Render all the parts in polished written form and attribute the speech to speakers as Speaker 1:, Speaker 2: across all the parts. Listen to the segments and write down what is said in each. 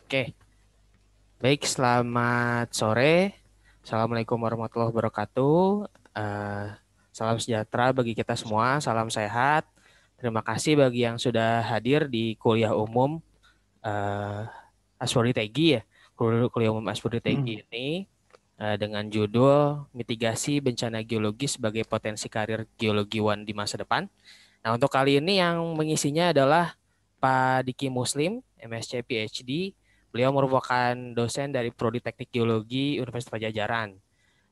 Speaker 1: Oke, baik, selamat sore. Assalamualaikum warahmatullahi wabarakatuh. Eh, Salam sejahtera bagi kita semua, salam sehat. Terima kasih bagi yang sudah hadir di kuliah umum eh, Aspori Tegi ya. Kuliah umum Aspori Tegi ini dengan judul Mitigasi Bencana Geologi sebagai Potensi Karir Geologiwan di Masa Depan. Nah, untuk kali ini yang mengisinya adalah Pak Diki Muslim, MSc PhD. Beliau merupakan dosen dari Prodi Teknik Geologi Universitas Pajajaran.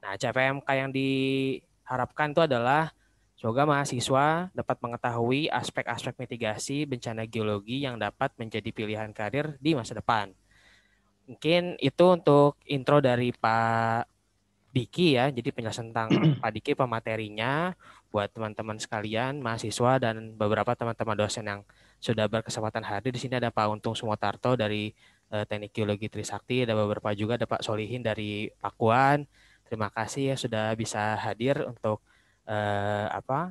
Speaker 1: Nah, CPMK yang diharapkan itu adalah semoga mahasiswa dapat mengetahui aspek-aspek mitigasi bencana geologi yang dapat menjadi pilihan karir di masa depan. Mungkin itu untuk intro dari Pak Diki ya. Jadi penjelasan tentang Pak Diki pematerinya buat teman-teman sekalian, mahasiswa dan beberapa teman-teman dosen yang sudah berkesempatan hadir. Di sini ada Pak Untung Sumotarto dari Teknik Geologi Trisakti, ada beberapa juga ada Pak Solihin dari Pakuan. Terima kasih ya sudah bisa hadir untuk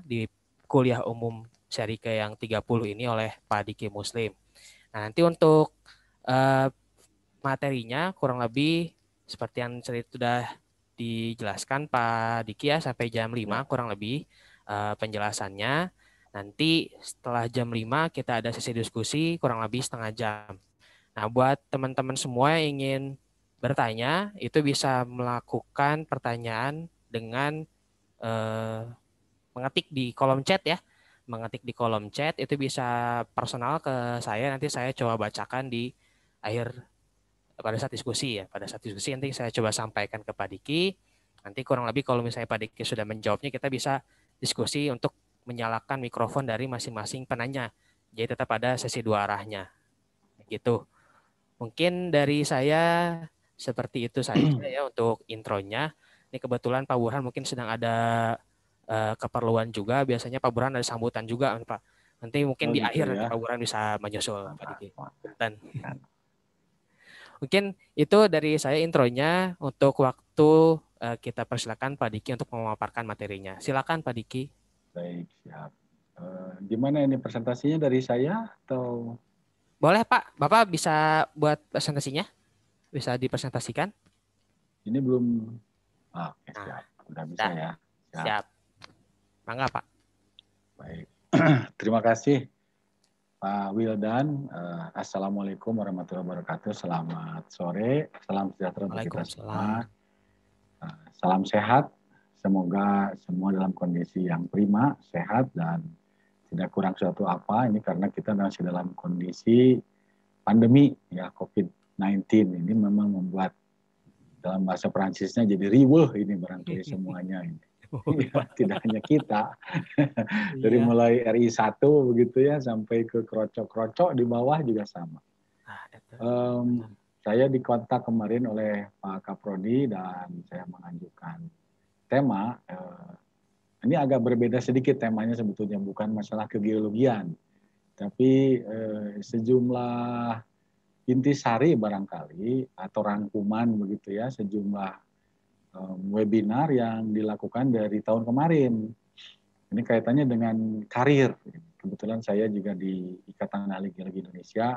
Speaker 1: di kuliah umum seri ke yang 30 ini oleh Pak Diki Muslim. Nah, nanti untuk eh, materinya kurang lebih seperti yang sudah dijelaskan Pak Diki ya sampai jam 5
Speaker 2: Ya,
Speaker 1: kurang lebih penjelasannya. Nanti setelah jam 5 kita ada sesi diskusi kurang lebih setengah jam. Nah, buat teman-teman semua yang ingin bertanya, itu bisa melakukan pertanyaan dengan eh, mengetik di kolom chat ya. Mengetik di kolom chat itu bisa personal ke saya, nanti saya coba bacakan di akhir pada saat diskusi ya. Pada saat diskusi nanti saya coba sampaikan ke Pak Diki. Nanti kurang lebih kalau misalnya Pak Diki sudah menjawabnya, kita bisa diskusi untuk menyalakan mikrofon dari masing-masing penanya. Jadi tetap ada sesi dua arahnya. Gitu. Mungkin dari saya seperti itu saja ya untuk intronya. Ini kebetulan Pak Burhan mungkin sedang ada keperluan juga. Biasanya Pak Burhan ada sambutan juga, Pak. Nanti mungkin
Speaker 2: oh
Speaker 1: di
Speaker 2: gitu
Speaker 1: akhir nanti Pak
Speaker 2: ya.
Speaker 1: Burhan bisa menyusul, Pak
Speaker 2: Mantap,
Speaker 1: Diki.
Speaker 2: mantap.
Speaker 1: Dan
Speaker 2: Kan.
Speaker 1: mungkin itu dari saya intronya. Untuk waktu kita persilakan Pak Diki untuk memaparkan materinya. Silakan Pak Diki.
Speaker 2: Baik, siap. Gimana ini presentasinya dari saya atau
Speaker 1: Boleh Pak, Bapak bisa buat presentasinya? Bisa dipresentasikan?
Speaker 2: ini belum? Oke,
Speaker 1: Nah,
Speaker 2: siap. Udah bisa
Speaker 1: dah,
Speaker 2: ya. Siap.
Speaker 1: siap. Mangga Pak.
Speaker 2: Baik. Terima kasih Pak Wildan. Assalamualaikum warahmatullahi wabarakatuh. Selamat sore. Salam sejahtera untuk kita
Speaker 1: Waalaikumsalam.
Speaker 2: semua. Salam sehat. Semoga semua dalam kondisi yang prima, sehat dan tidak kurang suatu apa. Ini karena kita masih dalam kondisi pandemi ya COVID-19 ini memang membuat dalam bahasa Prancisnya jadi riweuh ini barangkali semuanya ini. Ya, tidak hanya kita, dari
Speaker 1: Iya.
Speaker 2: mulai RI 1 begitu ya sampai ke krocok-krocok di bawah juga sama.
Speaker 1: Ah, itu.
Speaker 2: Um, saya dikontak kemarin oleh Pak Kaprodi dan saya mengajukan tema. Ini agak berbeda sedikit temanya sebetulnya bukan masalah kegeologian, tapi sejumlah intisari barangkali atau rangkuman begitu ya sejumlah webinar yang dilakukan dari tahun kemarin. Ini kaitannya dengan karir. Kebetulan saya juga di Ikatan Ahli Geologi Indonesia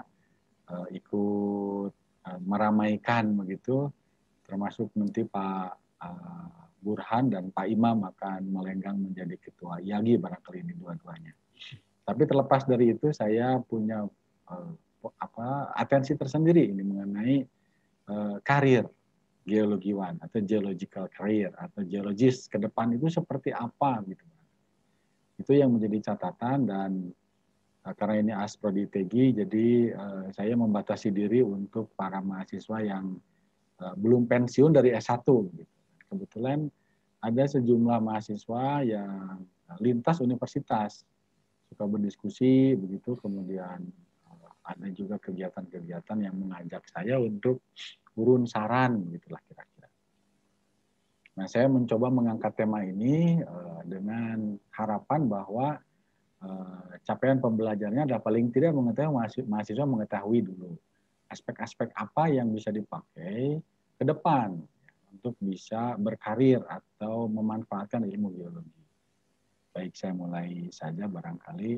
Speaker 2: ikut meramaikan begitu, termasuk nanti Pak Burhan dan Pak Imam akan melenggang menjadi ketua IAGI barangkali ini dua-duanya. Tapi terlepas dari itu saya punya uh, atensi tersendiri ini mengenai karir geologiwan atau geological career atau geologis ke depan itu seperti apa gitu. Itu yang menjadi catatan dan karena ini Asprodi TG jadi saya membatasi diri untuk para mahasiswa yang belum pensiun dari S1 gitu. Kebetulan ada sejumlah mahasiswa yang lintas universitas suka berdiskusi begitu kemudian ada juga kegiatan-kegiatan yang mengajak saya untuk urun saran gitulah kira-kira. Nah, saya mencoba mengangkat tema ini dengan harapan bahwa capaian pembelajarannya adalah paling tidak mengetahui mahasiswa mengetahui dulu aspek-aspek apa yang bisa dipakai ke depan untuk bisa berkarir atau memanfaatkan ilmu geologi. Baik, saya mulai saja barangkali.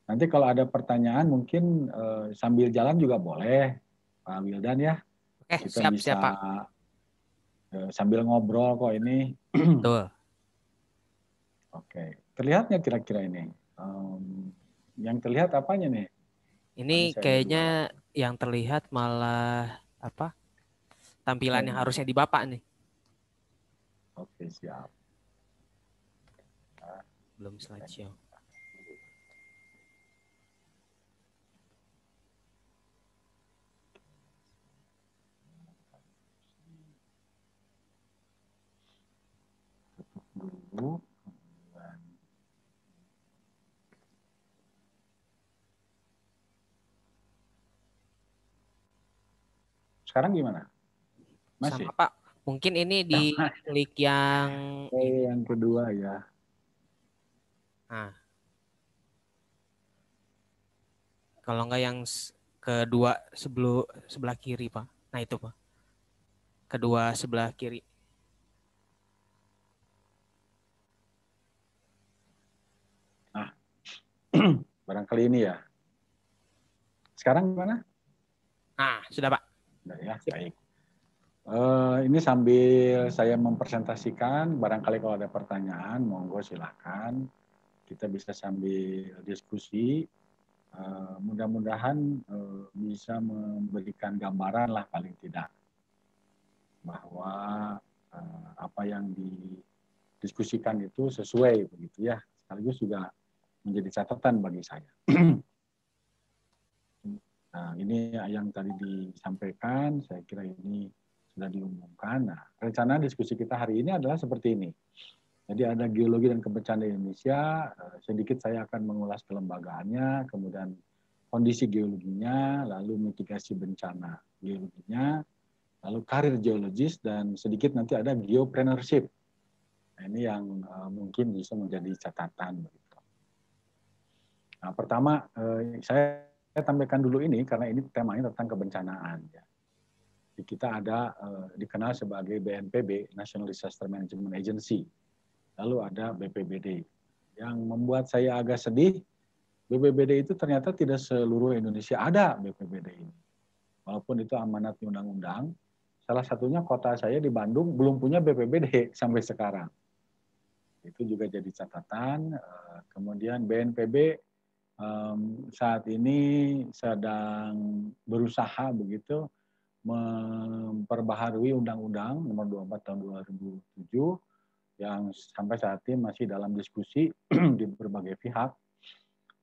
Speaker 2: Nanti kalau ada pertanyaan mungkin sambil jalan juga boleh. Pak Wildan ya.
Speaker 1: Oke,
Speaker 2: Kita
Speaker 1: siap,
Speaker 2: bisa
Speaker 1: siap, Pak.
Speaker 2: sambil ngobrol kok ini.
Speaker 1: Betul.
Speaker 2: Oke, terlihat nggak kira-kira ini? Yang terlihat apanya nih?
Speaker 1: Ini
Speaker 2: Ini saya ada
Speaker 1: kayaknya
Speaker 2: dua.
Speaker 1: yang terlihat malah apa? Tampilan yang
Speaker 2: Slide-nya.
Speaker 1: harusnya di Bapak nih.
Speaker 2: Oke, siap. Nah,
Speaker 1: Belum slideshow.
Speaker 2: dulu. Sekarang gimana?
Speaker 1: Sama
Speaker 2: Masih?
Speaker 1: Pak. Mungkin ini di klik yang ini.
Speaker 2: Yang kedua ya.
Speaker 1: Nah, kalau nggak yang kedua sebelah kiri, Pak. Nah, itu, Pak. Kedua sebelah kiri.
Speaker 2: Nah, barangkali ini ya. Sekarang gimana?
Speaker 1: Nah, sudah, Pak.
Speaker 2: Udah ya,
Speaker 1: Sip.
Speaker 2: baik. Ini sambil saya mempresentasikan, barangkali kalau ada pertanyaan, monggo silahkan. Kita bisa sambil diskusi. Mudah-mudahan bisa memberikan gambaran lah paling tidak bahwa apa yang didiskusikan itu sesuai begitu ya. Sekaligus juga menjadi catatan bagi saya. Nah, ini yang tadi disampaikan, saya kira ini sudah diumumkan. Nah, rencana diskusi kita hari ini adalah seperti ini. Jadi ada geologi dan kebencanaan di Indonesia, sedikit saya akan mengulas kelembagaannya, kemudian kondisi geologinya, lalu mitigasi bencana geologinya, lalu karir geologis, dan sedikit nanti ada geopreneurship. Nah, ini yang mungkin bisa menjadi catatan. Nah, pertama, saya tampilkan dulu ini karena ini temanya tentang kebencanaan. Ya. Kita ada dikenal sebagai BNPB, National Disaster Management Agency. Lalu ada BPBD. Yang membuat saya agak sedih, BPBD itu ternyata tidak seluruh Indonesia ada BPBD ini. Walaupun itu amanat undang-undang, salah satunya kota saya di Bandung belum punya BPBD sampai sekarang. Itu juga jadi catatan. Kemudian BNPB saat ini sedang berusaha begitu memperbaharui Undang-Undang Nomor 24 Tahun 2007 yang sampai saat ini masih dalam diskusi di berbagai pihak.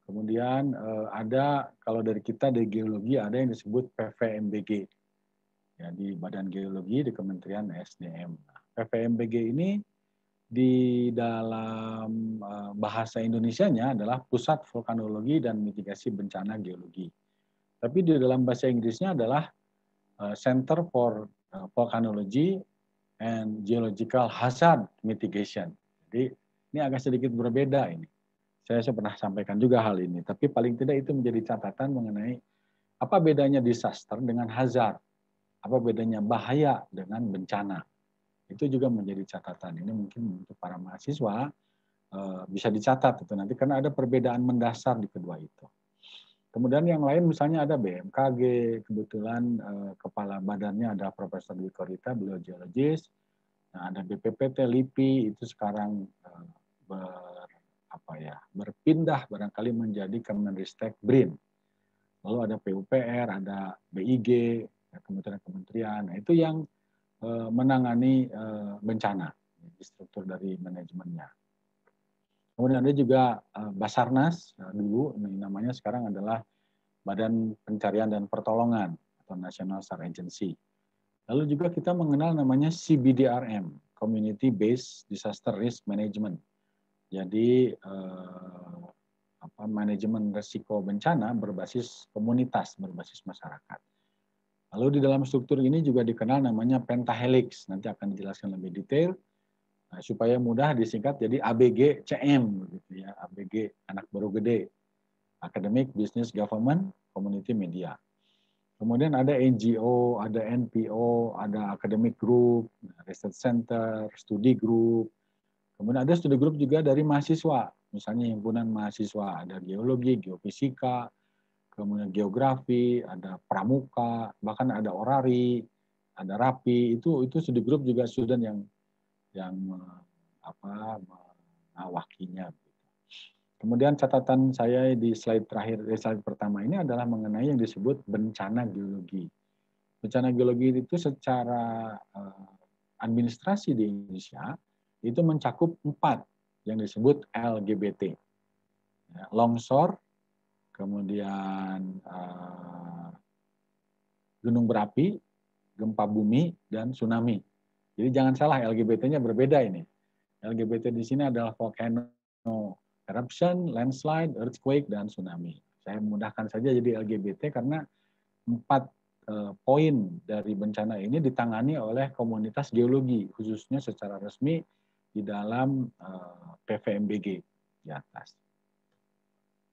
Speaker 2: Kemudian ada kalau dari kita di geologi ada yang disebut PVMBG, ya, di Badan Geologi di Kementerian SDM. Nah, PVMBG ini di dalam bahasa Indonesianya adalah Pusat Vulkanologi dan Mitigasi Bencana Geologi. Tapi di dalam bahasa Inggrisnya adalah Center for Volcanology and Geological Hazard Mitigation. Jadi ini agak sedikit berbeda ini. Saya pernah sampaikan juga hal ini, tapi paling tidak itu menjadi catatan mengenai apa bedanya disaster dengan hazard, apa bedanya bahaya dengan bencana. Itu juga menjadi catatan. Ini mungkin untuk para mahasiswa bisa dicatat itu nanti karena ada perbedaan mendasar di kedua itu. Kemudian yang lain misalnya ada BMKG, kebetulan kepala badannya ada Profesor Dwi Korita, beliau geologis. Nah, ada BPPT, LIPI, itu sekarang berpindah barangkali menjadi Kemenristek BRIN. Lalu ada PUPR, ada BIG, kementerian-kementerian. Nah, itu yang menangani bencana, struktur dari manajemennya. Kemudian ada juga Basarnas, dulu namanya sekarang adalah Badan Pencarian dan Pertolongan atau National SAR Agency. Lalu juga kita mengenal namanya CBDRM, Community Based Disaster Risk Management. Jadi manajemen risiko bencana berbasis komunitas, berbasis masyarakat. Lalu di dalam struktur ini juga dikenal namanya pentahelix, nanti akan dijelaskan lebih detail. Nah, supaya mudah disingkat jadi ABG CM gitu ya, ABG anak baru gede. Academic, Business, Government, Community, Media. Kemudian ada NGO, ada NPO, ada Academic Group, Research Center, Studi Group. Kemudian ada studi group juga dari mahasiswa, misalnya himpunan mahasiswa, ada geologi, geofisika, kemudian geografi, ada pramuka, bahkan ada orari, ada rapi. Itu studi group juga student yang mengawakinya. Kemudian catatan saya di slide terakhir, slide pertama ini adalah mengenai yang disebut bencana geologi. Bencana geologi itu secara administrasi di Indonesia itu mencakup 4 yang disebut LGBT. Longsor, kemudian gunung berapi, gempa bumi, dan tsunami. Jadi jangan salah, LGBT-nya berbeda ini. LGBT di sini adalah volcano eruption, landslide, earthquake, dan tsunami. Saya mudahkan saja jadi LGBT karena 4 poin dari bencana ini ditangani oleh komunitas geologi, khususnya secara resmi di dalam PVMBG di atas.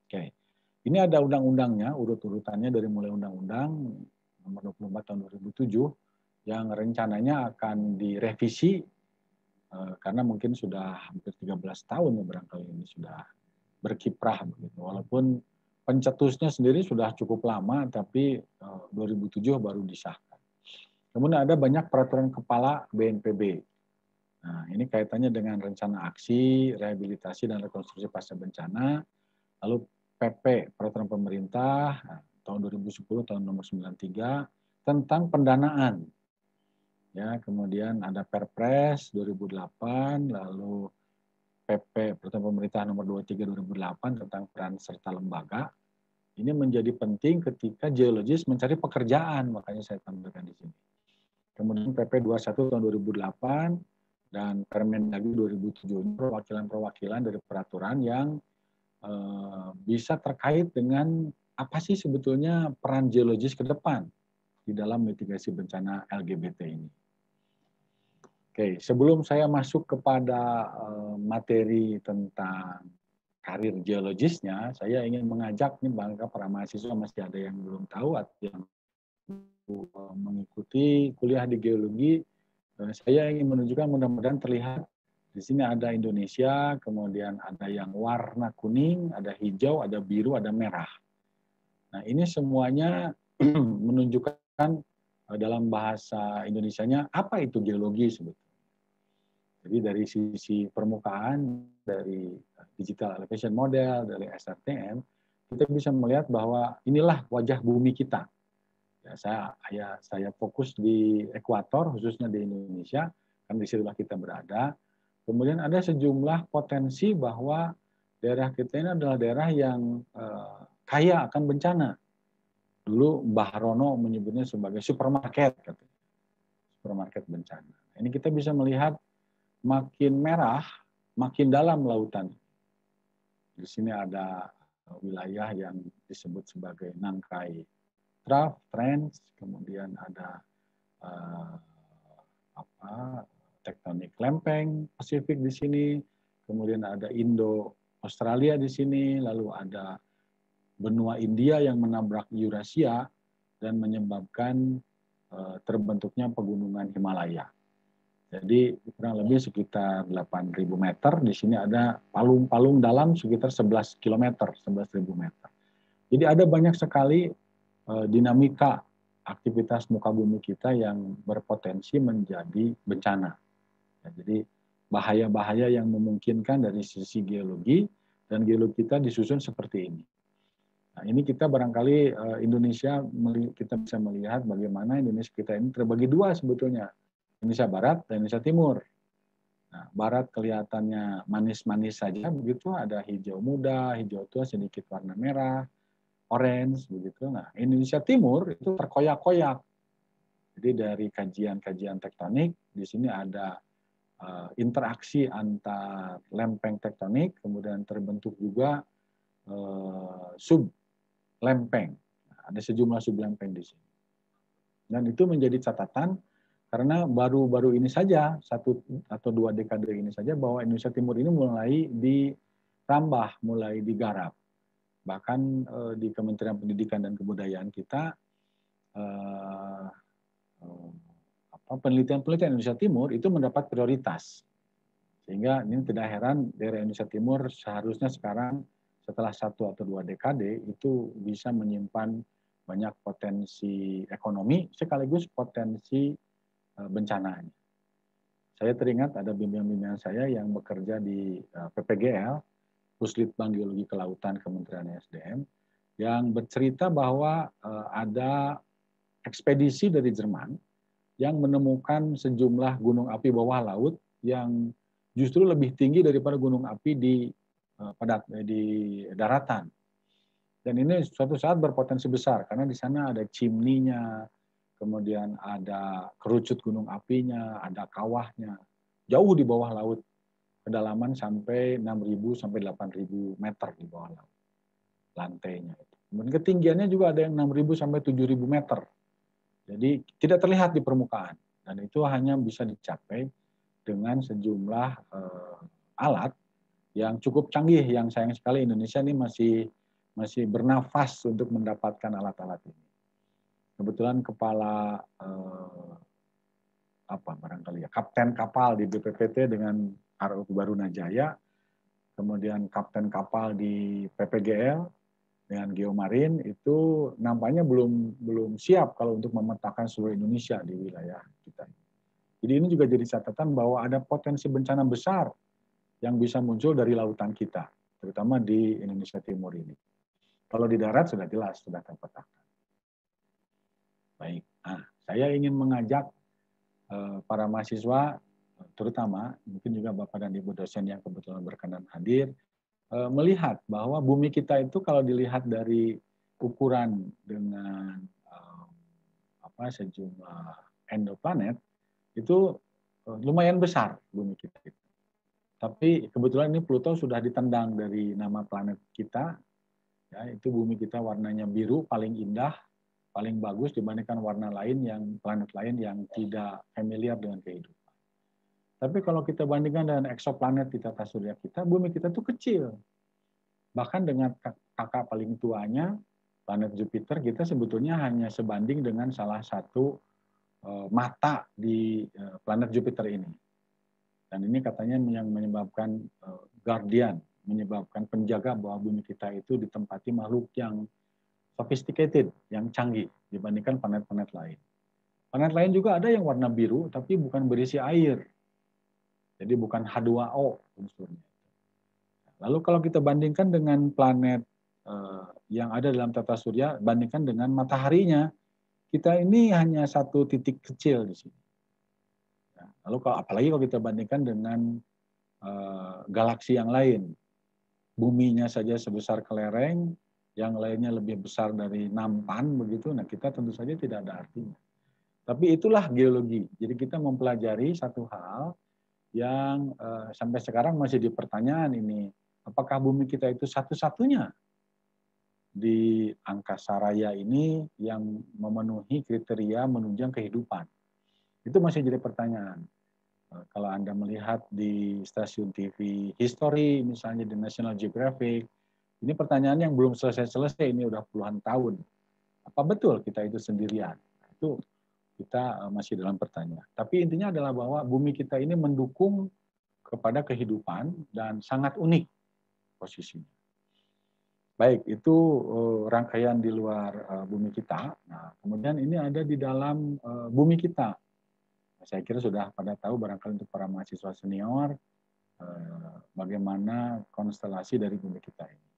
Speaker 2: Oke. Ini ada undang-undangnya, urut-urutannya dari mulai undang-undang nomor 24 tahun 2007 yang rencananya akan direvisi karena mungkin sudah hampir 13 tahun ya barangkali ini sudah berkiprah begitu. Walaupun pencetusnya sendiri sudah cukup lama, tapi 2007 baru disahkan. Kemudian ada banyak peraturan kepala BNPB. Nah, ini kaitannya dengan rencana aksi, rehabilitasi, dan rekonstruksi pasca bencana. Lalu PP, peraturan pemerintah, tahun 2010, tahun nomor 93, tentang pendanaan. Ya, kemudian ada Perpres 2008, lalu PP, peraturan pemerintah nomor 23 2008 tentang peran serta lembaga. Ini menjadi penting ketika geologis mencari pekerjaan, makanya saya tampilkan di sini. Kemudian PP 21 tahun 2008 dan Permendagri 2007, perwakilan-perwakilan dari peraturan yang bisa terkait dengan apa sih sebetulnya peran geologis ke depan di dalam mitigasi bencana LGBT ini. Oke, sebelum saya masuk kepada materi tentang karir geologisnya, saya ingin mengajak nih bangga para mahasiswa masih ada yang belum tahu atau yang mengikuti kuliah di geologi. Saya ingin menunjukkan mudah-mudahan terlihat di sini ada Indonesia, kemudian ada yang warna kuning, ada hijau, ada biru, ada merah. Nah, ini semuanya menunjukkan dalam bahasa Indonesianya apa itu geologi sebetulnya. Jadi dari sisi permukaan, dari digital elevation model, dari SRTM, kita bisa melihat bahwa inilah wajah bumi kita. Ya, saya fokus di ekuator, khususnya di Indonesia, kan di situlah kita berada. Kemudian ada sejumlah potensi bahwa daerah kita ini adalah daerah yang kaya akan bencana. Dulu Mbah Rono menyebutnya sebagai supermarket, katanya. Supermarket bencana. Ini kita bisa melihat makin merah, makin dalam lautan. Di sini ada wilayah yang disebut sebagai Nangkai Trough, Trench, kemudian ada tektonik lempeng Pasifik di sini, kemudian ada Indo Australia di sini, lalu ada benua India yang menabrak Eurasia dan menyebabkan terbentuknya pegunungan Himalaya. Jadi kurang lebih sekitar 8.000 meter. Di sini ada palung-palung dalam sekitar 11 km, 11.000 meter. Jadi ada banyak sekali dinamika aktivitas muka bumi kita yang berpotensi menjadi bencana. Ya, jadi bahaya-bahaya yang memungkinkan dari sisi geologi, dan geologi kita disusun seperti ini. Nah, ini kita barangkali Indonesia, kita bisa melihat bagaimana Indonesia kita ini terbagi dua sebetulnya. Indonesia Barat dan Indonesia Timur. Nah, Barat kelihatannya manis-manis saja, begitu ada hijau muda, hijau tua, sedikit warna merah, orange, begitu. Nah, Indonesia Timur itu terkoyak-koyak. Jadi dari kajian-kajian tektonik, di sini ada interaksi antar lempeng tektonik, kemudian terbentuk juga sub lempeng. Nah, ada sejumlah sub lempeng di sini. Dan itu menjadi catatan karena baru-baru ini saja, 1 atau 2 dekade ini saja, bahwa Indonesia Timur ini mulai ditambah, mulai digarap. Bahkan di Kementerian Pendidikan dan Kebudayaan kita, penelitian-penelitian Indonesia Timur itu mendapat prioritas. Sehingga ini tidak heran daerah Indonesia Timur seharusnya sekarang setelah 1 atau 2 dekade itu bisa menyimpan banyak potensi ekonomi sekaligus potensi bencananya. Saya teringat ada bimbingan-bimbingan saya yang bekerja di PPGL, Puslitbang Geologi Kelautan Kementerian SDM, yang bercerita bahwa ada ekspedisi dari Jerman yang menemukan sejumlah gunung api bawah laut yang justru lebih tinggi daripada gunung api di daratan. Dan ini suatu saat berpotensi besar karena di sana ada chimney-nya, kemudian ada kerucut gunung apinya, ada kawahnya, jauh di bawah laut, kedalaman sampai 6.000 sampai 8.000 meter di bawah laut lantainya. Kemudian ketinggiannya juga ada yang 6.000 sampai 7.000 meter. Jadi tidak terlihat di permukaan dan itu hanya bisa dicapai dengan sejumlah alat yang cukup canggih, yang sayang sekali Indonesia ini masih bernafas untuk mendapatkan alat-alat ini. Kebetulan kepala barangkali ya kapten kapal di BPPT dengan RU Barunajaya, kemudian kapten kapal di PPGL dengan Geomarin itu nampaknya belum siap kalau untuk memetakan seluruh Indonesia di wilayah kita. Jadi ini juga jadi catatan bahwa ada potensi bencana besar yang bisa muncul dari lautan kita, terutama di Indonesia Timur ini. Kalau di darat sudah jelas, sudah terpetakan. Baik, saya ingin mengajak para mahasiswa, terutama mungkin juga Bapak dan Ibu dosen yang kebetulan berkenan hadir, melihat bahwa bumi kita itu kalau dilihat dari ukuran dengan sejumlah endoplanet, itu lumayan besar bumi kita itu. Tapi kebetulan ini Pluto sudah ditendang dari nama planet kita, ya, itu bumi kita warnanya biru, paling indah, paling bagus dibandingkan warna lain planet lain yang tidak familiar dengan kehidupan. Tapi kalau kita bandingkan dengan eksoplanet di tata surya kita, bumi kita tuh kecil. Bahkan dengan kakak paling tuanya, planet Jupiter, kita sebetulnya hanya sebanding dengan salah satu mata di planet Jupiter ini. Dan ini katanya yang menyebabkan guardian, menyebabkan penjaga bahwa bumi kita itu ditempati makhluk yang sophisticated, yang canggih dibandingkan planet-planet lain. Planet lain juga ada yang warna biru, tapi bukan berisi air. Jadi bukan H2O unsurnya. Lalu kalau kita bandingkan dengan planet yang ada dalam tata surya, bandingkan dengan mataharinya, kita ini hanya satu titik kecil di sini. Lalu apalagi kalau kita bandingkan dengan galaksi yang lain, buminya saja sebesar kelereng, yang lainnya lebih besar dari nampan begitu. Nah, kita tentu saja tidak ada artinya. Tapi itulah geologi. Jadi kita mempelajari satu hal yang sampai sekarang masih dipertanyaan ini, apakah bumi kita itu satu-satunya di angkasa raya ini yang memenuhi kriteria menunjang kehidupan? Itu masih jadi pertanyaan. Kalau Anda melihat di stasiun TV History, misalnya di National Geographic, ini pertanyaan yang belum selesai-selesai, ini udah puluhan tahun. Apa betul kita itu sendirian? Itu kita masih dalam pertanyaan. Tapi intinya adalah bahwa bumi kita ini mendukung kepada kehidupan dan sangat unik posisinya. Baik, itu rangkaian di luar bumi kita. Nah, kemudian ini ada di dalam bumi kita. Saya kira sudah pada tahu barangkali untuk para mahasiswa senior bagaimana konstelasi dari bumi kita ini.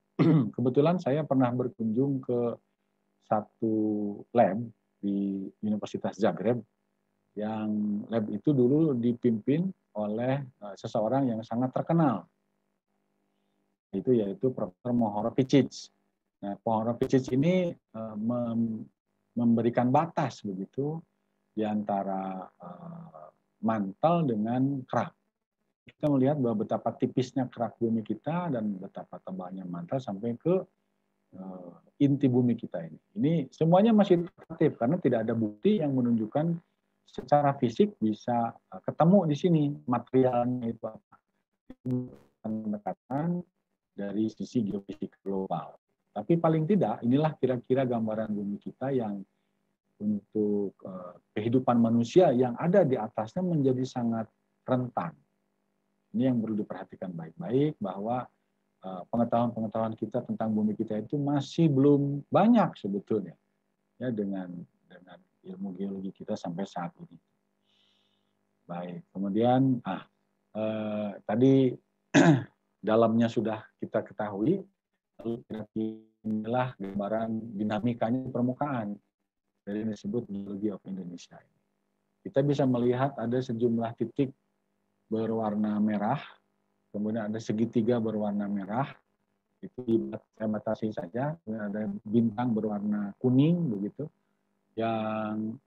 Speaker 2: Kebetulan saya pernah berkunjung ke satu lab di Universitas Zagreb yang lab itu dulu dipimpin oleh seseorang yang sangat terkenal, yaitu Profesor Mohoro Picic. Nah, Mohoro Picic ini memberikan batas begitu di antara mantel dengan kerak. Kita melihat bahwa betapa tipisnya kerak bumi kita dan betapa tebalnya mantel sampai ke inti bumi kita ini. Ini semuanya masih relatif karena tidak ada bukti yang menunjukkan secara fisik bisa ketemu di sini materialnya itu apa. Pendekatan dari sisi geofisika global. Tapi paling tidak inilah kira-kira gambaran bumi kita yang untuk kehidupan manusia yang ada di atasnya menjadi sangat rentan. Ini yang perlu diperhatikan baik-baik bahwa pengetahuan-pengetahuan kita tentang bumi kita itu masih belum banyak sebetulnya, ya, dengan ilmu geologi kita sampai saat ini. Baik, kemudian tadi dalamnya sudah kita ketahui, lalu inilah gambaran dinamikanya permukaan dari yang disebut geologi of Indonesia. Kita bisa melihat ada sejumlah titik berwarna merah, kemudian ada segitiga berwarna merah, itu saya batasi saja, kemudian ada bintang berwarna kuning begitu, yang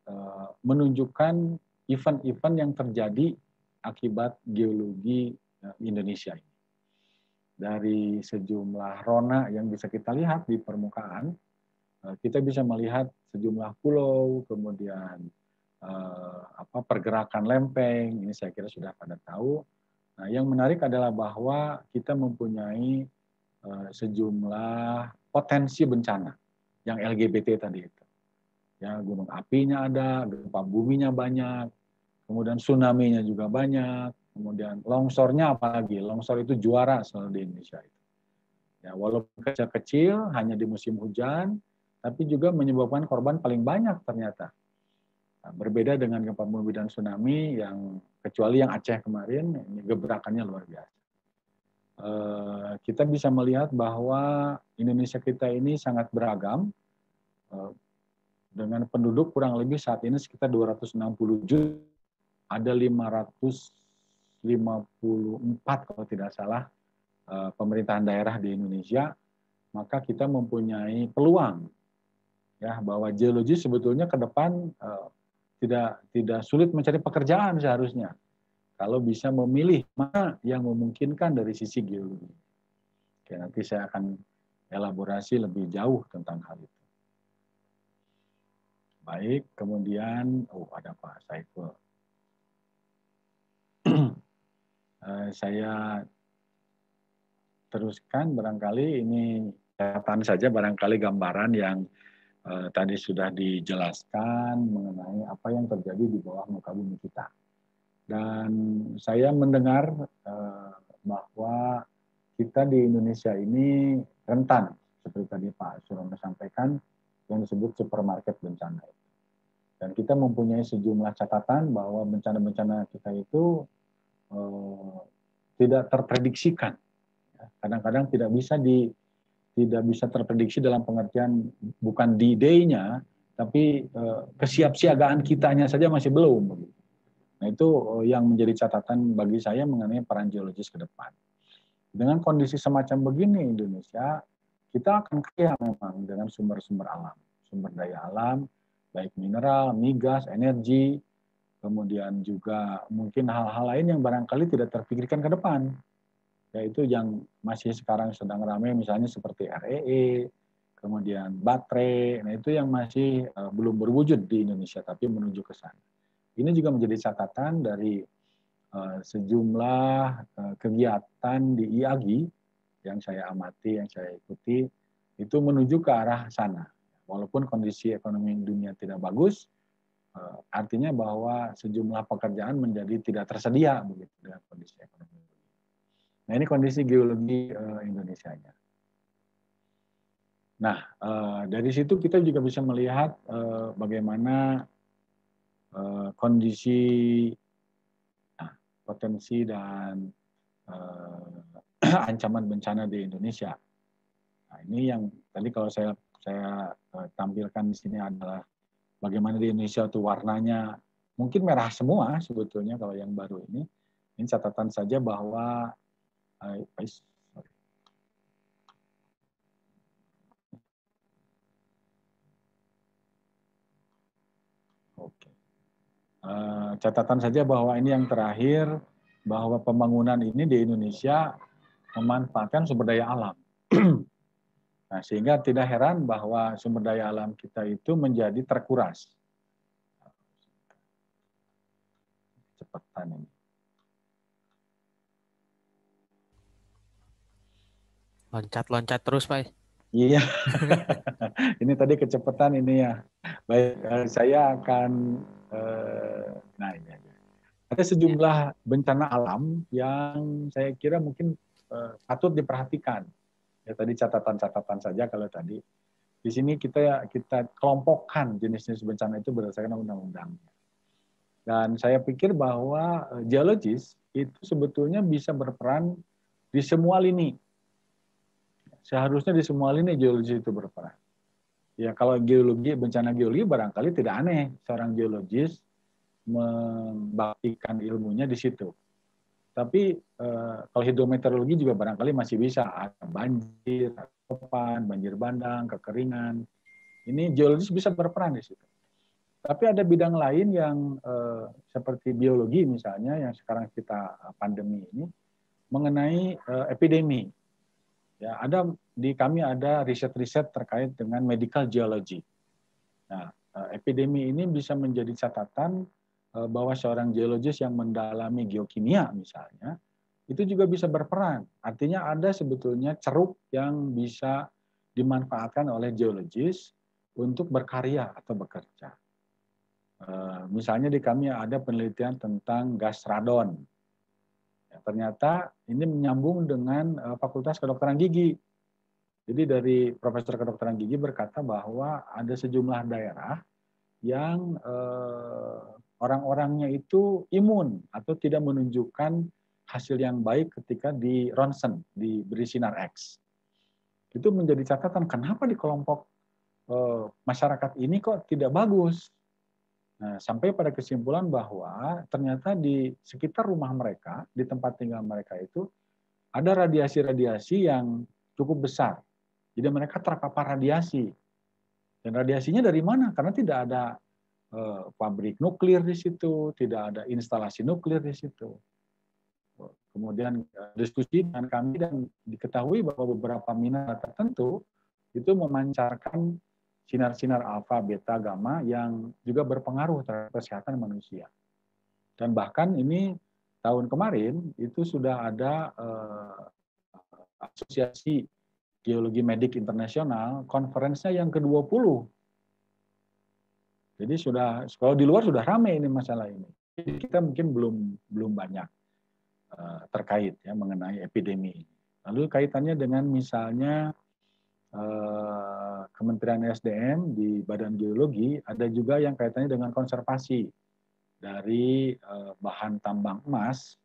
Speaker 2: menunjukkan event-event yang terjadi akibat geologi Indonesia ini. Dari sejumlah rona yang bisa kita lihat di permukaan, kita bisa melihat sejumlah pulau, kemudian pergerakan lempeng, ini saya kira sudah pada tahu. Nah, yang menarik adalah bahwa kita mempunyai sejumlah potensi bencana yang LGBT tadi itu. Ya, gunung apinya ada, gempa buminya banyak, kemudian tsunami-nya juga banyak, kemudian longsornya apalagi, longsor itu juara selalu di Indonesia itu. Ya, walaupun kecil-kecil hanya di musim hujan, tapi juga menyebabkan korban paling banyak ternyata. Nah, berbeda dengan gempa bumi dan tsunami yang kecuali yang Aceh kemarin, ini gebrakannya luar biasa. Kita bisa melihat bahwa Indonesia kita ini sangat beragam, dengan penduduk kurang lebih saat ini sekitar 260 juta, ada 554 kalau tidak salah pemerintahan daerah di Indonesia, maka kita mempunyai peluang, ya, bahwa geologi sebetulnya ke depan tidak sulit mencari pekerjaan seharusnya kalau bisa memilih mana yang memungkinkan dari sisi geologi. Oke, nanti saya akan elaborasi lebih jauh tentang hal itu. Baik, kemudian, ada Pak Saiful. Saya teruskan, barangkali ini catatan saja, barangkali gambaran yang tadi sudah dijelaskan mengenai apa yang terjadi di bawah muka bumi kita. Dan saya mendengar bahwa kita di Indonesia ini rentan, seperti tadi Pak Surono sampaikan, yang disebut supermarket bencana. Dan kita mempunyai sejumlah catatan bahwa bencana-bencana kita itu tidak terprediksikan. Kadang-kadang tidak bisa terprediksi dalam pengertian bukan D-Day-nya, tapi kesiapsiagaan kitanya saja masih belum. Nah, itu yang menjadi catatan bagi saya mengenai peran geologis ke depan. Dengan kondisi semacam begini Indonesia, kita akan kaya memang dengan sumber-sumber alam, sumber daya alam, baik mineral, migas, energi, kemudian juga mungkin hal-hal lain yang barangkali tidak terpikirkan ke depan, yaitu yang masih sekarang sedang ramai misalnya seperti REE, kemudian baterai, nah itu yang masih belum berwujud di Indonesia, tapi menuju ke sana. Ini juga menjadi catatan dari sejumlah kegiatan di IAGI yang saya amati, yang saya ikuti, itu menuju ke arah sana. Walaupun kondisi ekonomi dunia tidak bagus, artinya bahwa sejumlah pekerjaan menjadi tidak tersedia begitu dengan kondisi ekonomi. Nah, ini kondisi geologi Indonesianya. Nah, dari situ kita juga bisa melihat bagaimana kondisi potensi dan ancaman bencana di Indonesia. Nah, ini yang tadi kalau saya tampilkan di sini adalah bagaimana di Indonesia itu warnanya mungkin merah semua sebetulnya kalau yang baru ini. Ini catatan saja bahwa catatan saja bahwa ini yang terakhir, bahwa pembangunan ini di Indonesia memanfaatkan sumber daya alam. Nah, sehingga tidak heran bahwa sumber daya alam kita itu menjadi terkuras. Cepetan ini.
Speaker 1: Loncat-loncat terus, Pak.
Speaker 2: Iya, ini tadi kecepatan ini ya. Baik, saya akan, nah ini aja. Ada sejumlah bencana alam yang saya kira mungkin patut diperhatikan. Ya tadi catatan-catatan saja kalau tadi. Di sini kita kelompokkan jenis-jenis bencana itu berdasarkan undang-undang. Dan saya pikir bahwa geologis itu sebetulnya bisa berperan di semua lini. Seharusnya di semua lini geologis itu berperan. Ya kalau geologi, bencana geologi barangkali tidak aneh seorang geologis membaktikan ilmunya di situ. Tapi kalau hidrometeorologi juga barangkali masih bisa ada banjir, topan, banjir bandang, kekeringan. Ini geologis bisa berperan di situ. Tapi ada bidang lain yang seperti biologi misalnya yang sekarang kita pandemi ini mengenai epidemi. Ya, kami ada riset-riset terkait dengan medical geology. Nah, epidemi ini bisa menjadi catatan bahwa seorang geologis yang mendalami geokimia misalnya, itu juga bisa berperan. Artinya ada sebetulnya ceruk yang bisa dimanfaatkan oleh geologis untuk berkarya atau bekerja. Misalnya di kami ada penelitian tentang gas radon. Ya, ternyata ini menyambung dengan Fakultas Kedokteran Gigi. Jadi dari Profesor Kedokteran Gigi berkata bahwa ada sejumlah daerah yang orang-orangnya itu imun atau tidak menunjukkan hasil yang baik ketika di ronsen, diberi sinar X. Itu menjadi catatan kenapa di kelompok masyarakat ini kok tidak bagus. Nah, sampai pada kesimpulan bahwa ternyata di sekitar rumah mereka, di tempat tinggal mereka itu ada radiasi-radiasi yang cukup besar. Jadi mereka terpapar radiasi. Dan radiasinya dari mana? Karena tidak ada pabrik nuklir di situ, tidak ada instalasi nuklir di situ. Kemudian diskusi dengan kami dan diketahui bahwa beberapa mineral tertentu itu memancarkan sinar-sinar alfa, beta, gamma yang juga berpengaruh terhadap kesehatan manusia. Dan bahkan ini tahun kemarin itu sudah ada asosiasi geologi medik internasional, konferensinya yang ke-20. Jadi kalau di luar sudah ramai ini masalah ini. Jadi kita mungkin belum banyak terkait ya mengenai epidemi. Lalu kaitannya dengan misalnya Kementerian SDM di Badan Geologi ada juga yang kaitannya dengan konservasi dari bahan tambang emas,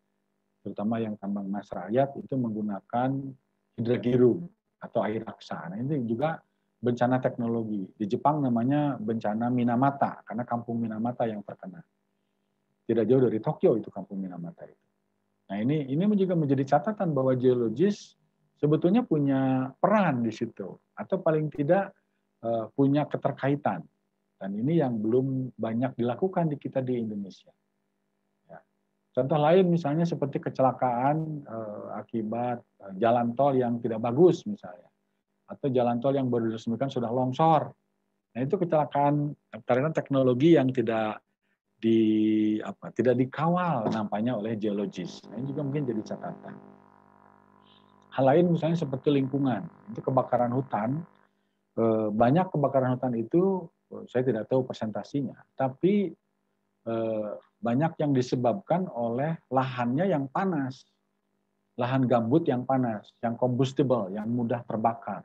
Speaker 2: terutama yang tambang emas rakyat itu menggunakan hidragium atau air aksa. Nah, ini juga bencana teknologi. Di Jepang namanya bencana Minamata karena kampung Minamata yang terkena. Tidak jauh dari Tokyo itu kampung Minamata itu. Nah, ini juga menjadi catatan bahwa geologis sebetulnya punya peran di situ atau paling tidak punya keterkaitan. Dan ini yang belum banyak dilakukan di kita di Indonesia. Ya. Contoh lain misalnya seperti kecelakaan akibat jalan tol yang tidak bagus misalnya, atau jalan tol yang baru diresmikan sudah longsor. Nah itu kecelakaan karena teknologi yang tidak dikawal nampaknya oleh geologis. Nah, ini juga mungkin jadi catatan. Hal lain misalnya seperti lingkungan, itu kebakaran hutan. Banyak kebakaran hutan itu saya tidak tahu persentasinya, tapi banyak yang disebabkan oleh lahannya yang panas, lahan gambut yang panas, yang combustible, yang mudah terbakar.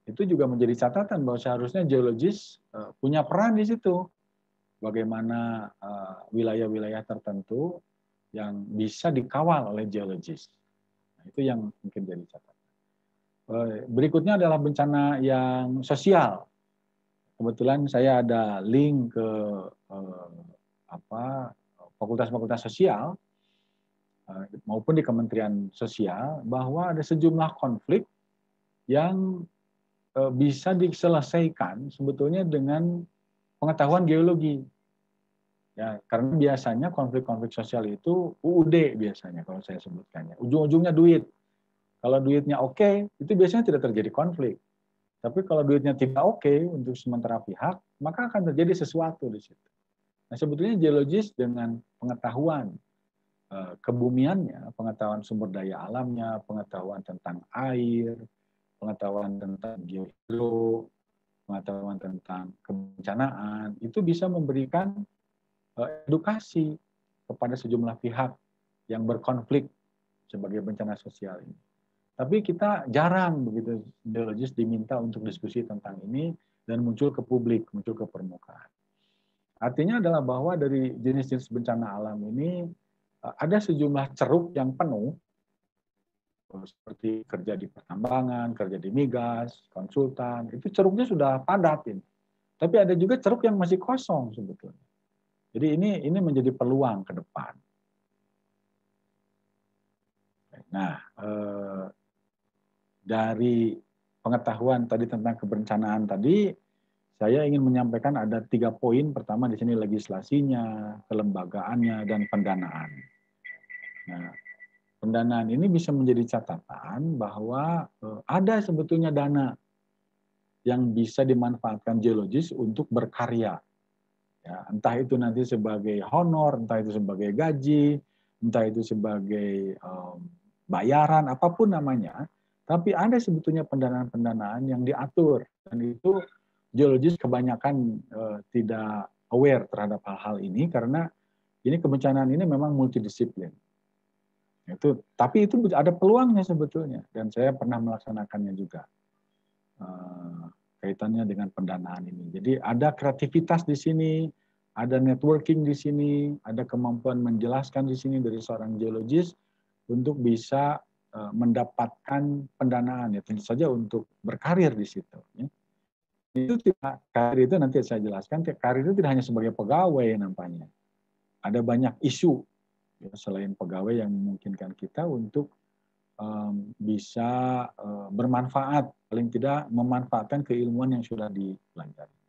Speaker 2: Itu juga menjadi catatan bahwa seharusnya geologis punya peran di situ. Bagaimana wilayah-wilayah tertentu yang bisa dikawal oleh geologis. Nah, itu yang mungkin jadi catatan. Berikutnya adalah bencana yang sosial. Kebetulan saya ada link ke fakultas-fakultas sosial maupun di Kementerian Sosial bahwa ada sejumlah konflik yang bisa diselesaikan sebetulnya dengan pengetahuan geologi. Ya, karena biasanya konflik-konflik sosial itu UUD biasanya kalau saya sebutkannya. Ujung-ujungnya duit. Kalau duitnya oke, itu biasanya tidak terjadi konflik. Tapi kalau duitnya tidak oke untuk sementara pihak, maka akan terjadi sesuatu di situ. Nah, sebetulnya geologis dengan pengetahuan kebumiannya, pengetahuan sumber daya alamnya, pengetahuan tentang air, pengetahuan tentang geohidro, pengetahuan tentang kebencanaan, itu bisa memberikan edukasi kepada sejumlah pihak yang berkonflik sebagai bencana sosial ini. Tapi kita jarang begitu geologis diminta untuk diskusi tentang ini dan muncul ke publik, muncul ke permukaan. Artinya adalah bahwa dari jenis-jenis bencana alam ini ada sejumlah ceruk yang penuh, seperti kerja di pertambangan, kerja di migas, konsultan, itu ceruknya sudah padat ini. Tapi ada juga ceruk yang masih kosong sebetulnya. Jadi ini menjadi peluang ke depan. Nah, dari pengetahuan tadi tentang kebencanaan tadi, saya ingin menyampaikan ada 3 poin. Pertama di sini legislasinya, kelembagaannya, dan pendanaan. Nah, pendanaan ini bisa menjadi catatan bahwa ada sebetulnya dana yang bisa dimanfaatkan geologis untuk berkarya. Ya, entah itu nanti sebagai honor, entah itu sebagai gaji, entah itu sebagai bayaran, apapun namanya. Tapi ada sebetulnya pendanaan-pendanaan yang diatur. Dan itu geologis kebanyakan tidak aware terhadap hal-hal ini karena ini kebencanaan ini memang multidisiplin. Tapi itu ada peluangnya sebetulnya dan saya pernah melaksanakannya juga kaitannya dengan pendanaan ini. Jadi ada kreativitas di sini, ada networking di sini, ada kemampuan menjelaskan di sini dari seorang geologis untuk bisa mendapatkan pendanaan ya tentu saja untuk berkarir di situ. Ya. Itu tidak karir itu nanti saya jelaskan. Karir itu tidak hanya sebagai pegawai nampaknya. Ada banyak isu ya, selain pegawai yang memungkinkan kita untuk bisa bermanfaat, paling tidak memanfaatkan keilmuan yang sudah dipelajari.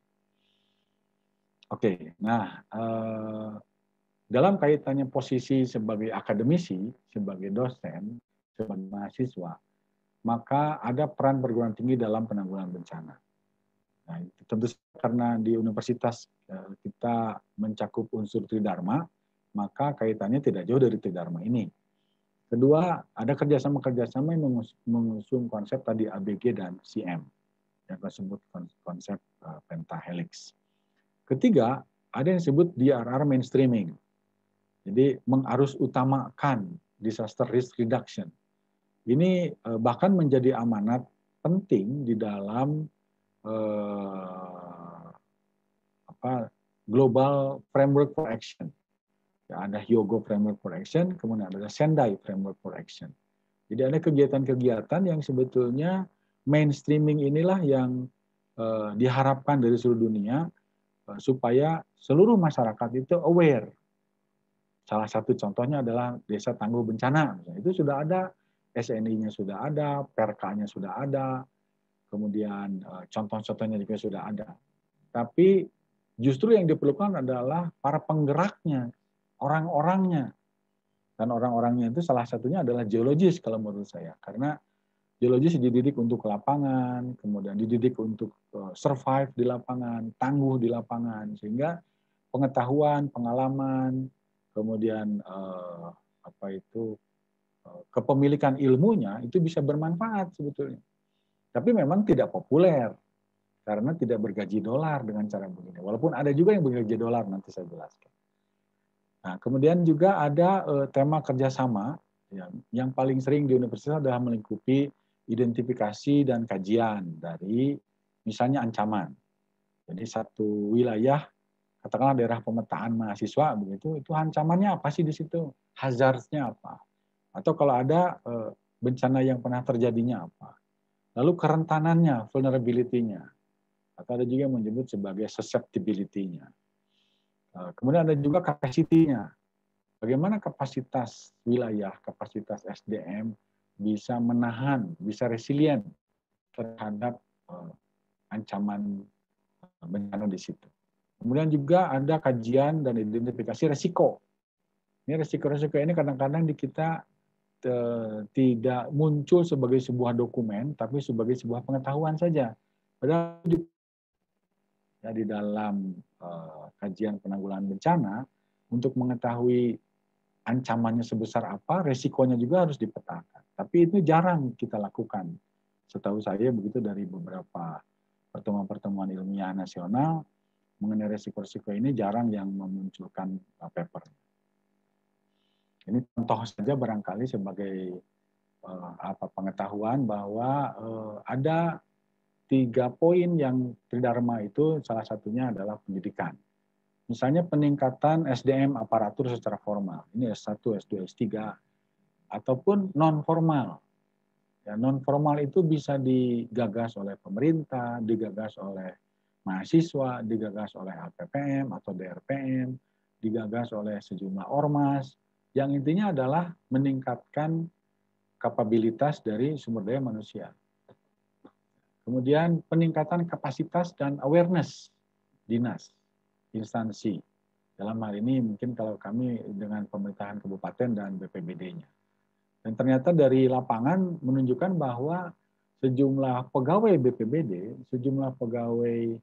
Speaker 2: Oke, nah dalam kaitannya posisi sebagai akademisi, sebagai dosen, sebagai mahasiswa, maka ada peran perguruan tinggi dalam penanggulangan bencana. Nah, itu tentu karena di universitas kita mencakup unsur Tridharma, maka kaitannya tidak jauh dari Tridharma ini. Kedua, ada kerjasama-kerjasama yang mengusung konsep tadi ABG dan CM, yang disebut konsep pentahelix. Ketiga, ada yang disebut DRR mainstreaming. Jadi mengarus utamakan disaster risk reduction. Ini bahkan menjadi amanat penting di dalam Global Framework for Action. Ya, ada Hyogo Framework for Action, kemudian ada Sendai Framework for Action. Jadi ada kegiatan-kegiatan yang sebetulnya mainstreaming inilah yang diharapkan dari seluruh dunia supaya seluruh masyarakat itu aware. Salah satu contohnya adalah Desa Tangguh Bencana. Itu sudah ada, SNI-nya sudah ada, PRK-nya sudah ada, kemudian contoh-contohnya juga sudah ada. Tapi justru yang diperlukan adalah para penggeraknya, orang-orangnya. Dan orang-orangnya itu salah satunya adalah geologis kalau menurut saya. Karena geologis dididik untuk lapangan, kemudian dididik untuk survive di lapangan, tangguh di lapangan. Sehingga pengetahuan, pengalaman, kemudian kepemilikan ilmunya itu bisa bermanfaat sebetulnya. Tapi memang tidak populer. Karena tidak bergaji dolar dengan cara begini. Walaupun ada juga yang bergaji dolar, nanti saya jelaskan. Nah, kemudian juga ada tema kerjasama yang paling sering di universitas adalah melingkupi identifikasi dan kajian dari misalnya ancaman. Jadi satu wilayah, katakanlah daerah pemetaan mahasiswa begitu, itu ancamannya apa sih di situ? Hazardnya apa? Atau kalau ada bencana yang pernah terjadinya apa? Lalu kerentanannya, vulnerability-nya. Atau ada juga yang menyebut sebagai susceptibility-nya. Kemudian ada juga capacity-nya. Bagaimana kapasitas wilayah, kapasitas SDM bisa menahan, bisa resilient terhadap ancaman bencana di situ. Kemudian juga ada kajian dan identifikasi resiko. Ini resiko-resiko ini kadang-kadang di kita tidak muncul sebagai sebuah dokumen, tapi sebagai sebuah pengetahuan saja. Padahal di dalam kajian penanggulangan bencana, untuk mengetahui ancamannya sebesar apa, resikonya juga harus dipetakan. Tapi itu jarang kita lakukan. Setahu saya begitu dari beberapa pertemuan-pertemuan ilmiah nasional, mengenai resiko-resiko ini jarang yang memunculkan paper. Ini contoh saja barangkali sebagai pengetahuan bahwa ada 3 poin yang tridharma itu salah satunya adalah pendidikan. Misalnya peningkatan SDM aparatur secara formal. Ini S1, S2, S3 ataupun non formal. Ya, non formal itu bisa digagas oleh pemerintah, digagas oleh mahasiswa, digagas oleh LPPM atau DRPM, digagas oleh sejumlah ormas. Yang intinya adalah meningkatkan kapabilitas dari sumber daya manusia. Kemudian peningkatan kapasitas dan awareness dinas, instansi. Dalam hal ini mungkin kalau kami dengan pemerintahan kabupaten dan BPBD-nya. Dan ternyata dari lapangan menunjukkan bahwa sejumlah pegawai BPBD, sejumlah pegawai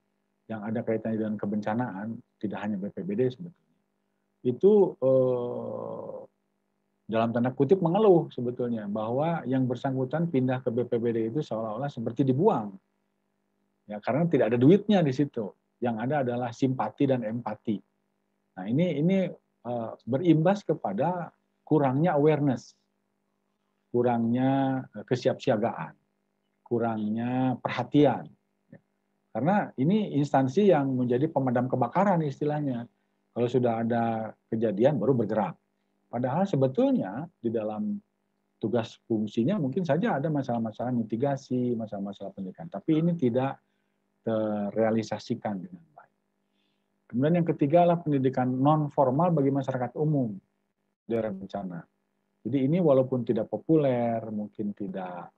Speaker 2: yang ada kaitannya dengan kebencanaan, tidak hanya BPBD sebetulnya, itu dalam tanda kutip mengeluh sebetulnya bahwa yang bersangkutan pindah ke BPBD itu seolah-olah seperti dibuang. Ya, karena tidak ada duitnya di situ. Yang ada adalah simpati dan empati. Nah, ini berimbas kepada kurangnya awareness, kurangnya kesiapsiagaan, kurangnya perhatian. Karena ini instansi yang menjadi pemadam kebakaran istilahnya. Kalau sudah ada kejadian baru bergerak. Padahal sebetulnya di dalam tugas fungsinya mungkin saja ada masalah-masalah mitigasi, masalah-masalah pendidikan. Tapi ini tidak terrealisasikan dengan baik. Kemudian yang ketiga adalah pendidikan non formal bagi masyarakat umum daerah bencana. Jadi ini walaupun tidak populer, mungkin tidak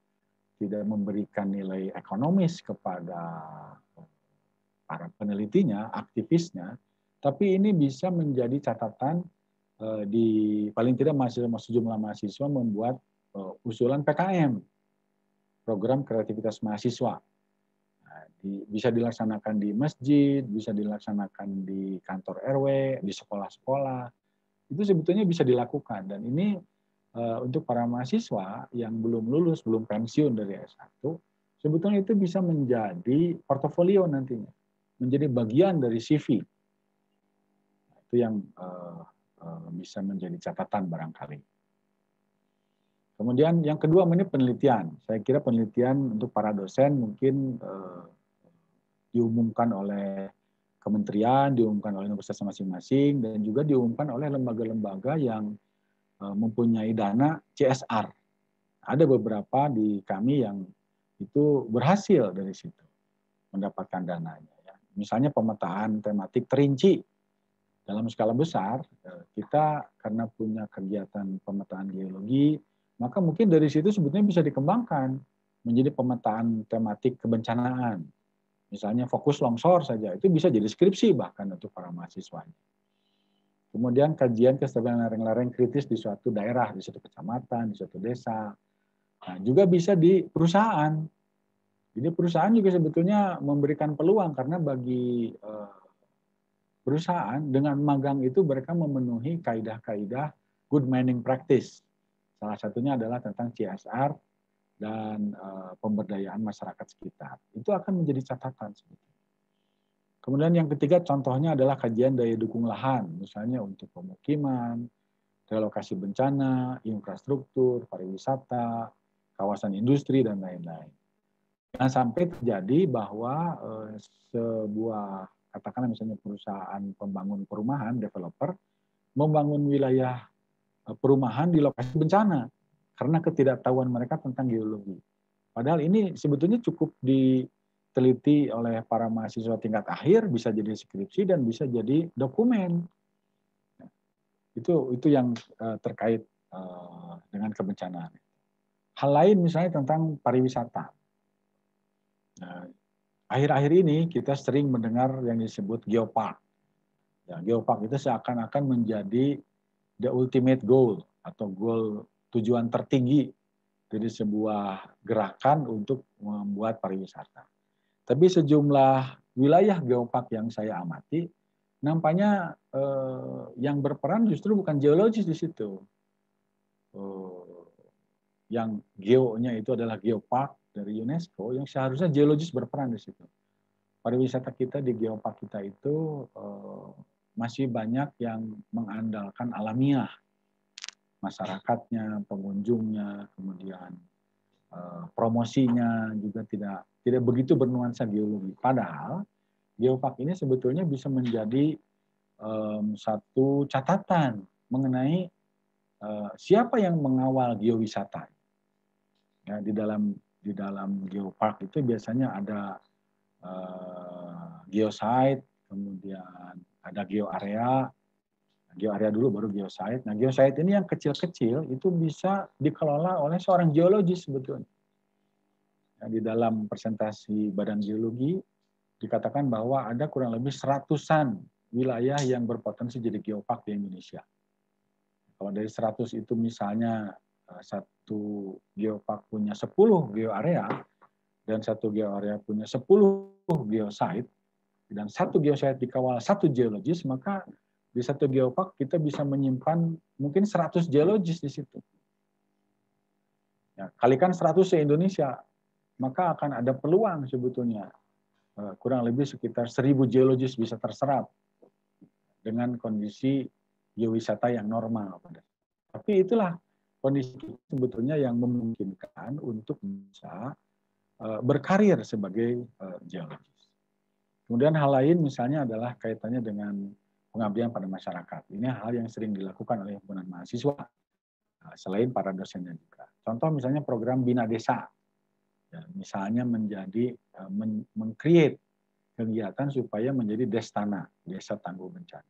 Speaker 2: memberikan nilai ekonomis kepada para penelitinya, aktivisnya, tapi ini bisa menjadi catatan di paling tidak sejumlah mahasiswa membuat usulan PKM, program kreativitas mahasiswa. Nah, bisa dilaksanakan di masjid, bisa dilaksanakan di kantor RW, di sekolah-sekolah. Itu sebetulnya bisa dilakukan. Dan ini untuk para mahasiswa yang belum lulus, belum pensiun dari S1, sebetulnya itu bisa menjadi portofolio nantinya, menjadi bagian dari CV. Itu yang bisa menjadi catatan barangkali. Kemudian yang kedua ini penelitian. Saya kira penelitian untuk para dosen mungkin diumumkan oleh kementerian, diumumkan oleh universitas masing-masing, dan juga diumumkan oleh lembaga-lembaga yang mempunyai dana CSR. Ada beberapa di kami yang itu berhasil dari situ mendapatkan dananya. Ya. Misalnya pemetaan tematik terinci dalam skala besar, kita karena punya kegiatan pemetaan geologi, maka mungkin dari situ sebetulnya bisa dikembangkan menjadi pemetaan tematik kebencanaan. Misalnya fokus longsor saja, itu bisa jadi skripsi bahkan untuk para mahasiswanya. Kemudian kajian kestabilan lereng-lereng kritis di suatu daerah, di suatu kecamatan, di suatu desa. Nah, juga bisa di perusahaan. Jadi perusahaan juga sebetulnya memberikan peluang karena bagi perusahaan dengan magang itu mereka memenuhi kaidah-kaidah good managing practice. Salah satunya adalah tentang CSR dan pemberdayaan masyarakat sekitar. Itu akan menjadi catatan sebetulnya. Kemudian yang ketiga contohnya adalah kajian daya dukung lahan, misalnya untuk pemukiman, relokasi bencana, infrastruktur, pariwisata, kawasan industri, dan lain-lain. Jangan sampai terjadi bahwa sebuah, katakanlah misalnya perusahaan pembangun perumahan, developer, membangun wilayah perumahan di lokasi bencana, karena ketidaktahuan mereka tentang geologi. Padahal ini sebetulnya cukup diteliti oleh para mahasiswa tingkat akhir, bisa jadi skripsi dan bisa jadi dokumen. Itu yang terkait dengan kebencanaan. Hal lain misalnya tentang pariwisata. Nah, akhir-akhir ini kita sering mendengar yang disebut geopark. Ya, geopark itu seakan-akan menjadi the ultimate goal atau goal tujuan tertinggi dari sebuah gerakan untuk membuat pariwisata. Tapi sejumlah wilayah geopark yang saya amati, nampaknya yang berperan justru bukan geologis di situ. Yang geonya itu adalah geopark dari UNESCO, yang seharusnya geologis berperan di situ. Pariwisata kita di geopark kita itu masih banyak yang mengandalkan alamiah. masyarakatnya, pengunjungnya, kemudian promosinya juga tidak begitu bernuansa geologi. Padahal geopark ini sebetulnya bisa menjadi satu catatan mengenai siapa yang mengawal geowisata. Ya, di dalam geopark itu biasanya ada geosite, kemudian ada geoarea. Geoarea dulu baru geosite. Nah, geosite ini yang kecil-kecil itu bisa dikelola oleh seorang geologis sebetulnya. Ya, di dalam presentasi Badan Geologi dikatakan bahwa ada kurang lebih seratusan wilayah yang berpotensi jadi geopark di Indonesia. Kalau dari 100 itu misalnya satu geopark punya 10 geoarea dan satu geoarea punya 10 geosite dan satu geosite dikawal satu geologis, maka di satu geopark kita bisa menyimpan mungkin 100 geologis di situ. Ya, kalikan 100 se-Indonesia, maka akan ada peluang sebetulnya kurang lebih sekitar 1.000 geologis bisa terserap dengan kondisi geowisata yang normal. Tapi itulah kondisi sebetulnya yang memungkinkan untuk bisa berkarir sebagai geologis. Kemudian hal lain misalnya adalah kaitannya dengan pengabdian pada masyarakat. Ini hal yang sering dilakukan oleh himpunan mahasiswa, selain para dosennya juga. Contoh misalnya program Bina Desa. Ya, misalnya menjadi meng-create kegiatan supaya menjadi Destana, Desa Tangguh Bencana.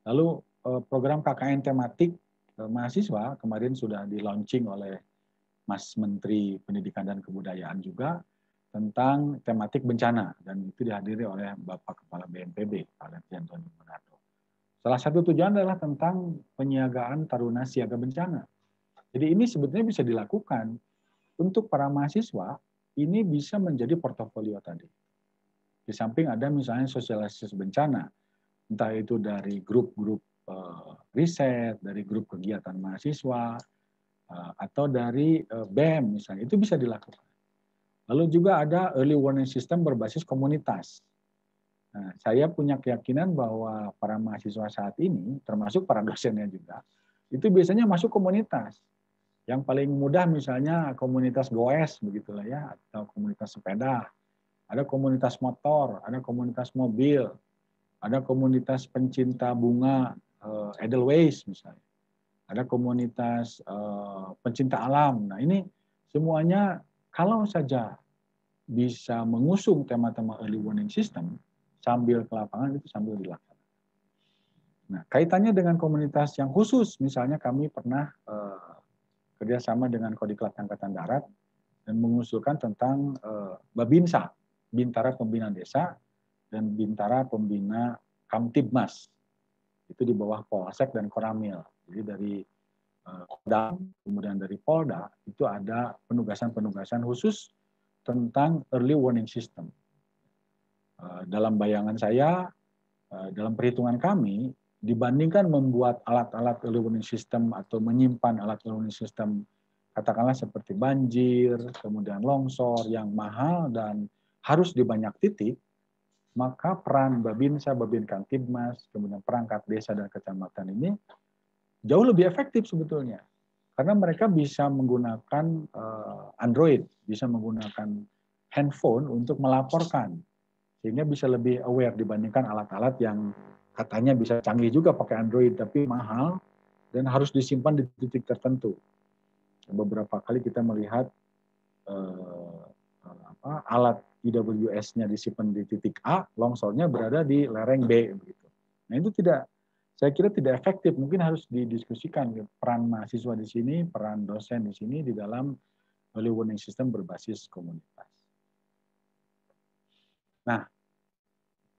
Speaker 2: Lalu program KKN tematik mahasiswa kemarin sudah di-launching oleh Mas Menteri Pendidikan dan Kebudayaan juga tentang tematik bencana, dan itu dihadiri oleh Bapak Kepala BNPB, Pak Letian Tony Monardo. Salah satu tujuan adalah tentang penyiagaan taruna siaga bencana. Jadi ini sebetulnya bisa dilakukan untuk para mahasiswa, ini bisa menjadi portofolio tadi. Di samping ada misalnya sosialisasi bencana, entah itu dari grup-grup riset, dari grup kegiatan mahasiswa, atau dari BEM misalnya, itu bisa dilakukan. Lalu juga ada early warning system berbasis komunitas. Nah, saya punya keyakinan bahwa para mahasiswa saat ini, termasuk para dosennya juga, itu biasanya masuk komunitas. Yang paling mudah misalnya komunitas goes, begitulah ya, atau komunitas sepeda, ada komunitas motor, ada komunitas mobil, ada komunitas pencinta bunga Edelweiss misalnya, ada komunitas pencinta alam. Nah ini semuanya kalau saja bisa mengusung tema-tema early warning system sambil ke lapangan, itu sambil dilaksanakan. Nah, kaitannya dengan komunitas yang khusus, misalnya kami pernah kerjasama dengan Kodiklat Angkatan Darat dan mengusulkan tentang Babinsa, Bintara Pembina Desa, dan Bintara Pembina Kamtibmas. Itu di bawah Polsek dan Koramil. Jadi dari Kodam, kemudian dari Polda, itu ada penugasan-penugasan khusus tentang early warning system. Dalam bayangan saya, dalam perhitungan kami, dibandingkan membuat alat-alat early warning system atau menyimpan alat early warning system, katakanlah seperti banjir, kemudian longsor yang mahal dan harus di banyak titik, maka peran Babinsa, Babin Kamtibmas, kemudian perangkat desa dan kecamatan ini jauh lebih efektif sebetulnya. Karena mereka bisa menggunakan Android, bisa menggunakan handphone untuk melaporkan. Sehingga bisa lebih aware dibandingkan alat-alat yang katanya bisa canggih juga pakai Android, tapi mahal dan harus disimpan di titik tertentu. Beberapa kali kita melihat alat IWS-nya disimpan di titik A, longsornya berada di lereng B. Begitu. Nah itu saya kira tidak efektif. Mungkin harus didiskusikan peran mahasiswa di sini, peran dosen di sini di dalam early warning system berbasis komunitas. Nah,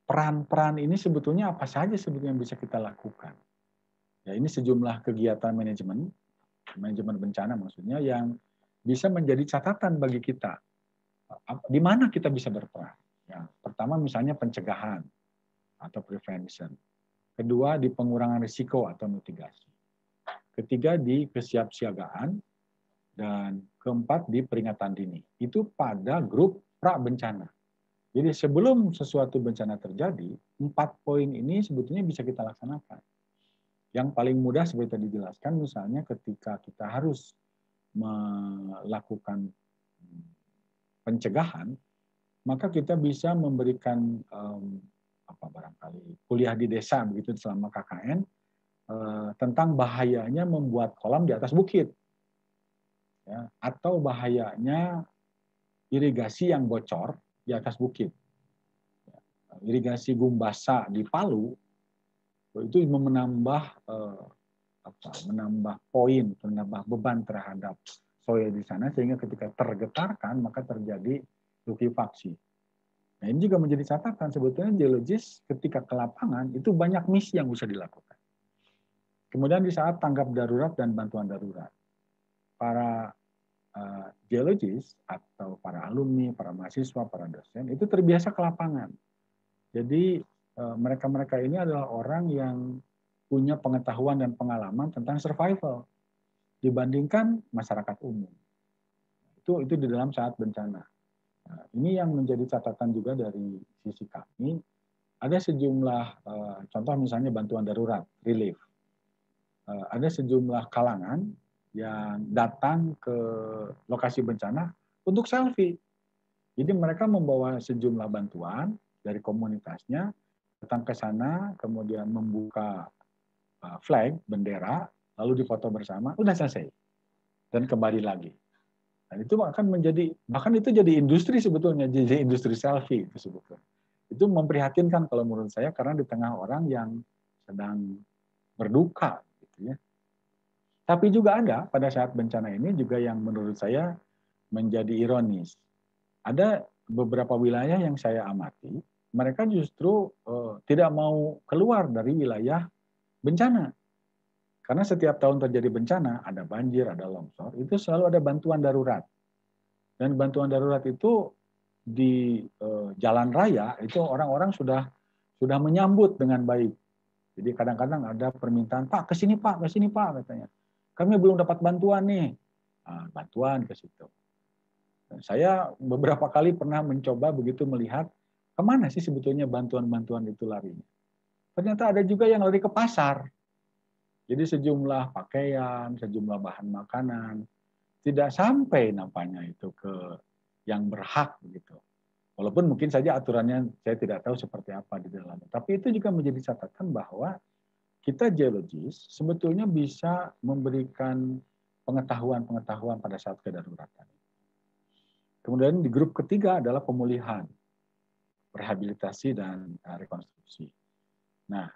Speaker 2: peran-peran ini sebetulnya apa saja sebetulnya yang bisa kita lakukan? Ya, ini sejumlah kegiatan manajemen bencana maksudnya, yang bisa menjadi catatan bagi kita. Di mana kita bisa berperan? Ya, pertama misalnya pencegahan atau prevention. Kedua di pengurangan risiko atau mitigasi. Ketiga di kesiapsiagaan. Dan keempat di peringatan dini. Itu pada grup pra bencana. Jadi sebelum sesuatu bencana terjadi, 4 poin ini sebetulnya bisa kita laksanakan. Yang paling mudah seperti tadi dijelaskan, misalnya ketika kita harus melakukan pencegahan, maka kita bisa memberikan apa barangkali kuliah di desa begitu selama KKN tentang bahayanya membuat kolam di atas bukit, ya, atau bahayanya irigasi yang bocor di atas bukit. Irigasi Gumbasa di Palu itu menambah menambah poin, menambah beban terhadap soil di sana sehingga ketika tergetarkan maka terjadi likuifaksi. Nah, ini juga menjadi catatan sebetulnya geologis ketika ke lapangan itu banyak misi yang bisa dilakukan. Kemudian di saat tanggap darurat dan bantuan darurat, para geologis atau para alumni, para mahasiswa, para dosen itu terbiasa ke lapangan. Jadi mereka-mereka ini adalah orang yang punya pengetahuan dan pengalaman tentang survival dibandingkan masyarakat umum. Itu di dalam saat bencana. Nah, ini yang menjadi catatan juga dari sisi kami. Ada sejumlah contoh misalnya bantuan darurat, relief. Ada sejumlah kalangan yang datang ke lokasi bencana untuk selfie. Jadi mereka membawa sejumlah bantuan dari komunitasnya, datang ke sana, kemudian membuka flag, bendera, lalu difoto bersama, udah selesai. Dan kembali lagi. Dan itu akan menjadi, bahkan itu jadi industri sebetulnya, jadi industri selfie itu sebetulnya. Itu memprihatinkan kalau menurut saya, karena di tengah orang yang sedang berduka. Gitu ya. Tapi juga ada pada saat bencana ini juga yang menurut saya menjadi ironis. Ada beberapa wilayah yang saya amati, mereka justru tidak mau keluar dari wilayah bencana. Karena setiap tahun terjadi bencana, ada banjir, ada longsor, itu selalu ada bantuan darurat. Dan bantuan darurat itu di jalan raya, itu orang-orang sudah menyambut dengan baik. Jadi kadang-kadang ada permintaan, Pak, ke sini Pak, katanya. Kami belum dapat bantuan nih. Nah, bantuan ke situ. Saya beberapa kali pernah mencoba begitu melihat kemana sih sebetulnya bantuan-bantuan itu larinya. Ternyata ada juga yang lari ke pasar. Jadi sejumlah pakaian, sejumlah bahan makanan, tidak sampai nampaknya itu ke yang berhak begitu. Walaupun mungkin saja aturannya saya tidak tahu seperti apa di dalamnya. Tapi itu juga menjadi catatan bahwa kita geologis sebetulnya bisa memberikan pengetahuan-pengetahuan pada saat kedaruratan. Kemudian di grup ketiga adalah pemulihan, rehabilitasi, dan rekonstruksi. Nah,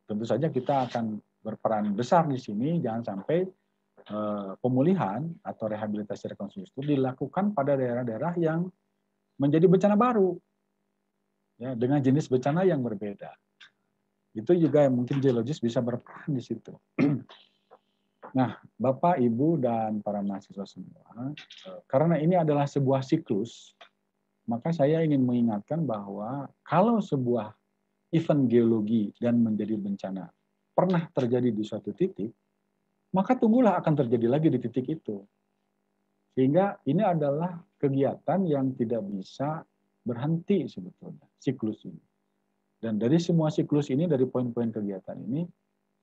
Speaker 2: tentu saja kita akan berperan besar di sini, jangan sampai pemulihan atau rehabilitasi rekonstruksi itu dilakukan pada daerah-daerah yang menjadi bencana baru, ya, dengan jenis bencana yang berbeda. Itu juga yang mungkin geologis bisa berperan di situ. Nah, Bapak, Ibu, dan para mahasiswa semua, karena ini adalah sebuah siklus, maka saya ingin mengingatkan bahwa kalau sebuah event geologi dan menjadi bencana pernah terjadi di suatu titik, maka tunggulah akan terjadi lagi di titik itu. Sehingga ini adalah kegiatan yang tidak bisa berhenti sebetulnya, siklus ini. Dan dari semua siklus ini, dari poin-poin kegiatan ini,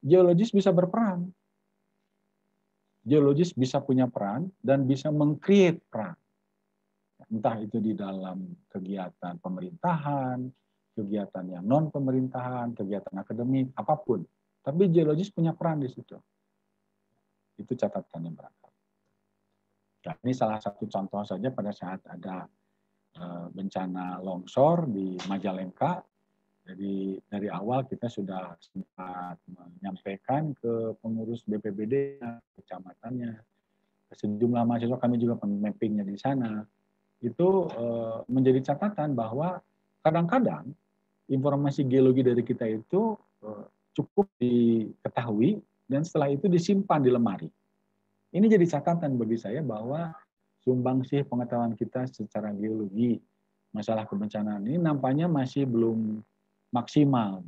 Speaker 2: geologis bisa berperan. Geologis bisa punya peran dan bisa meng-create peran. Entah itu di dalam kegiatan pemerintahan, kegiatan yang non-pemerintahan, kegiatan akademik, apapun. Tapi geologis punya peran di situ. Itu catatan yang berangkat. Nah, ini salah satu contoh saja pada saat ada bencana longsor di Majalengka. Jadi dari awal kita sudah sempat menyampaikan ke pengurus BPBD, kecamatannya, sejumlah mahasiswa kami juga mappingnya di sana. Itu menjadi catatan bahwa kadang-kadang informasi geologi dari kita itu cukup diketahui dan setelah itu disimpan di lemari. Ini jadi catatan bagi saya bahwa sumbangsih pengetahuan kita secara geologi masalah kebencanaan ini nampaknya masih belum maksimal.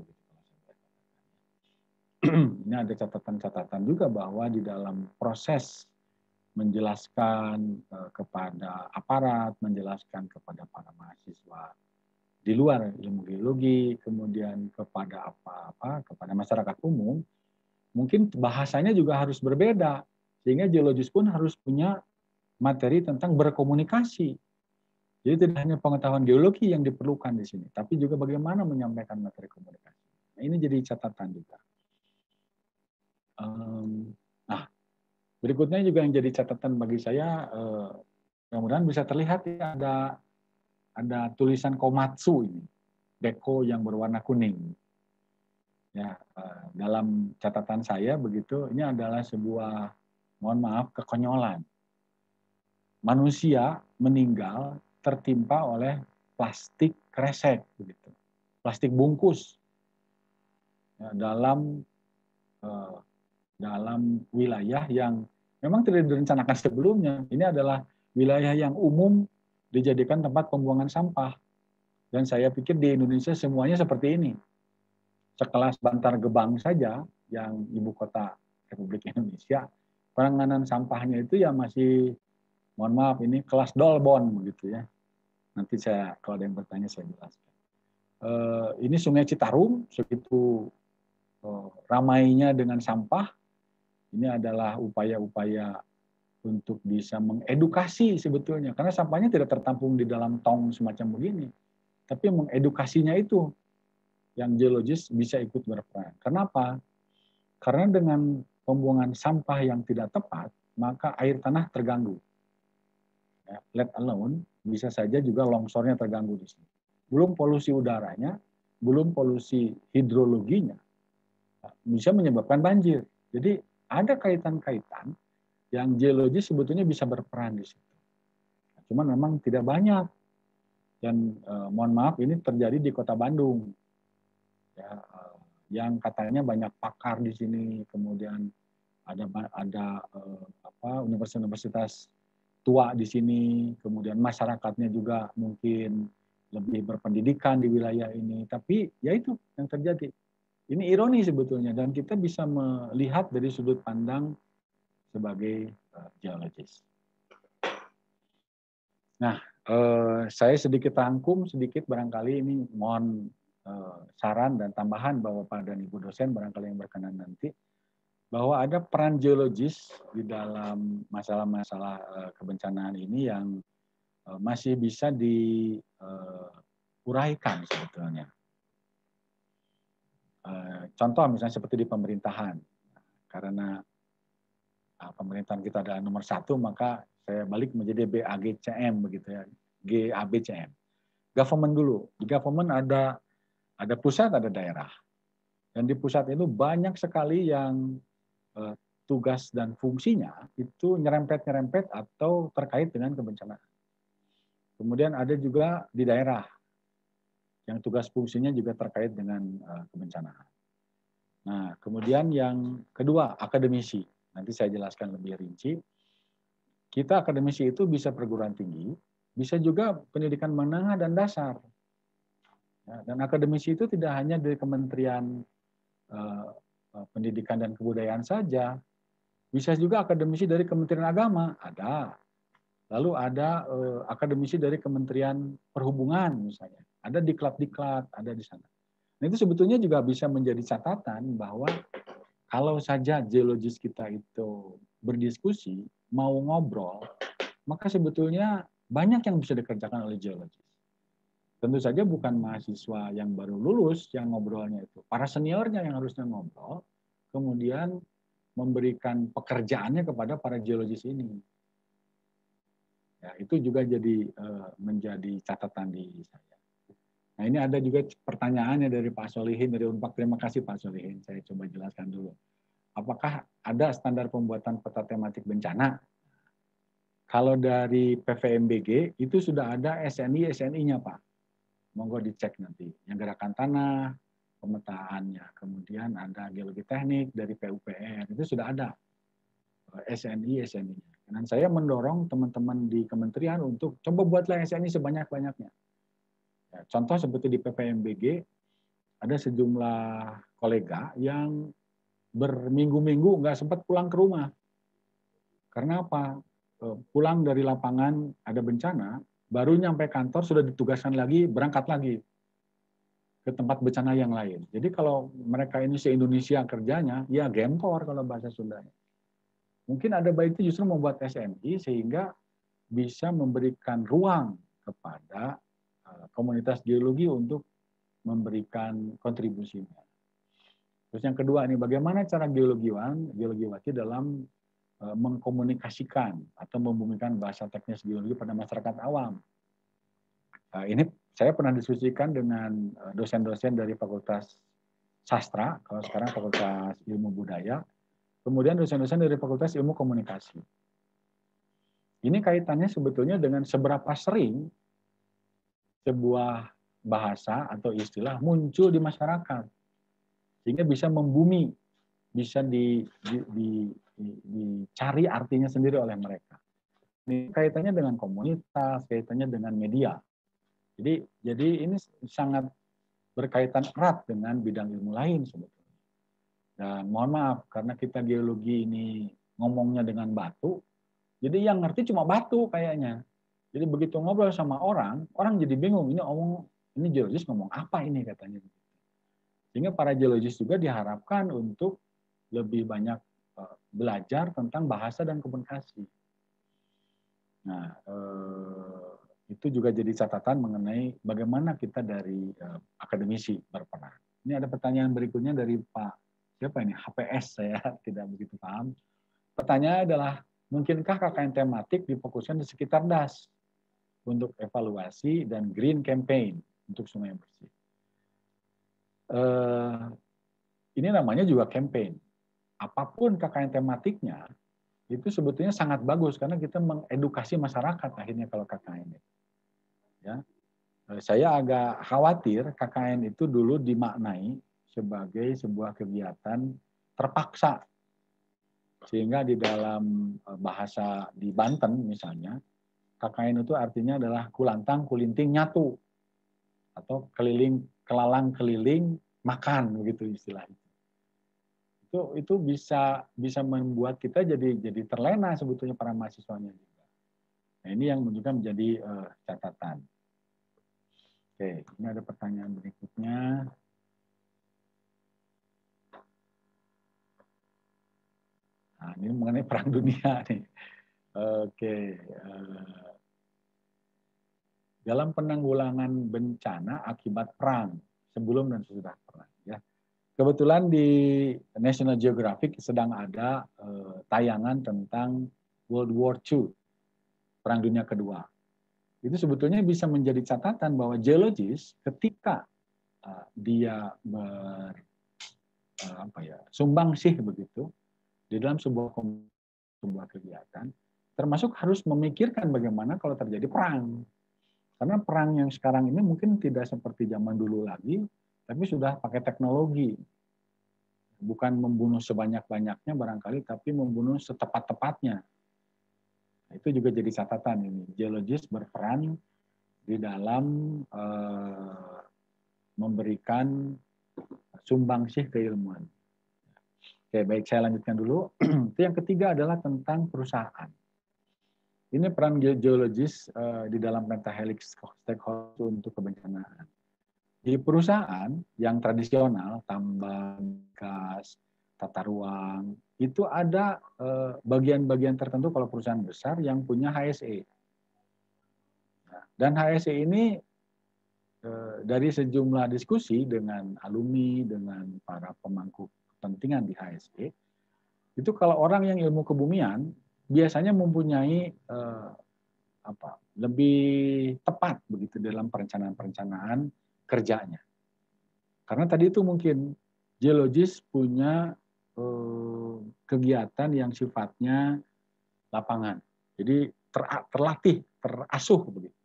Speaker 2: Ini ada catatan-catatan juga bahwa di dalam proses menjelaskan kepada aparat, menjelaskan kepada para mahasiswa di luar ilmu geologi, kemudian kepada kepada masyarakat umum, mungkin bahasanya juga harus berbeda. Sehingga geologis pun harus punya materi tentang berkomunikasi. Jadi tidak hanya pengetahuan geologi yang diperlukan di sini, tapi juga bagaimana menyampaikan materi komunikasi. Nah, ini jadi catatan juga. Nah, berikutnya juga yang jadi catatan bagi saya, mudah-mudahan bisa terlihat ya, ada tulisan Komatsu ini, beko yang berwarna kuning. Ya, dalam catatan saya begitu, ini adalah sebuah, mohon maaf, kekonyolan. Manusia meninggal tertimpa oleh plastik kresek, begitu, plastik bungkus, ya, dalam wilayah yang memang tidak direncanakan sebelumnya. Ini adalah wilayah yang umum dijadikan tempat pembuangan sampah. Dan saya pikir di Indonesia semuanya seperti ini. Sekelas Bantar Gebang saja, yang ibu kota Republik Indonesia, penanganan sampahnya itu ya masih, mohon maaf, ini kelas Dolbon begitu ya. Nanti saya, kalau ada yang bertanya, saya jelaskan. Ini Sungai Citarum, segitu ramainya dengan sampah. Ini adalah upaya-upaya untuk bisa mengedukasi sebetulnya. Karena sampahnya tidak tertampung di dalam tong semacam begini. Tapi mengedukasinya itu yang geologis bisa ikut berperan. Kenapa? Karena dengan pembuangan sampah yang tidak tepat, maka air tanah terganggu. Ya, let alone, bisa saja juga longsornya terganggu di sini. Belum polusi udaranya, belum polusi hidrologinya, bisa menyebabkan banjir. Jadi ada kaitan-kaitan yang geologis sebetulnya bisa berperan di situ. Cuman memang tidak banyak. Dan mohon maaf, ini terjadi di Kota Bandung. Ya, yang katanya banyak pakar di sini, kemudian ada universitas tua di sini, kemudian masyarakatnya juga mungkin lebih berpendidikan di wilayah ini. Tapi ya itu yang terjadi. Ini ironi sebetulnya, dan kita bisa melihat dari sudut pandang sebagai geologis. Nah, saya sedikit rangkum, sedikit barangkali ini mohon saran dan tambahan Bapak dan Ibu dosen barangkali yang berkenan nanti, bahwa ada peran geologis di dalam masalah-masalah kebencanaan ini yang masih bisa diuraikan sebetulnya. Contoh misalnya seperti di pemerintahan, karena pemerintahan kita adalah nomor 1, maka saya balik menjadi BAGCM begitu ya, GABCM. Government dulu. Di government ada pusat, ada daerah. Dan di pusat itu banyak sekali yang tugas dan fungsinya itu nyerempet-nyerempet atau terkait dengan kebencanaan. Kemudian ada juga di daerah yang tugas fungsinya juga terkait dengan kebencanaan. Nah, kemudian yang kedua, akademisi. Nanti saya jelaskan lebih rinci. Kita akademisi itu bisa perguruan tinggi, bisa juga pendidikan menengah dan dasar. Ya, dan akademisi itu tidak hanya dari Kementerian Pendidikan dan Kebudayaan saja, bisa juga akademisi dari Kementerian Agama, ada. Lalu ada akademisi dari Kementerian Perhubungan misalnya, ada diklat-diklat, ada di sana. Nah, itu sebetulnya juga bisa menjadi catatan bahwa kalau saja geologis kita itu berdiskusi, mau ngobrol, maka sebetulnya banyak yang bisa dikerjakan oleh geologis. Tentu saja bukan mahasiswa yang baru lulus yang ngobrolnya itu. Para seniornya yang harusnya ngobrol, kemudian memberikan pekerjaannya kepada para geologis ini. Ya, itu juga menjadi catatan di saya. Nah, ini ada juga pertanyaannya dari Pak Solihin, dari Unpad. Terima kasih Pak Solihin, saya coba jelaskan dulu. Apakah ada standar pembuatan peta tematik bencana? Kalau dari PVMBG, itu sudah ada SNI-SNI-nya Pak. Monggo dicek nanti. Yang gerakan tanah, pemetaannya. Kemudian ada geologi teknik dari PUPR, itu sudah ada SNI-SNI-nya. Dan saya mendorong teman-teman di kementerian untuk coba buatlah SNI sebanyak-banyaknya. Ya, contoh seperti di PPMBG, ada sejumlah kolega yang berminggu-minggu nggak sempat pulang ke rumah. Karena apa? Pulang dari lapangan ada bencana, baru nyampe kantor sudah ditugaskan lagi, berangkat lagi. ke tempat bencana yang lain. Jadi kalau mereka ini se-Indonesia kerjanya, ya gempor kalau bahasa Sundanya. Mungkin ada baiknya justru membuat SNI sehingga bisa memberikan ruang kepada komunitas geologi untuk memberikan kontribusinya. Terus yang kedua ini, bagaimana cara geologiwati dalam mengkomunikasikan atau membumikan bahasa teknis geologi pada masyarakat awam. Ini saya pernah diskusikan dengan dosen-dosen dari Fakultas Sastra, kalau sekarang Fakultas Ilmu Budaya, kemudian dosen-dosen dari Fakultas Ilmu Komunikasi. Ini kaitannya sebetulnya dengan seberapa sering sebuah bahasa atau istilah muncul di masyarakat, sehingga bisa membumi, bisa dicari artinya sendiri oleh mereka. Ini kaitannya dengan komunitas, kaitannya dengan media. Jadi ini sangat berkaitan erat dengan bidang ilmu lain sebetulnya. Dan mohon maaf, karena kita geologi ini ngomongnya dengan batu, jadi yang ngerti cuma batu kayaknya. Jadi begitu ngobrol sama orang jadi bingung, ini geologis ngomong apa ini katanya. Sehingga para geologis juga diharapkan untuk lebih banyak belajar tentang bahasa dan komunikasi. Nah, itu juga jadi catatan mengenai bagaimana kita dari akademisi berperan. Ini ada pertanyaan berikutnya dari Pak siapa ini? HPS, saya tidak begitu paham. Pertanyaannya adalah, mungkinkah KKN tematik difokuskan di sekitar DAS untuk evaluasi dan green campaign untuk sungai yang bersih? Ini namanya juga campaign. Apapun KKN tematiknya, itu sebetulnya sangat bagus karena kita mengedukasi masyarakat akhirnya kalau KKN. Ya, saya agak khawatir KKN itu dulu dimaknai sebagai sebuah kegiatan terpaksa. Sehingga di dalam bahasa di Banten misalnya, KKN itu artinya adalah kulantang, kulinting, nyatu. Atau kelalang keliling, makan, begitu istilahnya. Itu bisa membuat kita jadi terlena sebetulnya para mahasiswanya juga. Nah, ini yang juga menjadi catatan. Oke, ini ada pertanyaan berikutnya. Nah, ini mengenai perang dunia nih. Oke. Dalam penanggulangan bencana akibat perang, sebelum dan sesudah perang. Ya. Kebetulan di National Geographic sedang ada tayangan tentang World War II, Perang Dunia Kedua. Itu sebetulnya bisa menjadi catatan bahwa geologis ketika dia sumbangsih begitu di dalam sebuah kegiatan, termasuk harus memikirkan bagaimana kalau terjadi perang. Karena perang yang sekarang ini mungkin tidak seperti zaman dulu lagi, tapi sudah pakai teknologi. Bukan membunuh sebanyak-banyaknya barangkali, tapi membunuh setepat-tepatnya. Itu juga jadi catatan ini. Geologis berperan di dalam memberikan sumbangsih keilmuan. Oke, baik, saya lanjutkan dulu. Yang ketiga adalah tentang perusahaan. Ini peran geologis di dalam pentahelix stakeholder untuk kebencanaan. Di perusahaan yang tradisional, tambang, gas, tata ruang, itu ada bagian-bagian tertentu kalau perusahaan besar yang punya HSE. Dan HSE ini dari sejumlah diskusi dengan alumni, dengan para pemangku kepentingan di HSE, itu kalau orang yang ilmu kebumian biasanya mempunyai lebih tepat begitu dalam perencanaan kerjanya. Karena tadi itu mungkin geologis punya kegiatan yang sifatnya lapangan. Jadi terlatih, terasuh begitu.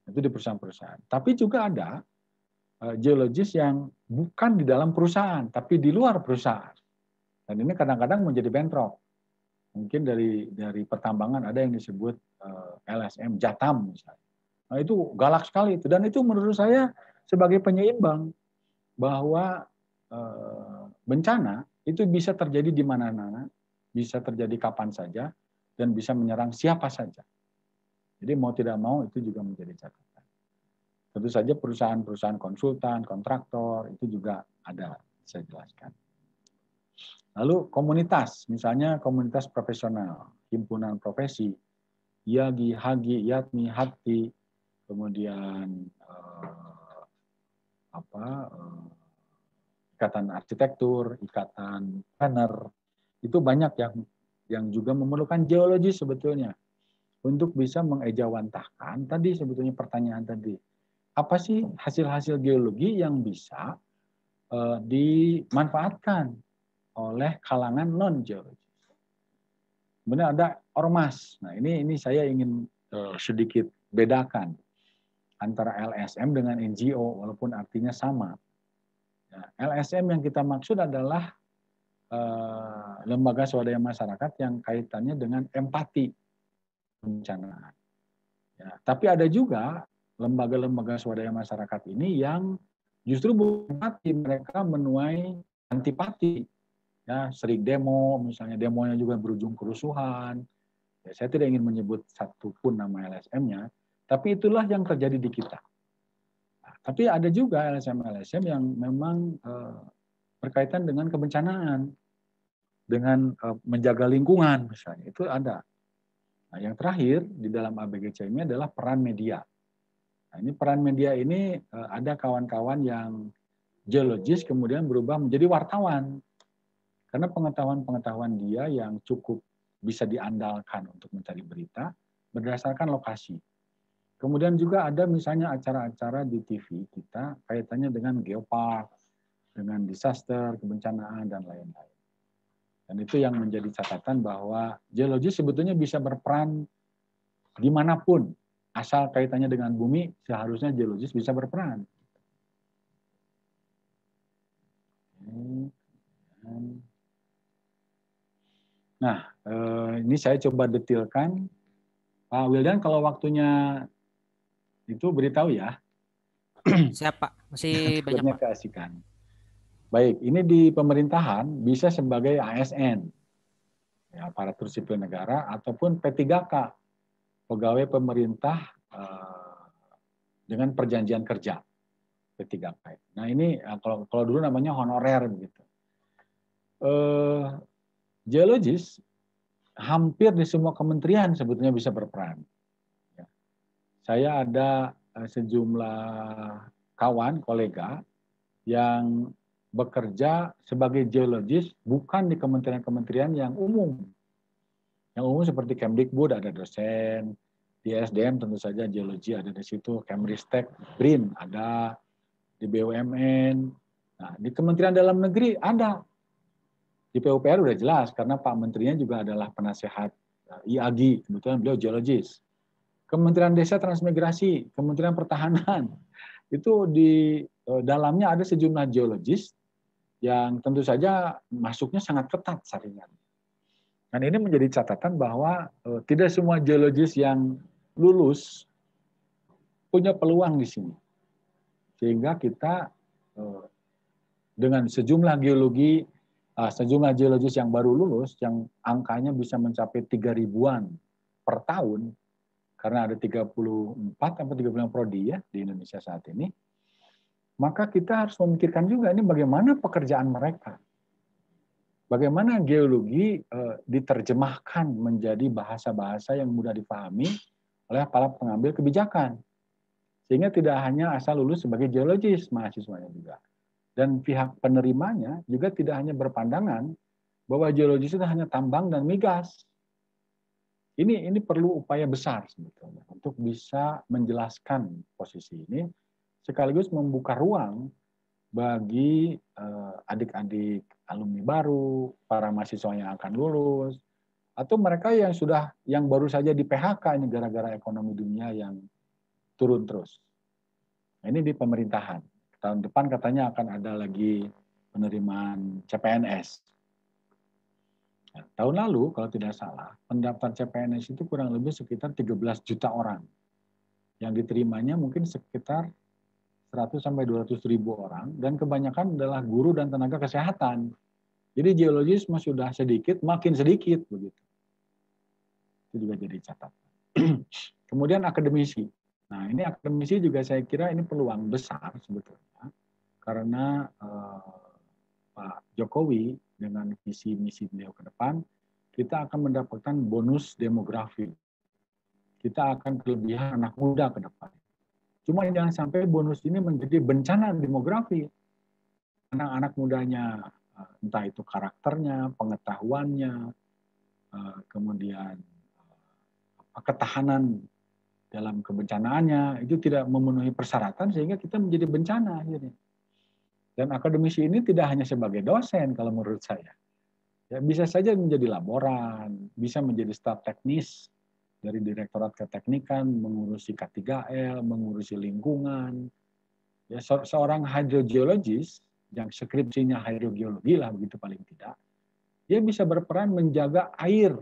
Speaker 2: Itu di perusahaan-perusahaan. Tapi juga ada geologis yang bukan di dalam perusahaan, tapi di luar perusahaan. Dan ini kadang-kadang menjadi bentrok. Mungkin dari pertambangan ada yang disebut LSM, Jatam misalnya. Nah itu galak sekali itu. Dan itu menurut saya sebagai penyeimbang bahwa bencana itu bisa terjadi di mana-mana, bisa terjadi kapan saja, dan bisa menyerang siapa saja. Jadi mau tidak mau itu juga menjadi catatan. Tentu saja perusahaan-perusahaan konsultan, kontraktor, itu juga ada, saya jelaskan. Lalu komunitas, misalnya komunitas profesional, himpunan profesi, IAGI, HAGI, YATMI, HATI, kemudian ikatan arsitektur, ikatan planner, itu banyak yang juga memerlukan geologi sebetulnya untuk bisa mengejawantahkan tadi sebetulnya pertanyaan tadi. Apa sih hasil-hasil geologi yang bisa dimanfaatkan oleh kalangan non-geologis? Kemudian ada ormas. Nah, ini saya ingin sedikit bedakan antara LSM dengan NGO, walaupun artinya sama. Nah, LSM yang kita maksud adalah lembaga swadaya masyarakat yang kaitannya dengan empati bencana. Ya, tapi ada juga lembaga-lembaga swadaya masyarakat ini yang justru bukan empati, mereka menuai antipati. Ya, sering demo, misalnya demonya juga berujung kerusuhan. Ya, saya tidak ingin menyebut satu pun nama LSM-nya, tapi itulah yang terjadi di kita. Nah, tapi ada juga LSM-LSM yang memang berkaitan dengan kebencanaan, dengan menjaga lingkungan misalnya, itu ada. Nah, yang terakhir di dalam ABGC ini adalah peran media. Nah, ini peran media ini ada kawan-kawan yang geologis kemudian berubah menjadi wartawan. Karena pengetahuan-pengetahuan dia yang cukup bisa diandalkan untuk mencari berita berdasarkan lokasi. Kemudian juga ada misalnya acara-acara di TV kita kaitannya dengan geopark, dengan disaster, kebencanaan, dan lain-lain. Dan itu yang menjadi catatan bahwa geologi sebetulnya bisa berperan dimanapun. Asal kaitannya dengan bumi, seharusnya geologis bisa berperan. Nah, ini saya coba detilkan. Pak Wildan, kalau waktunya itu beritahu ya.
Speaker 1: Siap, Pak. Masih banyak,
Speaker 2: Takutnya
Speaker 1: Pak.
Speaker 2: keasikan. Baik, ini di pemerintahan bisa sebagai ASN, ya, aparatur sipil negara, ataupun P3K, pegawai pemerintah dengan perjanjian kerja, P3K. Nah ini kalau dulu namanya honorer begitu. Geologis hampir di semua kementerian sebetulnya bisa berperan. Ya. Saya ada sejumlah kawan, kolega yang bekerja sebagai geologis bukan di kementerian-kementerian yang umum. Yang umum seperti Kemdikbud ada dosen, di SDM tentu saja geologi ada di situ, Kemristek, BRIN ada, di BUMN. Nah, di Kementerian Dalam Negeri ada. Di PUPR udah jelas karena Pak Menterinya juga adalah penasehat IAGI, kebetulan beliau geologis. Kementerian Desa Transmigrasi, Kementerian Pertahanan, itu di dalamnya ada sejumlah geologis yang tentu saja masuknya sangat ketat saringan. Dan ini menjadi catatan bahwa tidak semua geologis yang lulus punya peluang di sini. Sehingga kita dengan sejumlah sejumlah geologis yang baru lulus, yang angkanya bisa mencapai 3 ribuan per tahun, karena ada 34 atau 35 prodi ya di Indonesia saat ini, maka kita harus memikirkan juga ini bagaimana pekerjaan mereka. Bagaimana geologi diterjemahkan menjadi bahasa-bahasa yang mudah dipahami oleh para pengambil kebijakan. Sehingga tidak hanya asal lulus sebagai geologis mahasiswanya juga. Dan pihak penerimanya juga tidak hanya berpandangan bahwa geologis itu hanya tambang dan migas. Ini perlu upaya besar sebetulnya untuk bisa menjelaskan posisi ini sekaligus membuka ruang bagi adik-adik alumni baru, para mahasiswa yang akan lulus, atau mereka yang baru saja di PHK ini gara-gara ekonomi dunia yang turun terus. Nah, ini di pemerintahan. Tahun depan katanya akan ada lagi penerimaan CPNS. Nah, tahun lalu kalau tidak salah, pendaftar CPNS itu kurang lebih sekitar 13 juta orang. Yang diterimanya mungkin sekitar 100 sampai 200 ribu orang, dan kebanyakan adalah guru dan tenaga kesehatan. Jadi geologis sudah sedikit, makin sedikit begitu. Itu juga jadi catatan. Kemudian akademisi. Nah, ini akademisi juga saya kira ini peluang besar sebetulnya, karena Pak Jokowi dengan visi misi beliau ke depan, kita akan mendapatkan bonus demografi. Kita akan kelebihan anak muda ke depan. Cuma jangan sampai bonus ini menjadi bencana demografi. Anak-anak mudanya, entah itu karakternya, pengetahuannya, kemudian ketahanan dalam kebencanaannya, itu tidak memenuhi persyaratan sehingga kita menjadi bencana akhirnya. Dan akademisi ini tidak hanya sebagai dosen kalau menurut saya. Ya, bisa saja menjadi laboran, bisa menjadi staf teknis dari Direktorat Keteknikan, mengurusi K3L, mengurusi lingkungan. Ya, seorang hydrogeologis yang skripsinya hidrogeologi lah begitu paling tidak, dia bisa berperan menjaga air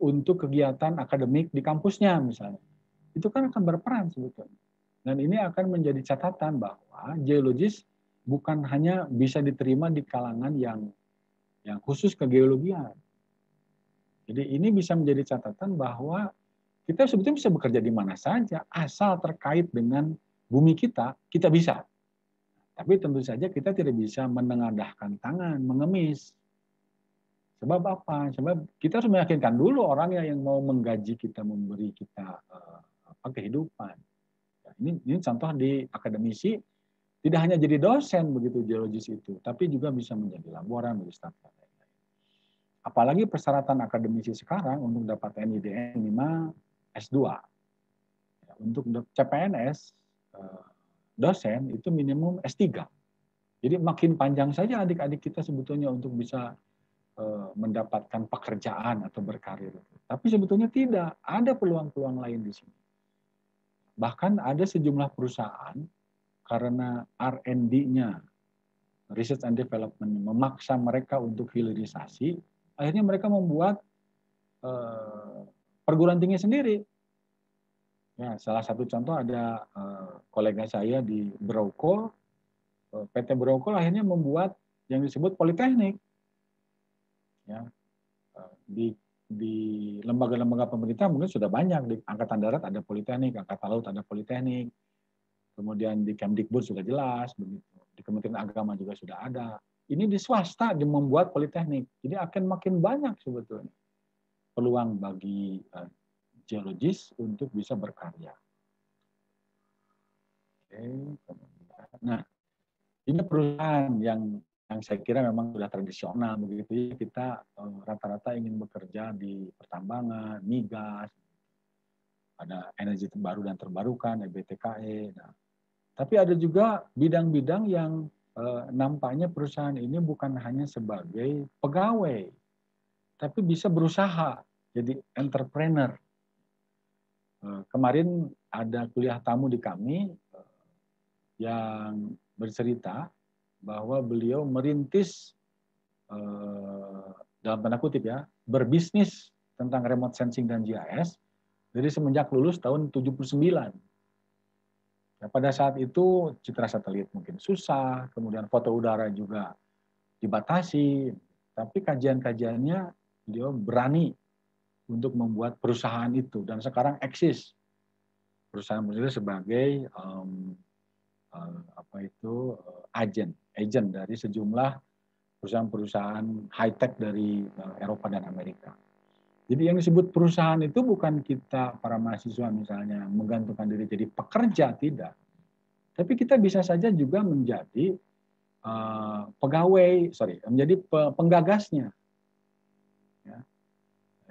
Speaker 2: untuk kegiatan akademik di kampusnya misalnya. Itu kan akan berperan sebetulnya. Dan ini akan menjadi catatan bahwa geologis bukan hanya bisa diterima di kalangan yang khusus kegeologian. Jadi ini bisa menjadi catatan bahwa kita sebetulnya bisa bekerja di mana saja, asal terkait dengan bumi kita, kita bisa. Tapi tentu saja kita tidak bisa menengadahkan tangan, mengemis. Sebab apa? Sebab kita harus meyakinkan dulu orang yang mau menggaji kita, memberi kita kehidupan. Ini contoh di akademisi, tidak hanya jadi dosen begitu geologis itu, tapi juga bisa menjadi laboran, menjadi staf. Apalagi persyaratan akademisi sekarang untuk dapat NIDN minimal S2. Untuk CPNS, dosen itu minimum S3. Jadi makin panjang saja adik-adik kita sebetulnya untuk bisa mendapatkan pekerjaan atau berkarir. Tapi sebetulnya tidak, ada peluang-peluang lain di sini. Bahkan ada sejumlah perusahaan karena R&D-nya, Research and Development, memaksa mereka untuk hilirisasi, akhirnya mereka membuat perguruan tinggi sendiri. Ya, salah satu contoh ada kolega saya di Brauko, PT Brauko akhirnya membuat yang disebut politeknik. Ya, di lembaga-lembaga pemerintah mungkin sudah banyak, di Angkatan Darat ada politeknik, Angkatan Laut ada politeknik, kemudian di Kemdikbud sudah jelas, begitu. Di Kementerian Agama juga sudah ada. Ini di swasta membuat politeknik, jadi akan makin banyak sebetulnya peluang bagi geologis untuk bisa berkarya. Oke. Nah, ini perusahaan yang saya kira memang sudah tradisional begitu. Kita rata-rata ingin bekerja di pertambangan, migas, ada energi baru dan terbarukan, EBTKE. Nah, tapi ada juga bidang-bidang yang nampaknya perusahaan ini bukan hanya sebagai pegawai, tapi bisa berusaha jadi entrepreneur. Kemarin ada kuliah tamu di kami yang bercerita bahwa beliau merintis dalam tanda kutip ya, berbisnis tentang remote sensing dan GIS dari semenjak lulus tahun 79. Ya, pada saat itu citra satelit mungkin susah, kemudian foto udara juga dibatasi, tapi kajian-kajiannya beliau berani untuk membuat perusahaan itu dan sekarang eksis perusahaan itu sebagai agen dari sejumlah perusahaan-perusahaan high-tech dari Eropa dan Amerika. Jadi yang disebut perusahaan itu bukan kita para mahasiswa misalnya menggantungkan diri jadi pekerja, tidak. Tapi kita bisa saja juga menjadi menjadi penggagasnya. Ya.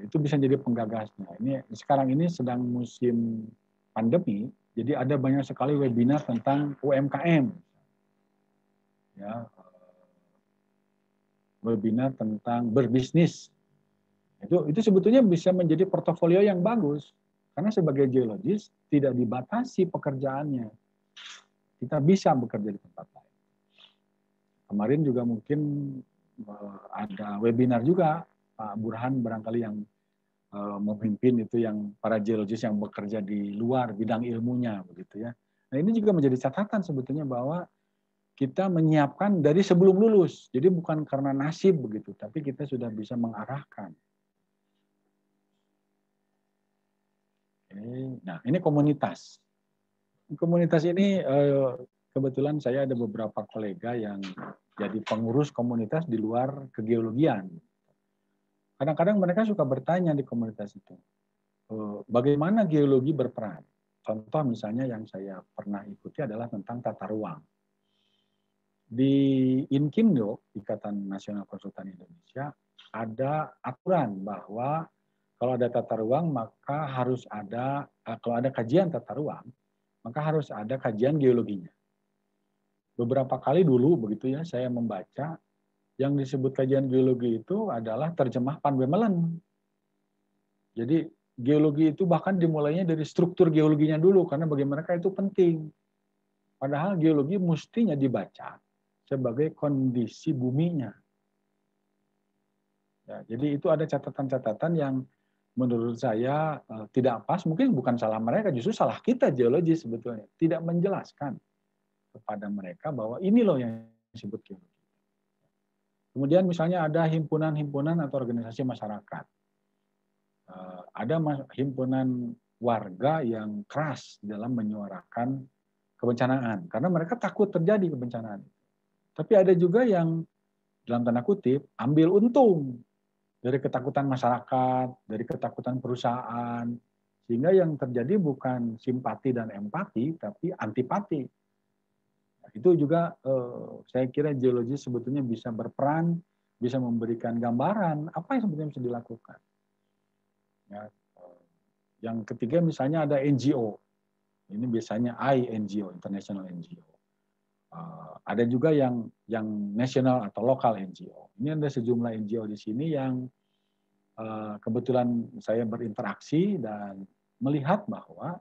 Speaker 2: Itu bisa jadi penggagasnya. Sekarang ini sedang musim pandemi, jadi ada banyak sekali webinar tentang UMKM. Ya, webinar tentang berbisnis. Itu sebetulnya bisa menjadi portofolio yang bagus. Karena sebagai geologis tidak dibatasi pekerjaannya. Kita bisa bekerja di tempat lain. Kemarin juga mungkin ada webinar juga, Pak Burhan barangkali yang memimpin itu yang para geologis yang bekerja di luar bidang ilmunya begitu ya. Nah, ini juga menjadi catatan sebetulnya bahwa kita menyiapkan dari sebelum lulus. Jadi bukan karena nasib begitu, tapi kita sudah bisa mengarahkan. Nah, ini komunitas. Komunitas ini kebetulan saya ada beberapa kolega yang jadi pengurus komunitas di luar kegeologian. Kadang-kadang mereka suka bertanya di komunitas itu, bagaimana geologi berperan? Contoh misalnya yang saya pernah ikuti adalah tentang tata ruang. Di Inkindo, Ikatan Nasional Konsultan Indonesia, ada aturan bahwa kalau ada tata ruang maka harus ada, kalau ada kajian tata ruang, maka harus ada kajian geologinya. Beberapa kali dulu begitu ya saya membaca yang disebut kajian geologi itu adalah terjemah Panwemelen. Jadi geologi itu bahkan dimulainya dari struktur geologinya dulu karena bagi mereka itu penting. Padahal geologi mestinya dibaca sebagai kondisi buminya. Ya, jadi itu ada catatan-catatan yang menurut saya tidak pas, mungkin bukan salah mereka, justru salah kita geologi sebetulnya. Tidak menjelaskan kepada mereka bahwa ini loh yang disebut geologi. Kemudian misalnya ada himpunan-himpunan atau organisasi masyarakat. Ada himpunan warga yang keras dalam menyuarakan kebencanaan, karena mereka takut terjadi kebencanaan. Tapi ada juga yang dalam tanda kutip ambil untung dari ketakutan masyarakat, dari ketakutan perusahaan, sehingga yang terjadi bukan simpati dan empati, tapi antipati. Itu juga saya kira geologi sebetulnya bisa berperan, bisa memberikan gambaran apa yang sebetulnya bisa dilakukan. Ya, yang ketiga misalnya ada NGO, ini biasanya INGO, International NGO. Ada juga yang nasional atau lokal NGO. Ini ada sejumlah NGO di sini yang kebetulan saya berinteraksi dan melihat bahwa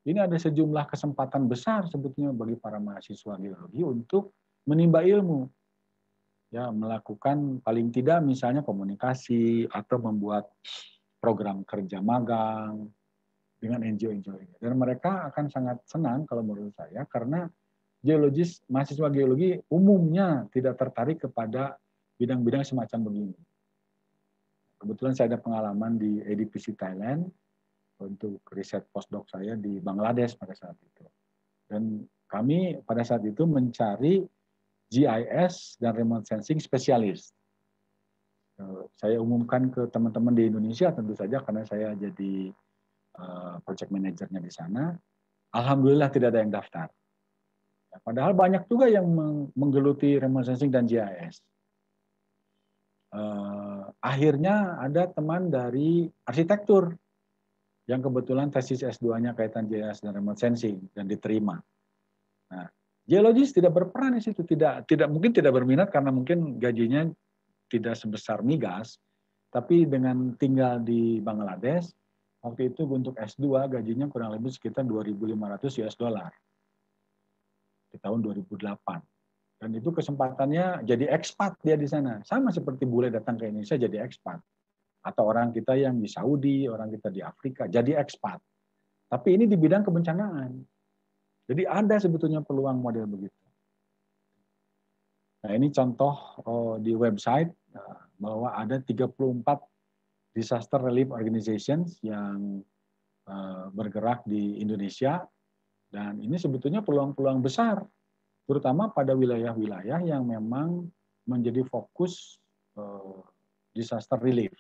Speaker 2: ini ada sejumlah kesempatan besar sebetulnya bagi para mahasiswa geologi untuk menimba ilmu, ya melakukan paling tidak misalnya komunikasi atau membuat program kerja magang dengan NGO-NGO ini. Dan mereka akan sangat senang kalau menurut saya karena mahasiswa geologi umumnya tidak tertarik kepada bidang-bidang semacam begini. Kebetulan saya ada pengalaman di ADPC Thailand untuk riset postdoc saya di Bangladesh pada saat itu. Dan kami pada saat itu mencari GIS dan remote sensing spesialis. Saya umumkan ke teman-teman di Indonesia tentu saja karena saya jadi project manajernya di sana. Alhamdulillah tidak ada yang daftar. Padahal banyak juga yang menggeluti remote sensing dan GIS. Akhirnya ada teman dari arsitektur yang kebetulan tesis S2-nya kaitan GIS dan remote sensing dan diterima. Nah, geologis tidak berperan di situ, mungkin tidak berminat karena mungkin gajinya tidak sebesar migas, tapi dengan tinggal di Bangladesh, waktu itu untuk S2 gajinya kurang lebih sekitar 2.500 US dollar di tahun 2008. Dan itu kesempatannya jadi ekspat dia di sana. Sama seperti bule datang ke Indonesia jadi ekspat. Atau orang kita yang di Saudi, orang kita di Afrika, jadi ekspat. Tapi ini di bidang kebencanaan. Jadi ada sebetulnya peluang model begitu. Nah ini contoh di website bahwa ada 34 disaster relief organizations yang bergerak di Indonesia. Dan ini sebetulnya peluang-peluang besar terutama pada wilayah-wilayah yang memang menjadi fokus disaster relief.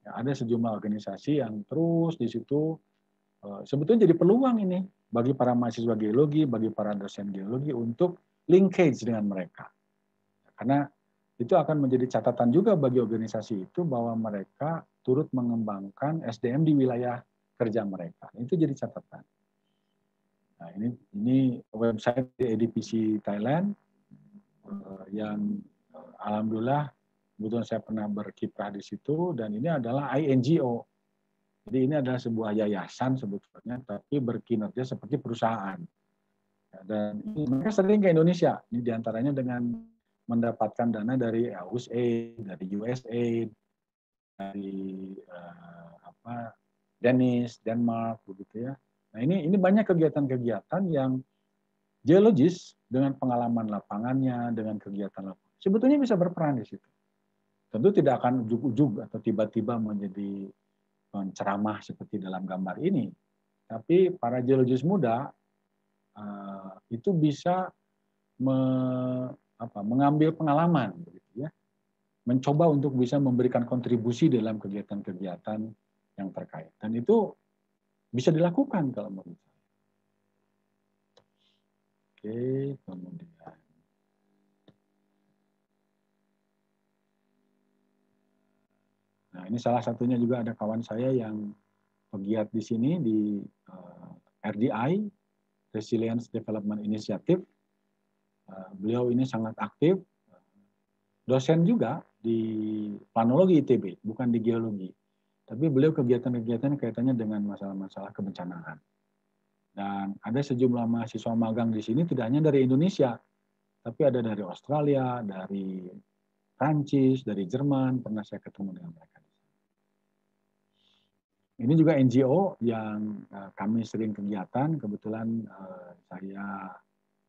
Speaker 2: Ya, ada sejumlah organisasi yang terus di situ sebetulnya jadi peluang ini bagi para mahasiswa geologi, bagi para dosen geologi untuk linkage dengan mereka. Karena itu akan menjadi catatan juga bagi organisasi itu bahwa mereka turut mengembangkan SDM di wilayah kerja mereka. Itu jadi catatan. Nah, ini website ADPC Thailand yang alhamdulillah kebetulan saya pernah berkiprah di situ dan ini adalah INGO. Jadi ini adalah sebuah yayasan sebetulnya tapi berkinerja seperti perusahaan. Dan mereka sering ke Indonesia. Ini diantaranya dengan mendapatkan dana dari USAID, dari USAID, dari Denmark begitu ya. Nah, ini banyak kegiatan-kegiatan yang geologis dengan pengalaman lapangannya, dengan kegiatan lapangan, sebetulnya bisa berperan di situ. Tentu tidak akan ujug-ujug atau tiba-tiba menjadi ceramah seperti dalam gambar ini, tapi para geologis muda itu bisa mengambil pengalaman, begitu ya, mencoba untuk bisa memberikan kontribusi dalam kegiatan-kegiatan yang terkait, dan itu bisa dilakukan kalau menurut saya. Oke, kemudian nah ini salah satunya juga ada kawan saya yang pegiat di sini di RDI, Resilience Development Initiative. Beliau ini sangat aktif, dosen juga di planologi ITB, bukan di geologi. Tapi beliau kegiatan-kegiatan kaitannya dengan masalah-masalah kebencanaan. Dan ada sejumlah mahasiswa magang di sini tidak hanya dari Indonesia, tapi ada dari Australia, dari Prancis, dari Jerman, pernah saya ketemu dengan mereka. Ini juga NGO yang kami sering kegiatan, kebetulan saya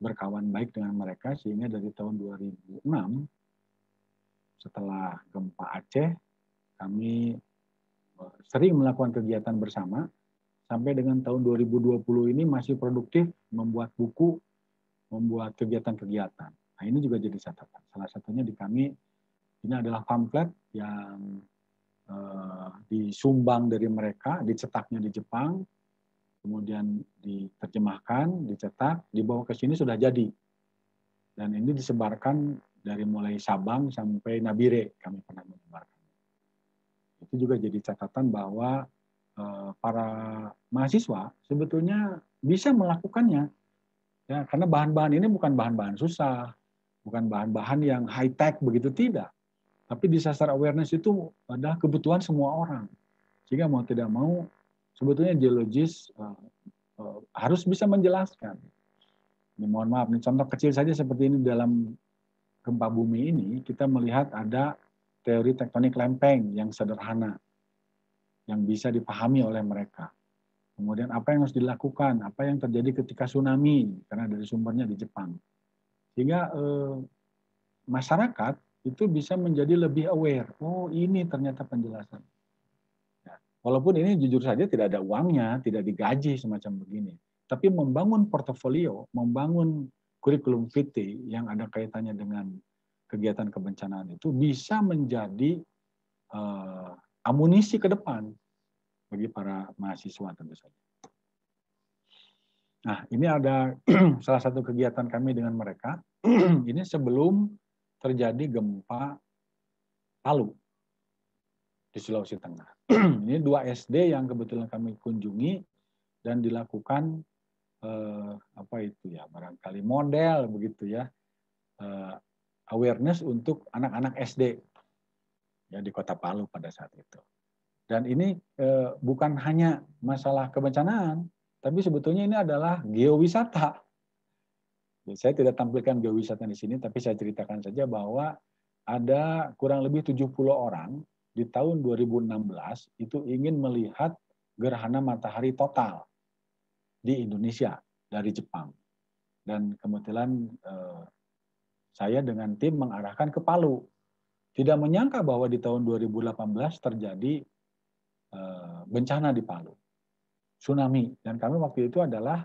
Speaker 2: berkawan baik dengan mereka, sehingga dari tahun 2006, setelah gempa Aceh, kami sering melakukan kegiatan bersama, sampai dengan tahun 2020 ini masih produktif membuat buku, membuat kegiatan-kegiatan. Nah ini juga jadi catatan. Salah satunya di kami, ini adalah pamflet yang disumbang dari mereka, dicetaknya di Jepang, kemudian diterjemahkan, dicetak, dibawa ke sini sudah jadi. Dan ini disebarkan dari mulai Sabang sampai Nabire, kami pernah menyebarkan. Itu juga jadi catatan bahwa para mahasiswa sebetulnya bisa melakukannya. Ya, karena bahan-bahan ini bukan bahan-bahan susah, bukan bahan-bahan yang high-tech begitu, tidak. Tapi disaster awareness itu adalah kebutuhan semua orang. Sehingga mau tidak mau, sebetulnya geologis harus bisa menjelaskan. Ini mohon maaf, ini contoh kecil saja seperti ini dalam gempa bumi ini, kita melihat ada teori tektonik lempeng yang sederhana, yang bisa dipahami oleh mereka. Kemudian apa yang harus dilakukan, apa yang terjadi ketika tsunami, karena dari sumbernya di Jepang. Sehingga masyarakat itu bisa menjadi lebih aware. Oh, ini ternyata penjelasan. Ya, walaupun ini jujur saja tidak ada uangnya, tidak digaji semacam begini. Tapi membangun portofolio, membangun kurikulum vitae yang ada kaitannya dengan kegiatan kebencanaan itu bisa menjadi amunisi ke depan bagi para mahasiswa tentu saja. Nah, ini ada salah satu kegiatan kami dengan mereka. Ini sebelum terjadi gempa Palu di Sulawesi Tengah. Ini 2 SD yang kebetulan kami kunjungi dan dilakukan barangkali model begitu ya, awareness untuk anak-anak SD ya di Kota Palu pada saat itu. Dan ini bukan hanya masalah kebencanaan, tapi sebetulnya ini adalah geowisata. Saya tidak tampilkan geowisata di sini, tapi saya ceritakan saja bahwa ada kurang lebih 70 orang di tahun 2016 itu ingin melihat gerhana matahari total di Indonesia dari Jepang. Dan kebetulan saya dengan tim mengarahkan ke Palu. Tidak menyangka bahwa di tahun 2018 terjadi bencana di Palu, tsunami. Dan kami waktu itu adalah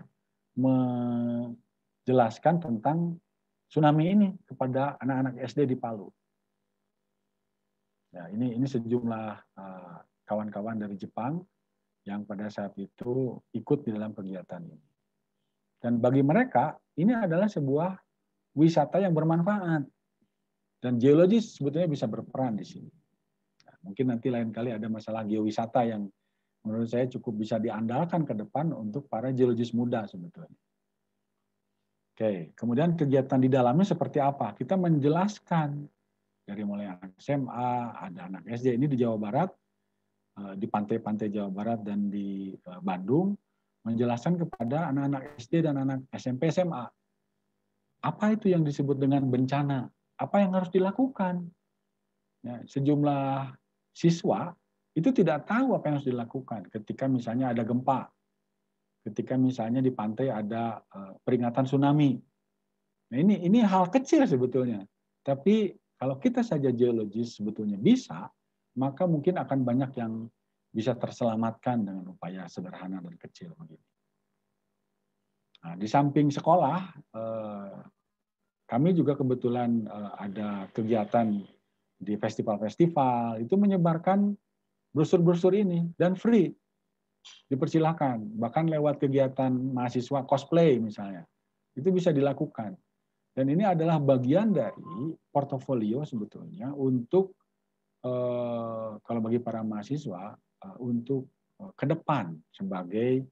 Speaker 2: menjelaskan tentang tsunami ini kepada anak-anak SD di Palu. Ya, ini sejumlah kawan-kawan dari Jepang yang pada saat itu ikut di dalam kegiatan ini. Dan bagi mereka, ini adalah sebuah wisata yang bermanfaat. Dan geologis sebetulnya bisa berperan di sini. Nah, mungkin nanti lain kali ada masalah geowisata yang menurut saya cukup bisa diandalkan ke depan untuk para geologis muda sebetulnya. Oke, kemudian kegiatan di dalamnya seperti apa? Kita menjelaskan dari mulai anak SMA, ada anak SD, ini di Jawa Barat, di pantai-pantai Jawa Barat dan di Bandung, menjelaskan kepada anak-anak SD dan anak SMP SMA. Apa itu yang disebut dengan bencana? Apa yang harus dilakukan? Ya, sejumlah siswa itu tidak tahu apa yang harus dilakukan ketika misalnya ada gempa, ketika misalnya di pantai ada peringatan tsunami. Nah, ini hal kecil sebetulnya. Tapi kalau kita saja geologis sebetulnya bisa, maka mungkin akan banyak yang bisa terselamatkan dengan upaya sederhana dan kecil begini. Nah, di samping sekolah, kami juga kebetulan ada kegiatan di festival-festival, itu menyebarkan brosur-brosur ini, dan free, dipersilahkan. Bahkan lewat kegiatan mahasiswa cosplay misalnya, itu bisa dilakukan. Dan ini adalah bagian dari portofolio sebetulnya untuk, kalau bagi para mahasiswa, untuk ke depan sebagai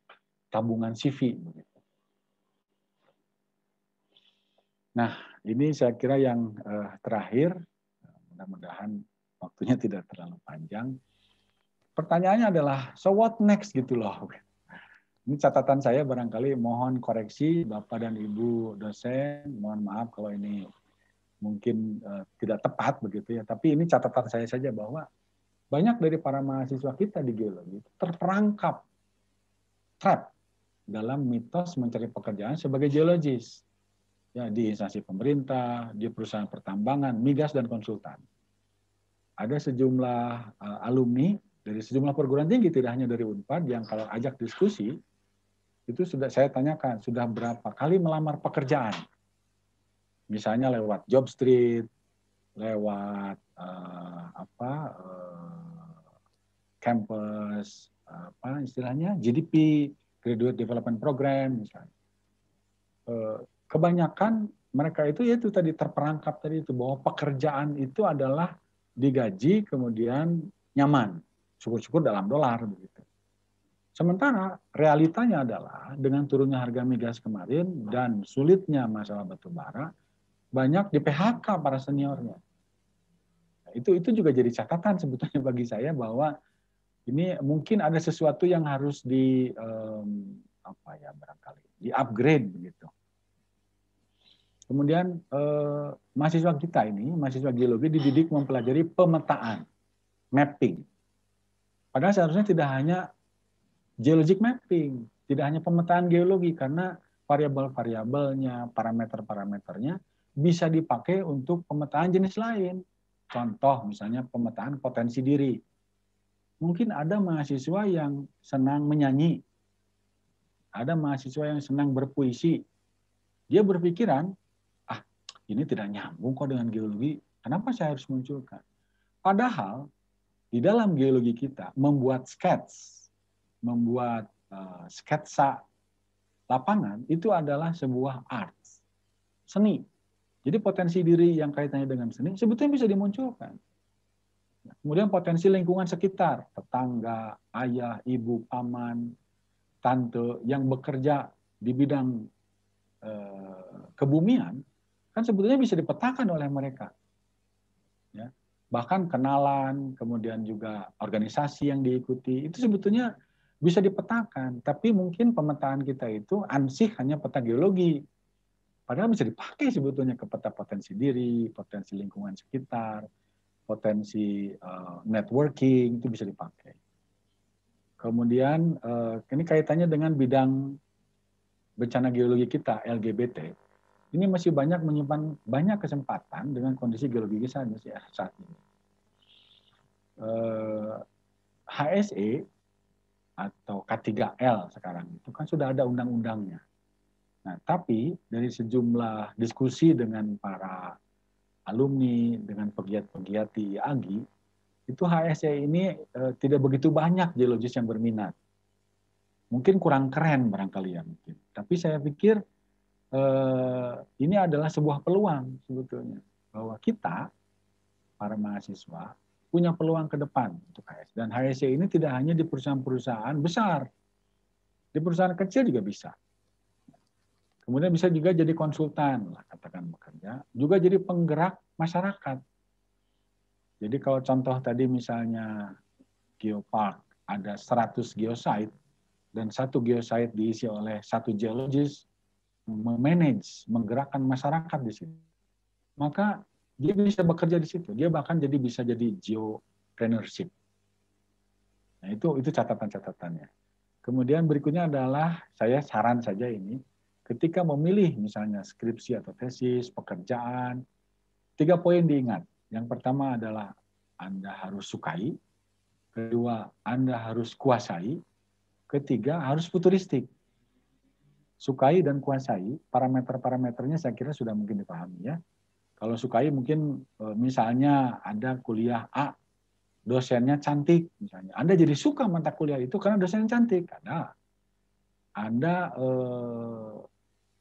Speaker 2: tabungan CV. Nah, ini saya kira yang terakhir, mudah-mudahan waktunya tidak terlalu panjang. Pertanyaannya adalah, so what next gitu loh. Ini catatan saya, barangkali mohon koreksi Bapak dan Ibu dosen, mohon maaf kalau ini mungkin tidak tepat begitu ya, tapi ini catatan saya saja bahwa banyak dari para mahasiswa kita di geologi terperangkap, trap dalam mitos mencari pekerjaan sebagai geologis. Ya, di instansi pemerintah, di perusahaan pertambangan, migas, dan konsultan. Ada sejumlah alumni dari sejumlah perguruan tinggi, tidak hanya dari Unpad, yang kalau ajak diskusi, itu sudah saya tanyakan, sudah berapa kali melamar pekerjaan. Misalnya lewat Jobstreet, lewat campus, istilahnya GDP, Graduate Development Program misalnya. Kebanyakan mereka itu tadi terperangkap tadi itu, bahwa pekerjaan itu adalah digaji kemudian nyaman, syukur-syukur dalam dolar begitu. Sementara realitanya adalah dengan turunnya harga migas kemarin dan sulitnya masalah batu bara, banyak di PHK para seniornya. Nah, itu juga jadi catatan sebetulnya bagi saya, bahwa ini mungkin ada sesuatu yang harus barangkali di upgrade begitu. Kemudian mahasiswa kita ini, mahasiswa geologi dididik mempelajari pemetaan, mapping. Padahal seharusnya tidak hanya geologic mapping, tidak hanya pemetaan geologi, karena variabel-variabelnya, parameter-parameternya bisa dipakai untuk pemetaan jenis lain. Contoh misalnya pemetaan potensi diri. Mungkin ada mahasiswa yang senang menyanyi, ada mahasiswa yang senang berpuisi. Dia berpikiran, ini tidak nyambung kok dengan geologi, kenapa saya harus munculkan? Padahal di dalam geologi kita membuat sketsa lapangan itu adalah sebuah art, seni. Jadi potensi diri yang kaitannya dengan seni sebetulnya bisa dimunculkan. Kemudian potensi lingkungan sekitar, tetangga, ayah, ibu, paman, tante yang bekerja di bidang kebumian, kan sebetulnya bisa dipetakan oleh mereka. Ya. Bahkan kenalan, kemudian juga organisasi yang diikuti, itu sebetulnya bisa dipetakan. Tapi mungkin pemetaan kita itu ansih hanya peta geologi. Padahal bisa dipakai sebetulnya ke peta potensi diri, potensi lingkungan sekitar, potensi networking, itu bisa dipakai. Kemudian ini kaitannya dengan bidang bencana geologi kita, LGBT. Ini masih banyak menyimpan banyak kesempatan dengan kondisi geologi kita saat ini. HSE atau K3L sekarang itu kan sudah ada undang-undangnya. Nah, tapi dari sejumlah diskusi dengan para alumni, dengan pegiat-pegiat di AGI, itu HSE ini tidak begitu banyak geologis yang berminat. Mungkin kurang keren barangkali ya mungkin. Tapi saya pikir ini adalah sebuah peluang sebetulnya, bahwa kita para mahasiswa punya peluang ke depan untuk HSE. Dan HSE ini tidak hanya di perusahaan-perusahaan besar, di perusahaan kecil juga bisa. Kemudian bisa juga jadi konsultan, katakan bekerja, juga jadi penggerak masyarakat. Jadi kalau contoh tadi misalnya geopark, ada 100 geosite, dan satu geosite diisi oleh satu geologis, memanage, menggerakkan masyarakat di situ. Maka dia bisa bekerja di situ. Dia bahkan bisa jadi geopreneurship. Nah, itu catatan-catatannya. Kemudian berikutnya adalah saya saran saja ini, ketika memilih misalnya skripsi atau tesis, pekerjaan, 3 poin diingat. Yang pertama adalah Anda harus sukai. kedua Anda harus kuasai, ketiga harus futuristik. Sukai dan kuasai, parameter-parameternya saya kira sudah mungkin dipahami ya. Kalau sukai mungkin misalnya ada kuliah A, dosennya cantik misalnya. Anda jadi suka mata kuliah itu karena dosennya cantik. Ada. Anda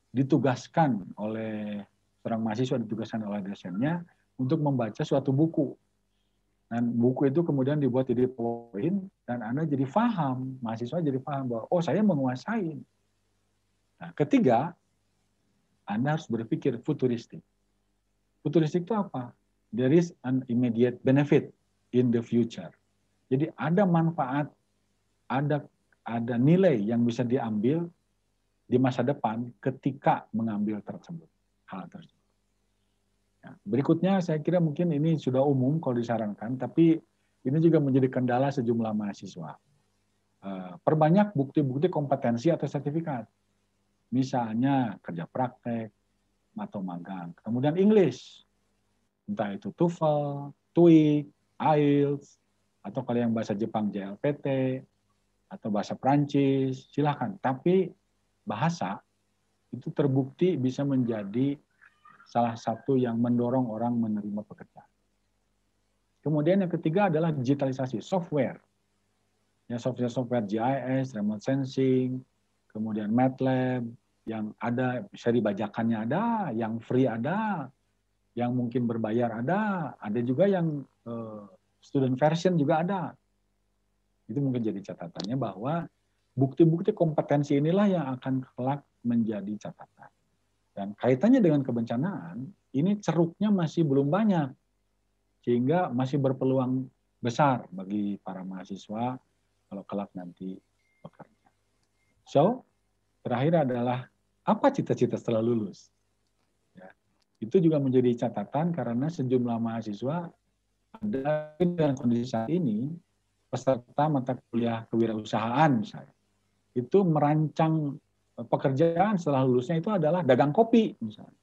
Speaker 2: ditugaskan oleh seorang mahasiswa, ditugaskan oleh dosennya untuk membaca suatu buku. Dan buku itu kemudian dibuat jadi poin dan Anda jadi paham, mahasiswa jadi paham bahwa oh saya menguasai. Nah, ketiga, Anda harus berpikir futuristik. Futuristik itu apa? There is an immediate benefit in the future. Jadi ada manfaat, ada nilai yang bisa diambil di masa depan ketika mengambil hal tersebut. Ya, berikutnya saya kira mungkin ini sudah umum kalau disarankan, tapi ini juga menjadi kendala sejumlah mahasiswa. Perbanyak bukti-bukti kompetensi atau sertifikat. Misalnya kerja praktek atau magang. Kemudian English, entah itu TOEFL, TOEIC, IELTS, atau kalau yang bahasa Jepang JLPT, atau bahasa Prancis, silakan. Tapi bahasa itu terbukti bisa menjadi salah satu yang mendorong orang menerima pekerjaan. Kemudian yang ketiga adalah digitalisasi, software. Ya, software GIS, remote sensing, kemudian MATLAB, yang ada seri bajakannya ada, yang free ada, yang mungkin berbayar ada juga yang student version juga ada. Itu mungkin jadi catatannya bahwa bukti-bukti kompetensi inilah yang akan kelak menjadi catatan. Dan kaitannya dengan kebencanaan, ini ceruknya masih belum banyak, sehingga masih berpeluang besar bagi para mahasiswa kalau kelak nanti bekerja. So, terakhir adalah apa cita-cita setelah lulus? Ya, itu juga menjadi catatan karena sejumlah mahasiswa ada dengan kondisi saat ini, peserta mata kuliah kewirausahaan misalnya, itu merancang pekerjaan setelah lulusnya itu adalah dagang kopi misalnya.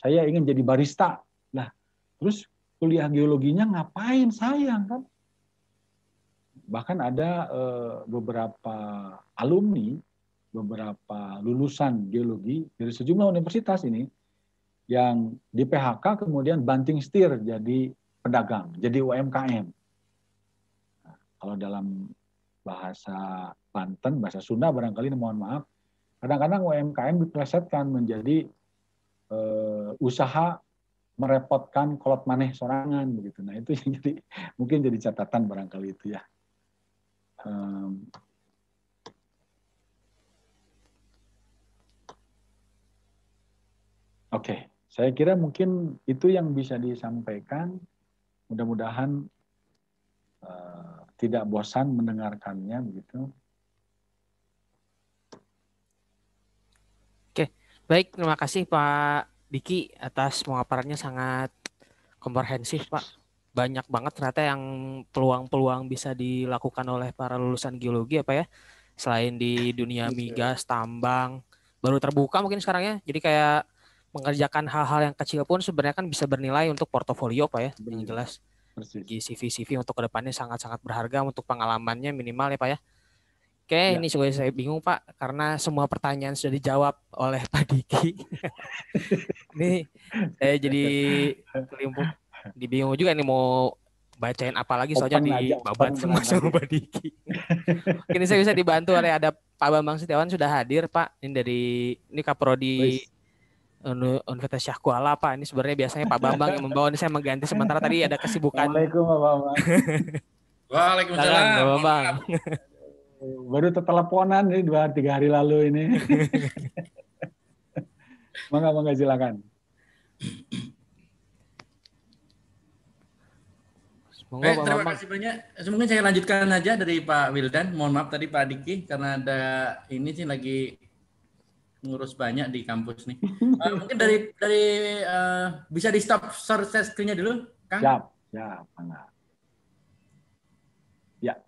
Speaker 2: Saya ingin jadi barista. Nah, terus kuliah geologinya ngapain, sayang kan? Bahkan ada beberapa alumni, beberapa lulusan geologi dari sejumlah universitas ini yang di PHK kemudian banting setir jadi pedagang, jadi UMKM. Nah, kalau dalam bahasa Banten, bahasa Sunda barangkali mohon maaf, kadang-kadang UMKM dipelesetkan menjadi usaha merepotkan kolot maneh sorangan begitu. Nah itu yang jadi mungkin jadi catatan barangkali itu ya. Oke, saya kira mungkin itu yang bisa disampaikan. Mudah-mudahan tidak bosan mendengarkannya begitu.
Speaker 1: Oke, baik. Terima kasih Pak Diki atas pemaparannya sangat komprehensif, Pak. Banyak banget ternyata yang peluang-peluang bisa dilakukan oleh para lulusan geologi apa ya. Selain di dunia migas, tambang, baru terbuka mungkin sekarang ya. Jadi kayak mengerjakan hal-hal yang kecil pun sebenarnya kan bisa bernilai untuk portofolio Pak ya. Yang jelas di CV-CV untuk kedepannya sangat-sangat berharga untuk pengalamannya minimal ya Pak ya. Oke, ya. Ini sebenarnya saya bingung Pak, karena semua pertanyaan sudah dijawab oleh Pak Diki. Ini saya jadi kelimpuk, dibingung juga nih mau bacain apa lagi, soalnya dibabat semua sama Pak Diki. Ini saya bisa dibantu oleh ada Pak Bambang Setiawan sudah hadir Pak. Ini Kaprodi Universitas Syah Kuala Pak. Ini sebenarnya biasanya Pak Bambang yang membawa, ini saya mengganti sementara tadi ada kesibukan.
Speaker 2: Assalamualaikum Pak Bambang.
Speaker 3: Waalaikumsalam.
Speaker 1: Pak Bambang.
Speaker 2: Baru teleponan ini 2-3 hari lalu ini. Mangga silakan.
Speaker 3: Baik, terima kasih banyak. Mungkin saya lanjutkan aja dari Pak Wildan. Mohon maaf tadi Pak Diki karena ada ini sih lagi ngurus banyak di kampus nih. Mungkin dari bisa di stop share screen-nya dulu, Kang?
Speaker 2: Siap, Mangga. Ya.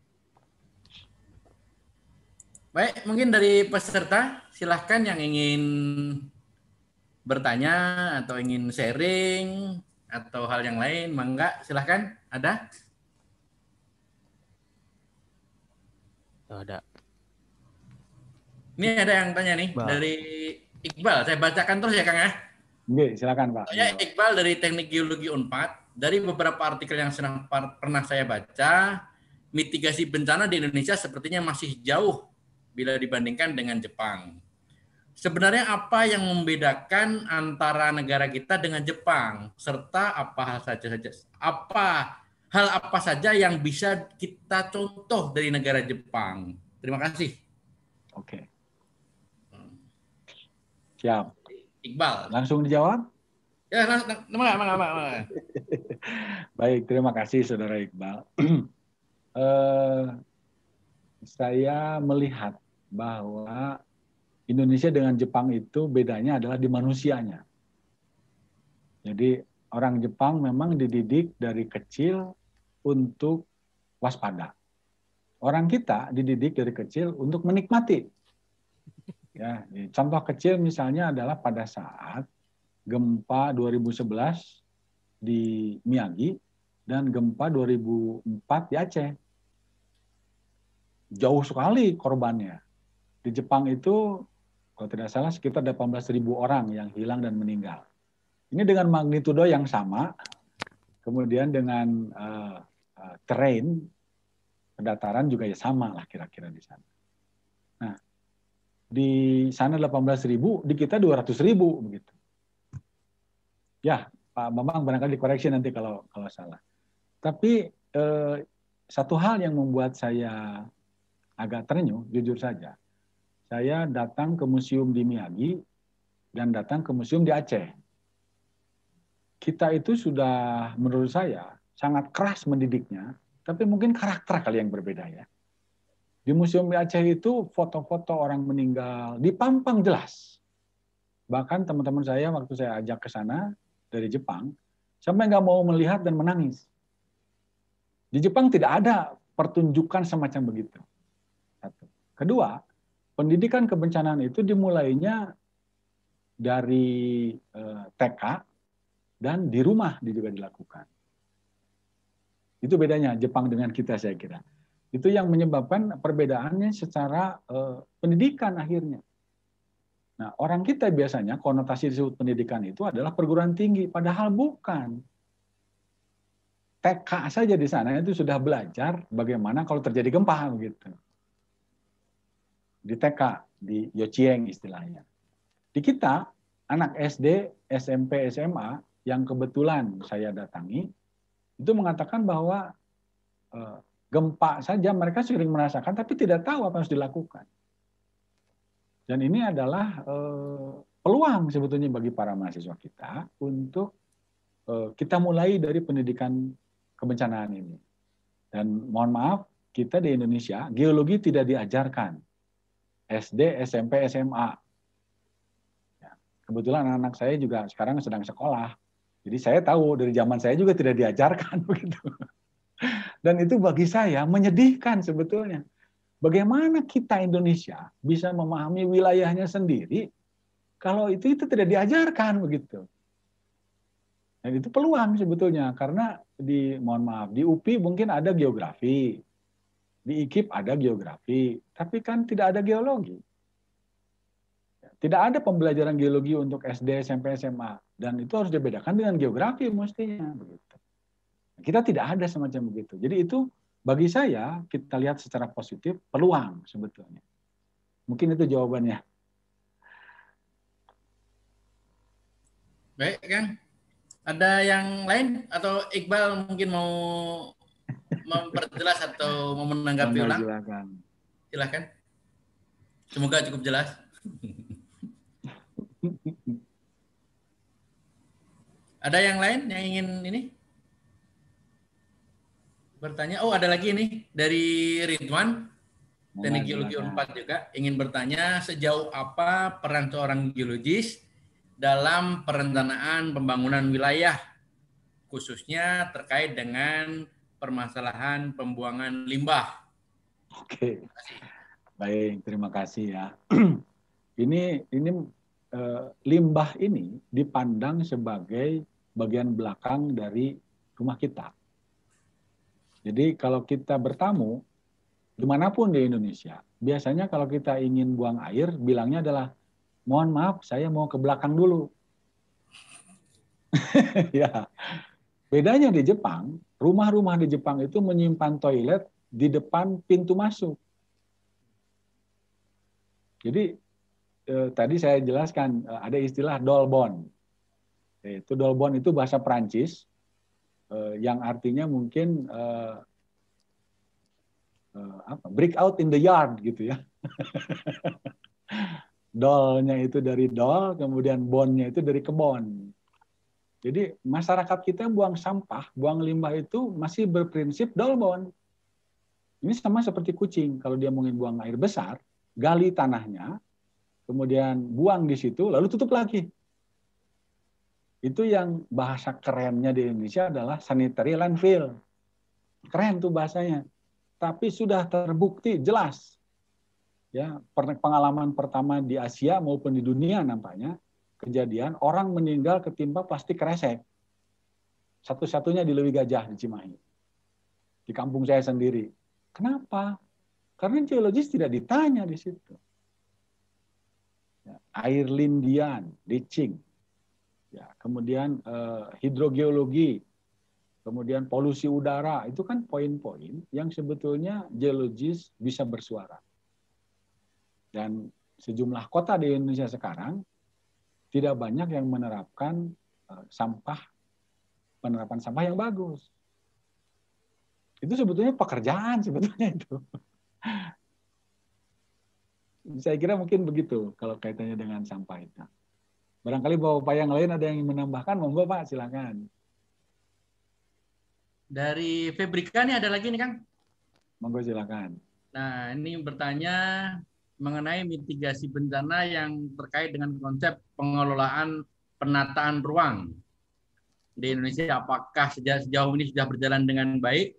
Speaker 3: Baik, mungkin dari peserta silahkan yang ingin bertanya atau ingin sharing atau hal yang lain, mangga silahkan. Ada?
Speaker 1: Oh, ada.
Speaker 3: Ini ada yang tanya nih dari Iqbal. Saya bacakan terus ya Kang ya.
Speaker 2: Oke, silakan Pak.
Speaker 3: Saya Iqbal dari Teknik Geologi Unpad. Dari beberapa artikel yang pernah saya baca, mitigasi bencana di Indonesia sepertinya masih jauh bila dibandingkan dengan Jepang. Sebenarnya apa yang membedakan antara negara kita dengan Jepang, serta hal apa saja yang bisa kita contoh dari negara Jepang? Terima kasih.
Speaker 2: Oke. Siap.
Speaker 3: Iqbal.
Speaker 2: Langsung dijawab?
Speaker 3: Ya,
Speaker 2: Baik, terima kasih Saudara Iqbal. Saya melihat bahwa Indonesia dengan Jepang itu bedanya adalah di manusianya. Jadi orang Jepang memang dididik dari kecil untuk waspada. Orang kita dididik dari kecil untuk menikmati. Ya, contoh kecil misalnya adalah pada saat gempa 2011 di Miyagi dan gempa 2004 di Aceh. Jauh sekali korbannya. Di Jepang itu, kalau tidak salah, sekitar 18.000 orang yang hilang dan meninggal. Ini dengan magnitudo yang sama, kemudian dengan terrain, pendataran juga ya sama lah kira-kira di sana. Nah, di sana 18.000, di kita 200.000 begitu. Ya, Pak Bambang barangkali dikoreksi nanti kalau salah. Tapi satu hal yang membuat saya agak terenyuh, jujur saja. Saya datang ke museum di Miyagi dan datang ke museum di Aceh. Kita itu sudah, menurut saya, sangat keras mendidiknya, tapi mungkin karakter kali yang berbeda ya. Di museum di Aceh itu foto-foto orang meninggal dipampang jelas. Bahkan teman-teman saya waktu saya ajak ke sana dari Jepang, sampai nggak mau melihat dan menangis. Di Jepang tidak ada pertunjukan semacam begitu. Satu. Kedua, pendidikan kebencanaan itu dimulainya dari TK dan di rumah juga dilakukan. Itu bedanya Jepang dengan kita saya kira. Itu yang menyebabkan perbedaannya secara pendidikan akhirnya. Nah, orang kita biasanya konotasi disebut pendidikan itu adalah perguruan tinggi, padahal bukan. TK saja di sana itu sudah belajar bagaimana kalau terjadi gempa begitu. Di TK, di Yochieng istilahnya. Di kita, anak SD, SMP, SMA yang kebetulan saya datangi, itu mengatakan bahwa gempa saja mereka sering merasakan, tapi tidak tahu apa yang harus dilakukan. Dan ini adalah peluang sebetulnya bagi para mahasiswa kita untuk kita mulai dari pendidikan kebencanaan ini. Dan mohon maaf, kita di Indonesia, geologi tidak diajarkan. SD, SMP, SMA. Ya, kebetulan anak-anak saya juga sekarang sedang sekolah. Jadi saya tahu dari zaman saya juga tidak diajarkan begitu. Dan itu bagi saya menyedihkan sebetulnya. Bagaimana kita Indonesia bisa memahami wilayahnya sendiri kalau itu tidak diajarkan begitu. Dan itu peluang sebetulnya karena mohon maaf, di UPI mungkin ada geografi, di IKIP ada geografi, tapi kan tidak ada geologi. Tidak ada pembelajaran geologi untuk SD, SMP, SMA, dan itu harus dibedakan dengan geografi mestinya begitu. Kita tidak ada semacam begitu. Jadi itu bagi saya kita lihat secara positif peluang sebetulnya. Mungkin itu jawabannya.
Speaker 3: Baik kan? Ada yang lain atau Iqbal mungkin mau memperjelas atau mau menanggapi ulang? Silakan. Semoga cukup jelas. Ada yang lain yang ingin ini bertanya? Oh, ada lagi nih dari Ridwan, Teknik Geologi Unpad juga ingin bertanya sejauh apa peran seorang geologis dalam perencanaan pembangunan wilayah, khususnya terkait dengan permasalahan pembuangan limbah.
Speaker 2: Oke, baik, terima kasih ya. Ini limbah ini dipandang sebagai bagian belakang dari rumah kita. Jadi kalau kita bertamu, dimanapun di Indonesia, biasanya kalau kita ingin buang air, bilangnya adalah, mohon maaf, saya mau ke belakang dulu. Ya, bedanya di Jepang, rumah-rumah di Jepang itu menyimpan toilet di depan pintu masuk. Jadi tadi saya jelaskan ada istilah dolbon. Itu dolbon itu bahasa Prancis yang artinya mungkin break out in the yard gitu ya. Dolnya itu dari dol, kemudian bonnya itu dari kebon. Jadi masyarakat kita buang sampah, buang limbah itu masih berprinsip dolbon. Ini sama seperti kucing, kalau dia mau buang air besar, gali tanahnya, kemudian buang di situ, lalu tutup lagi. Itu yang bahasa kerennya di Indonesia adalah sanitary landfill. Keren tuh bahasanya. Tapi sudah terbukti jelas. Ya, pengalaman pertama di Asia maupun di dunia nampaknya kejadian orang meninggal ketimpa plastik kresek. Satu-satunya di Lewi Gajah di Cimahi. Di kampung saya sendiri. Kenapa? Karena geologis tidak ditanya di situ. Ya, air lindian, leaching. Ya, kemudian hidrogeologi, kemudian polusi udara, itu kan poin-poin yang sebetulnya geologis bisa bersuara. Dan sejumlah kota di Indonesia sekarang tidak banyak yang menerapkan penerapan sampah yang bagus. Itu sebetulnya pekerjaan sebetulnya itu. Saya kira mungkin begitu kalau kaitannya dengan sampah itu. Barangkali Bapak yang lain ada yang menambahkan, monggo Pak, silakan.
Speaker 3: Dari Febrika nih ada lagi nih Kang.
Speaker 2: Monggo silakan.
Speaker 3: Nah, ini bertanya mengenai mitigasi bencana yang terkait dengan konsep pengelolaan penataan ruang di Indonesia. Apakah sejauh ini sudah berjalan dengan baik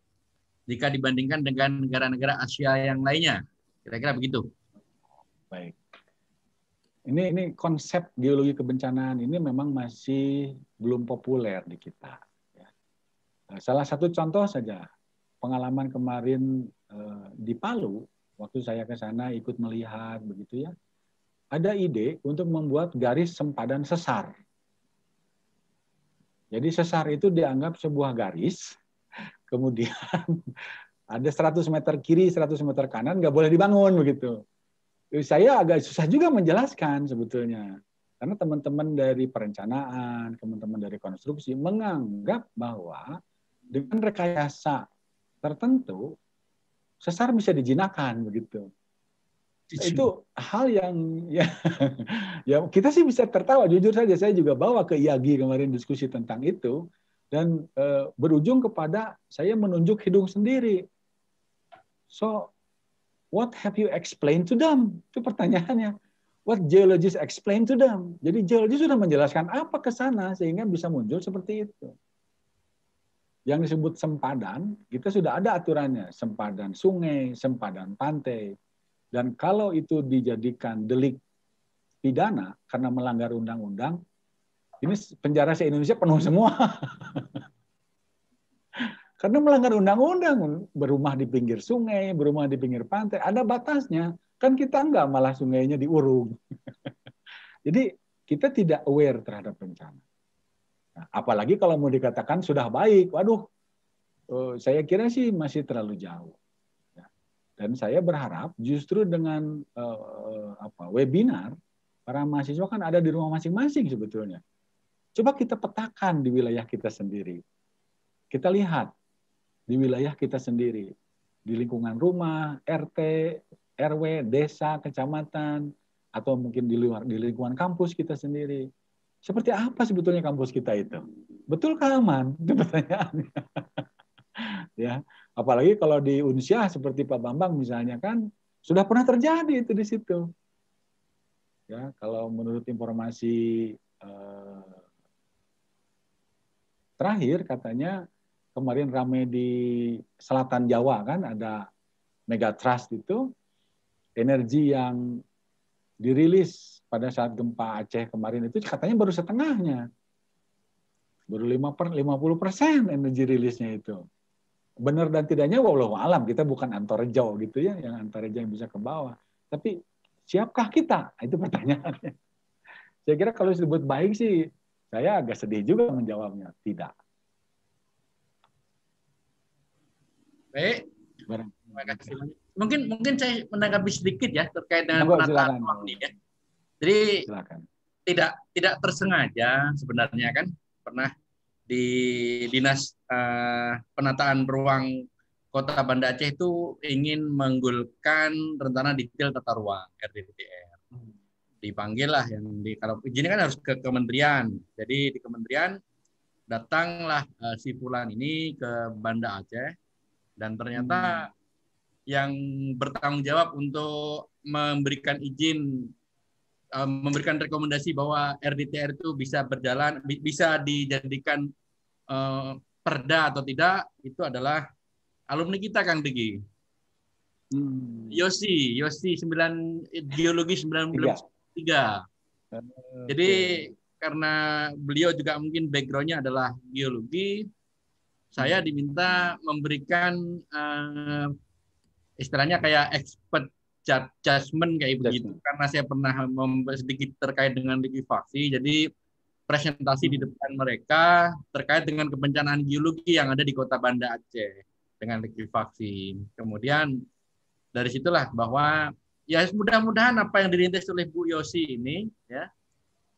Speaker 3: jika dibandingkan dengan negara-negara Asia yang lainnya? Kira-kira begitu.
Speaker 2: Baik. Ini konsep geologi kebencanaan ini memang masih belum populer di kita. Salah satu contoh saja, pengalaman kemarin di Palu, waktu saya ke sana ikut melihat begitu ya, ada ide untuk membuat garis sempadan sesar. Jadi sesar itu dianggap sebuah garis, kemudian ada 100 meter kiri, 100 meter kanan, nggak boleh dibangun begitu. Saya agak susah juga menjelaskan sebetulnya. Karena teman-teman dari perencanaan, teman-teman dari konstruksi menganggap bahwa dengan rekayasa tertentu, sesar bisa dijinakan begitu. Itu hal yang ya kita sih bisa tertawa. Jujur saja saya juga bawa ke IAGI kemarin diskusi tentang itu dan berujung kepada saya menunjuk hidung sendiri. So what have you explained to them? Itu pertanyaannya. What geologists explain to them? Jadi geologis sudah menjelaskan apa ke sana sehingga bisa muncul seperti itu. Yang disebut sempadan, kita sudah ada aturannya. Sempadan sungai, sempadan pantai. Dan kalau itu dijadikan delik pidana karena melanggar undang-undang, ini penjara se-Indonesia penuh semua. Karena melanggar undang-undang, berumah di pinggir sungai, berumah di pinggir pantai, ada batasnya. Kan kita enggak, malah sungainya diurung. Jadi kita tidak aware terhadap bencana. Nah, apalagi kalau mau dikatakan sudah baik, waduh, saya kira sih masih terlalu jauh. Dan saya berharap justru dengan webinar, para mahasiswa kan ada di rumah masing-masing sebetulnya. Coba kita petakan di wilayah kita sendiri. Kita lihat di wilayah kita sendiri, di lingkungan rumah, RT, RW, desa, kecamatan, atau mungkin di lingkungan kampus kita sendiri. Seperti apa sebetulnya kampus kita itu? Betulkah aman? Itu pertanyaannya. Ya, apalagi kalau di Unsyah seperti Pak Bambang misalnya kan sudah pernah terjadi itu di situ. Ya, kalau menurut informasi terakhir katanya kemarin ramai di selatan Jawa kan ada Megatrust itu, energi yang dirilis pada saat gempa Aceh kemarin itu katanya baru setengahnya. Baru 50% energi rilisnya itu. benar dan tidaknya wallahu alam, kita bukan antarejau gitu ya, yang antarejau yang bisa ke bawah. Tapi siapkah kita? Itu pertanyaannya. Saya kira kalau disebut baik sih, saya agak sedih juga menjawabnya. Tidak.
Speaker 3: Baik. Terima kasih. Mungkin saya menanggapi sedikit ya terkait dengan penataan ruang ini ya. Jadi
Speaker 2: silakan.
Speaker 3: Tidak tersengaja sebenarnya kan pernah di Dinas Penataan Ruang Kota Banda Aceh itu ingin menggulkan rencana detail tata ruang RDTR. Dipanggil lah yang kalau izinnya kan harus ke kementerian. Jadi di kementerian datanglah si Fulan ini ke Banda Aceh dan ternyata yang bertanggung jawab untuk memberikan izin, memberikan rekomendasi bahwa RDTR itu bisa berjalan, bisa dijadikan perda atau tidak, itu adalah alumni kita, Kang Digi. Yosi 9 geologi 1993. Jadi karena beliau juga mungkin background-nya adalah geologi, saya diminta memberikan istilahnya kayak expert judgment kayak begitu, karena saya pernah sedikit terkait dengan likuifaksi, jadi presentasi di depan mereka terkait dengan kebencanaan geologi yang ada di Kota Banda Aceh dengan likuifaksi. Kemudian dari situlah bahwa ya mudah-mudahan apa yang dirintis oleh Bu Yosi ini ya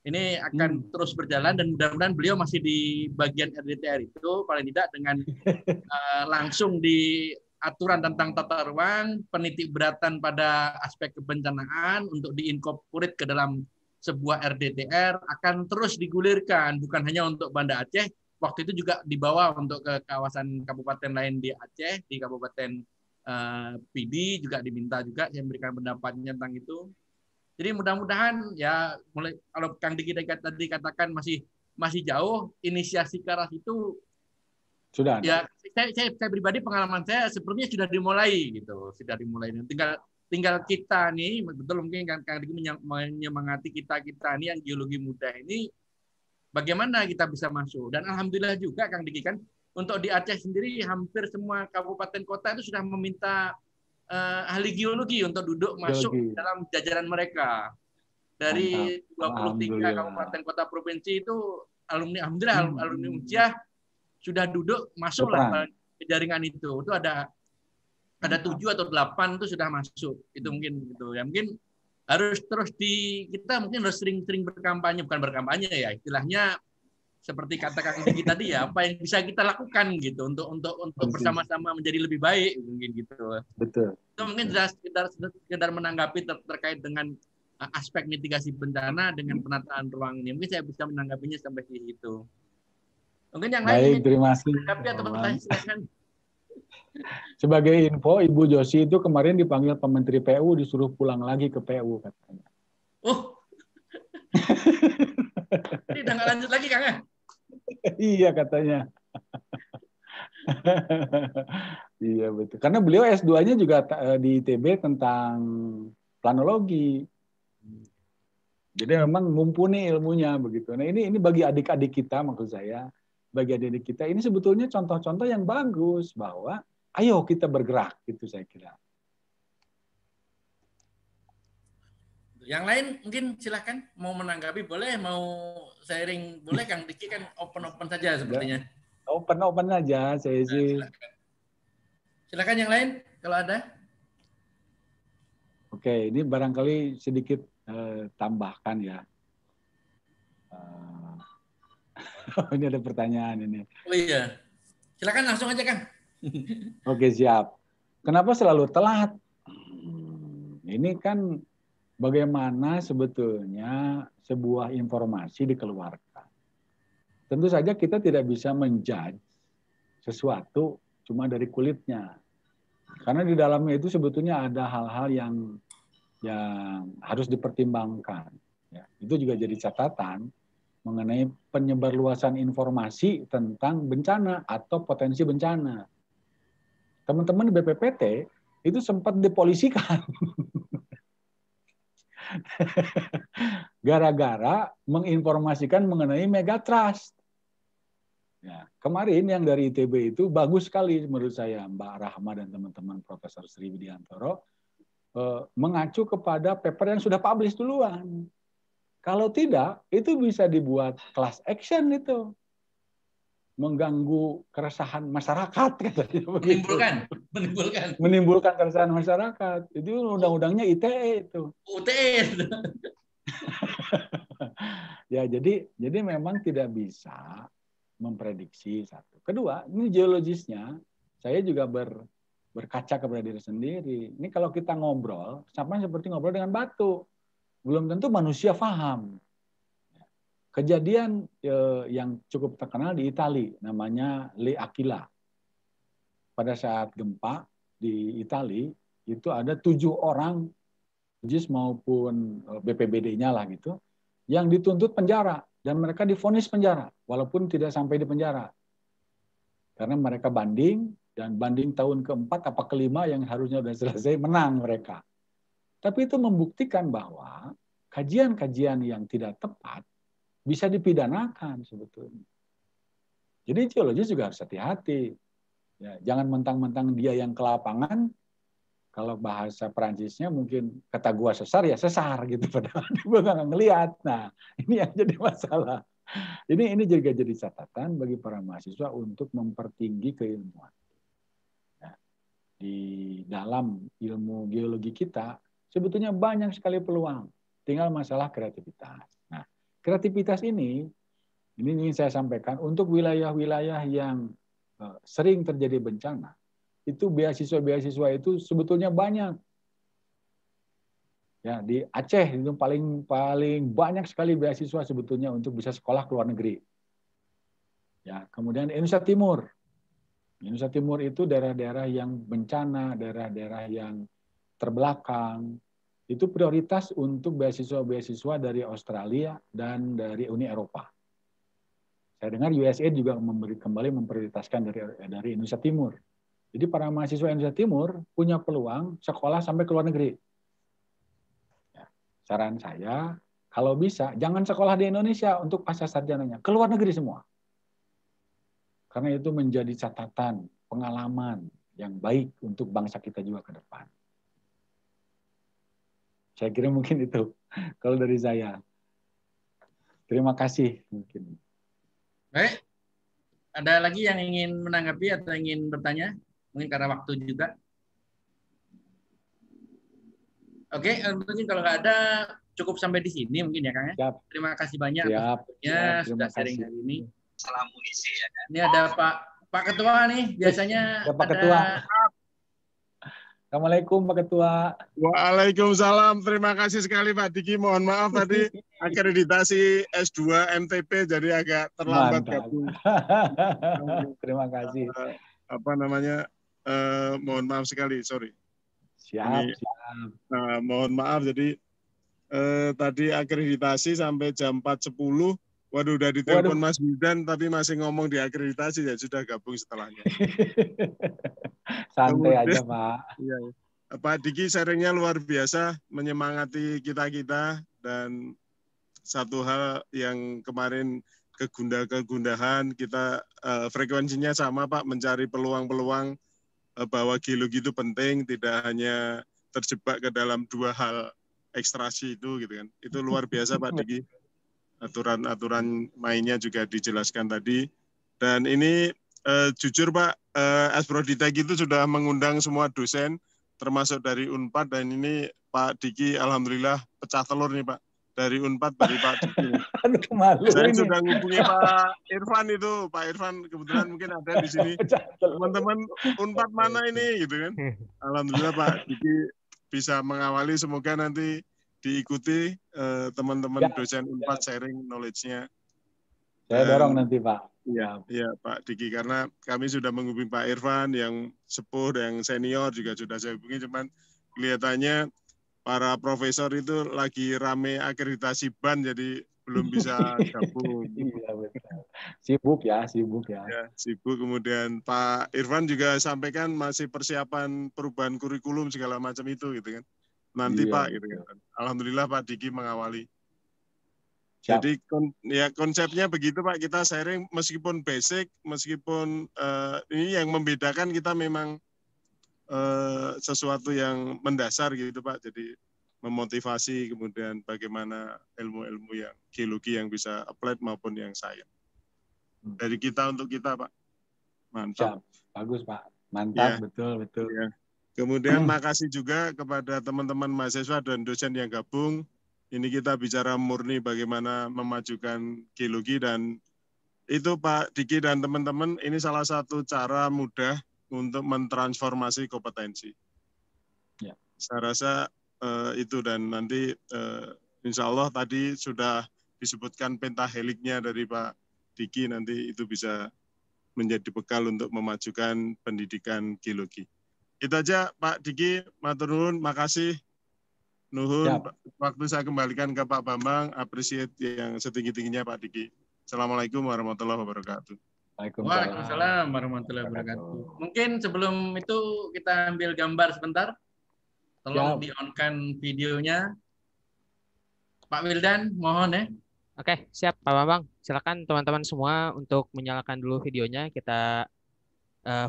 Speaker 3: ini akan terus berjalan dan mudah-mudahan beliau masih di bagian RDTR itu paling tidak dengan langsung di aturan tentang tata ruang, penitikberatan pada aspek kebencanaan untuk diinkorporate ke dalam sebuah RDTR akan terus digulirkan, bukan hanya untuk Banda Aceh, waktu itu juga dibawa untuk ke kawasan kabupaten lain di Aceh, di Kabupaten Pidi juga diminta juga yang memberikan pendapatnya tentang itu. Jadi mudah-mudahan ya mulai kalau Kang Diki tadi katakan masih jauh, inisiasi ke arah itu
Speaker 2: sudah.
Speaker 3: Ya, saya pribadi pengalaman saya sepertinya sudah dimulai gitu, sudah dimulai. Tinggal kita nih, betul mungkin Kang Diki menyemangati kita nih yang geologi muda ini, bagaimana kita bisa masuk. Dan alhamdulillah juga Kang Diki kan, untuk di Aceh sendiri hampir semua kabupaten kota itu sudah meminta ahli geologi untuk duduk masuk dalam jajaran mereka. Dari 23 kabupaten kota provinsi itu alhamdulillah alumni Unsiah sudah duduk masuklah ke jaringan itu. Itu ada 7 atau 8 itu sudah masuk. Itu mungkin gitu. Ya mungkin harus terus kita mungkin harus sering-sering berkampanye, bukan berkampanye ya, istilahnya seperti kata Kang Diki tadi ya, apa yang bisa kita lakukan gitu untuk bersama-sama menjadi lebih baik mungkin gitu.
Speaker 2: Betul.
Speaker 3: Itu mungkin sekedar menanggapi terkait dengan aspek mitigasi bencana dengan penataan ruang ini. Mungkin saya bisa menanggapinya sampai di situ. Mungkin yang lain.
Speaker 2: Baik, terima kasih. Sebagai info, Ibu Josi itu kemarin dipanggil Pak Menteri PU, disuruh pulang lagi ke PU katanya.
Speaker 3: Oh, ini udah nggak lanjut lagi Kang ya?
Speaker 2: Iya katanya. Iya betul. Karena beliau S2-nya juga di ITB tentang planologi. Jadi memang mumpuni ilmunya begitu. Nah ini bagi adik-adik kita maksud saya. Bagi adik-adik kita ini sebetulnya contoh-contoh yang bagus bahwa ayo kita bergerak gitu saya kira.
Speaker 3: Yang lain mungkin silakan mau menanggapi boleh, mau sharing boleh. Kang Diki kan open saja sepertinya.
Speaker 2: Open aja saya sih.
Speaker 3: Silakan yang lain kalau ada.
Speaker 2: Oke, ini barangkali sedikit tambahkan ya. Ini ada pertanyaan ini.
Speaker 3: Oh iya, silakan langsung aja Kang.
Speaker 2: Oke siap. Kenapa selalu telat? Ini kan bagaimana sebetulnya sebuah informasi dikeluarkan. Tentu saja kita tidak bisa menjudge sesuatu cuma dari kulitnya. Karena di dalamnya itu sebetulnya ada hal-hal yang harus dipertimbangkan. Ya, itu juga jadi catatan mengenai penyebarluasan informasi tentang bencana atau potensi bencana. Teman-teman di BPPT itu sempat dipolisikan. Gara-gara menginformasikan mengenai megatrust. Ya, kemarin yang dari ITB itu bagus sekali menurut saya, Mbak Rahma dan teman-teman Profesor Sri Widiantoro mengacu kepada paper yang sudah publish duluan. Kalau tidak, itu bisa dibuat class action itu. Mengganggu keresahan masyarakat katanya begitu. Menimbulkan keresahan masyarakat. Itu undang-undangnya ITE itu.
Speaker 3: UTE.
Speaker 2: Ya, jadi memang tidak bisa memprediksi satu. Kedua, ini geologisnya, saya juga berkaca kepada diri sendiri. Ini kalau kita ngobrol, sama seperti ngobrol dengan batu. Belum tentu manusia paham. Kejadian yang cukup terkenal di Italia, namanya Le Aquila. Pada saat gempa di Italia, itu ada 7 orang, JIS maupun BPBD-nya lah gitu, yang dituntut penjara. Dan mereka divonis penjara, walaupun tidak sampai di penjara. Karena mereka banding, dan banding tahun keempat apa kelima yang harusnya sudah selesai, menang mereka. Tapi itu membuktikan bahwa kajian-kajian yang tidak tepat bisa dipidanakan sebetulnya. Jadi geologis juga harus hati-hati. Ya, jangan mentang-mentang dia yang ke lapangan, kalau bahasa Perancisnya mungkin kata gua sesar ya sesar gitu, padahal gua nggak ngelihat. Nah, ini yang jadi masalah. Ini juga jadi catatan bagi para mahasiswa untuk mempertinggi keilmuan. Ya, di dalam ilmu geologi kita sebetulnya banyak sekali peluang, tinggal masalah kreativitas. Nah, kreativitas ini ingin saya sampaikan untuk wilayah-wilayah yang sering terjadi bencana. Itu beasiswa-beasiswa itu sebetulnya banyak. Ya, di Aceh itu paling banyak sekali beasiswa sebetulnya untuk bisa sekolah ke luar negeri. Ya, kemudian Indonesia Timur. Indonesia Timur itu daerah-daerah yang bencana, daerah-daerah yang terbelakang. Itu prioritas untuk beasiswa-beasiswa dari Australia dan dari Uni Eropa. Saya dengar USAID juga kembali memprioritaskan dari Indonesia Timur. Jadi para mahasiswa Indonesia Timur punya peluang sekolah sampai ke luar negeri. Ya, saran saya, kalau bisa, jangan sekolah di Indonesia untuk pasca sarjananya. Ke luar negeri semua. Karena itu menjadi catatan, pengalaman yang baik untuk bangsa kita juga ke depan. Saya kira mungkin itu, kalau dari saya. Terima kasih. Mungkin.
Speaker 3: Baik, ada lagi yang ingin menanggapi atau ingin bertanya? Mungkin karena waktu juga. Oke, mungkin kalau nggak ada, cukup sampai di sini mungkin ya, Kang.
Speaker 2: Siap.
Speaker 3: Terima kasih banyak
Speaker 2: siap,
Speaker 3: sudah sharing hari ini.
Speaker 4: Salam munisi ya.
Speaker 3: Ini ada Pak Ketua nih, biasanya
Speaker 2: ada Pak Ketua. Assalamualaikum Pak Ketua.
Speaker 5: Waalaikumsalam. Terima kasih sekali Pak Diki. Mohon maaf tadi akreditasi S2 MTP jadi agak terlambat gabung.
Speaker 2: Terima kasih.
Speaker 5: Mohon maaf sekali, sorry.
Speaker 2: Siap.
Speaker 5: Mohon maaf jadi tadi akreditasi sampai jam 4.10. Waduh, udah ditelepon Mas Wildan tapi masih ngomong di akreditasi, ya sudah gabung setelahnya.
Speaker 2: Santai aja Pak.
Speaker 5: Iya. Pak Diki sharingnya luar biasa, menyemangati kita-kita, dan satu hal yang kemarin kegundahan kita frekuensinya sama Pak, mencari peluang-peluang bahwa geologi itu penting, tidak hanya terjebak ke dalam 2 hal ekstraksi itu gitu kan. Itu luar biasa Pak Diki. Aturan-aturan mainnya juga dijelaskan tadi. Dan ini jujur Pak, Asproditek itu sudah mengundang semua dosen, termasuk dari Unpad, dan ini Pak Diki alhamdulillah pecah telur nih Pak. Dari Unpad, dari Pak Diki. Saya sudah ngubungi Pak Irfan itu. Pak Irfan kebetulan mungkin ada di sini. Teman-teman Unpad mana ini gitu kan. Alhamdulillah Pak Diki bisa mengawali, semoga nanti diikuti teman-teman dosen Unpad sharing knowledge-nya.
Speaker 2: Saya dorong nanti Pak.
Speaker 5: Iya Pak Diki, karena kami sudah menghubungi Pak Irfan yang sepuh, yang senior juga sudah saya hubungi, cuman kelihatannya para profesor itu lagi rame akreditasi BAN, jadi belum bisa gabung.
Speaker 2: Iya betul. Sibuk ya.
Speaker 5: Ya, sibuk. Kemudian Pak Irfan juga sampaikan masih persiapan perubahan kurikulum segala macam itu gitu kan. Nanti Pak gitu kan. Alhamdulillah Pak Diki mengawali. Jadi konsepnya begitu Pak, kita sharing meskipun basic, meskipun ini yang membedakan kita memang sesuatu yang mendasar gitu Pak. Jadi memotivasi, kemudian bagaimana ilmu-ilmu yang geologi yang bisa applied maupun yang sains. Dari kita untuk kita Pak. Mantap.
Speaker 2: Siap. Bagus Pak. Mantap, ya. Betul.
Speaker 5: Ya. Kemudian makasih juga kepada teman-teman mahasiswa dan dosen yang gabung. Ini kita bicara murni bagaimana memajukan geologi, dan itu Pak Diki dan teman-teman, ini salah satu cara mudah untuk mentransformasi kompetensi. Ya. Saya rasa itu, dan nanti insya Allah tadi sudah disebutkan pentaheliknya dari Pak Diki, nanti itu bisa menjadi bekal untuk memajukan pendidikan geologi. Itu aja Pak Diki, matur nuwun, makasih. Nuhun, waktu saya kembalikan ke Pak Bambang, appreciate yang setinggi-tingginya Pak Diki. Assalamualaikum warahmatullahi wabarakatuh.
Speaker 3: Waalaikumsalam warahmatullahi wabarakatuh. Mungkin sebelum itu kita ambil gambar sebentar. Tolong di-on-kan videonya. Pak Wildan, mohon ya.
Speaker 1: Oke, siap Pak Bambang. Silakan teman-teman semua untuk menyalakan dulu videonya. Kita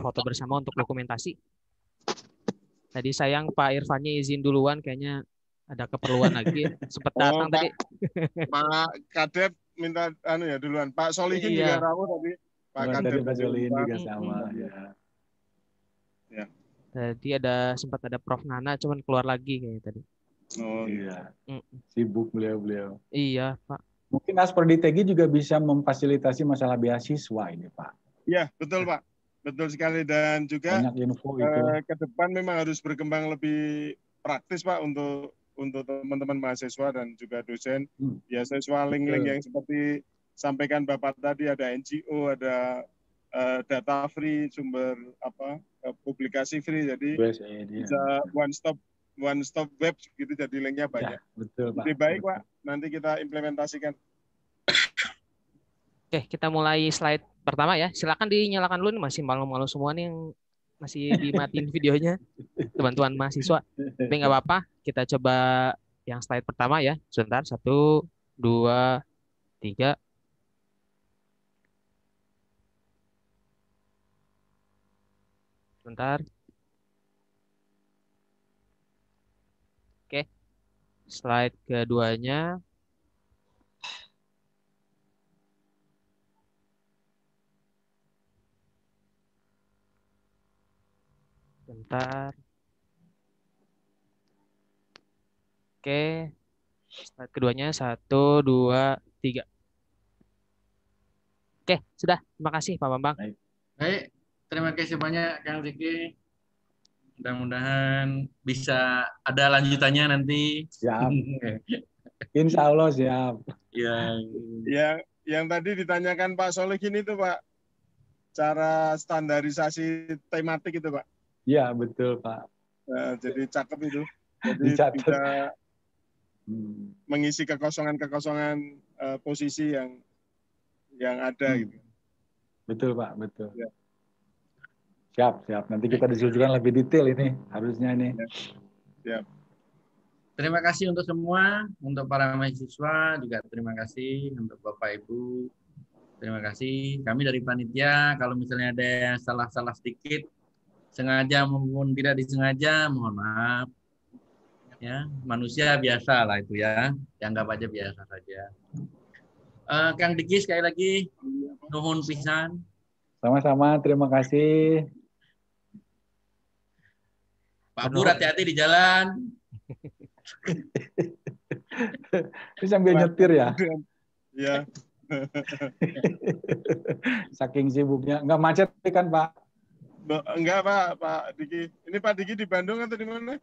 Speaker 1: foto bersama untuk dokumentasi. Tadi sayang Pak Irfannya izin duluan, kayaknya ada keperluan lagi. Sempat datang tadi.
Speaker 5: Pak Kadep minta duluan. Pak Solihin juga rawuh tadi.
Speaker 2: Pak Kadep Solihin juga sama.
Speaker 5: Ya.
Speaker 1: Tadi sempat ada Prof Nana, cuman keluar lagi kayaknya tadi.
Speaker 2: Oh iya. Sibuk beliau.
Speaker 1: Iya Pak.
Speaker 2: Mungkin Asprodi TG juga bisa memfasilitasi masalah beasiswa ini Pak.
Speaker 5: Iya betul Pak. Betul sekali, dan juga
Speaker 2: banyak info itu.
Speaker 5: Ke depan memang harus berkembang lebih praktis Pak untuk teman-teman mahasiswa dan juga dosen. Beasiswa link-link yang seperti sampaikan Bapak tadi, ada NGO, ada data free, sumber publikasi free, jadi bisa one stop web gitu, jadi linknya banyak.
Speaker 2: Ya, betul Pak.
Speaker 5: Lebih baik Pak, nanti kita implementasikan.
Speaker 1: Oke, kita mulai slide pertama ya. Silakan dinyalakan dulu nih, masih malu-malu semua nih yang masih dimatiin videonya, teman-teman mahasiswa. Tapi nggak apa-apa, kita coba yang slide pertama ya. Sebentar, 1, 2, 3. Sebentar. Oke, slide keduanya. Bentar. Oke. Slide keduanya 1, 2, 3. Oke, sudah. Terima kasih Pak Bambang.
Speaker 3: Baik, terima kasih banyak Kang Riki. Mudah-mudahan bisa ada lanjutannya nanti.
Speaker 2: Siap. Insya Allah siap.
Speaker 5: Ya, yang tadi ditanyakan Pak Solihin itu Pak, cara standarisasi tematik itu Pak.
Speaker 2: Iya betul Pak.
Speaker 5: Nah, jadi cakep itu. Jadi bisa mengisi kekosongan posisi yang ada gitu.
Speaker 2: Betul Pak, betul. Ya. Siap. Nanti kita diskusikan lebih detail ini harusnya ini.
Speaker 5: Siap.
Speaker 3: Terima kasih untuk semua, untuk para mahasiswa juga terima kasih, untuk Bapak Ibu terima kasih. Kami dari panitia kalau misalnya ada yang salah-salah sedikit, sengaja maupun tidak disengaja, mohon maaf. Ya, manusia biasa lah itu ya, dianggap aja biasa saja. Kang Diki sekali lagi, nuhun pisan.
Speaker 2: Sama-sama, terima kasih.
Speaker 3: Pak Pur, hati-hati di jalan.
Speaker 2: Ini sambil nyetir ya?
Speaker 5: Iya.
Speaker 2: Saking sibuknya, nggak macet kan Pak?
Speaker 5: Enggak Pak Diki. Ini Pak Diki di Bandung atau di mana?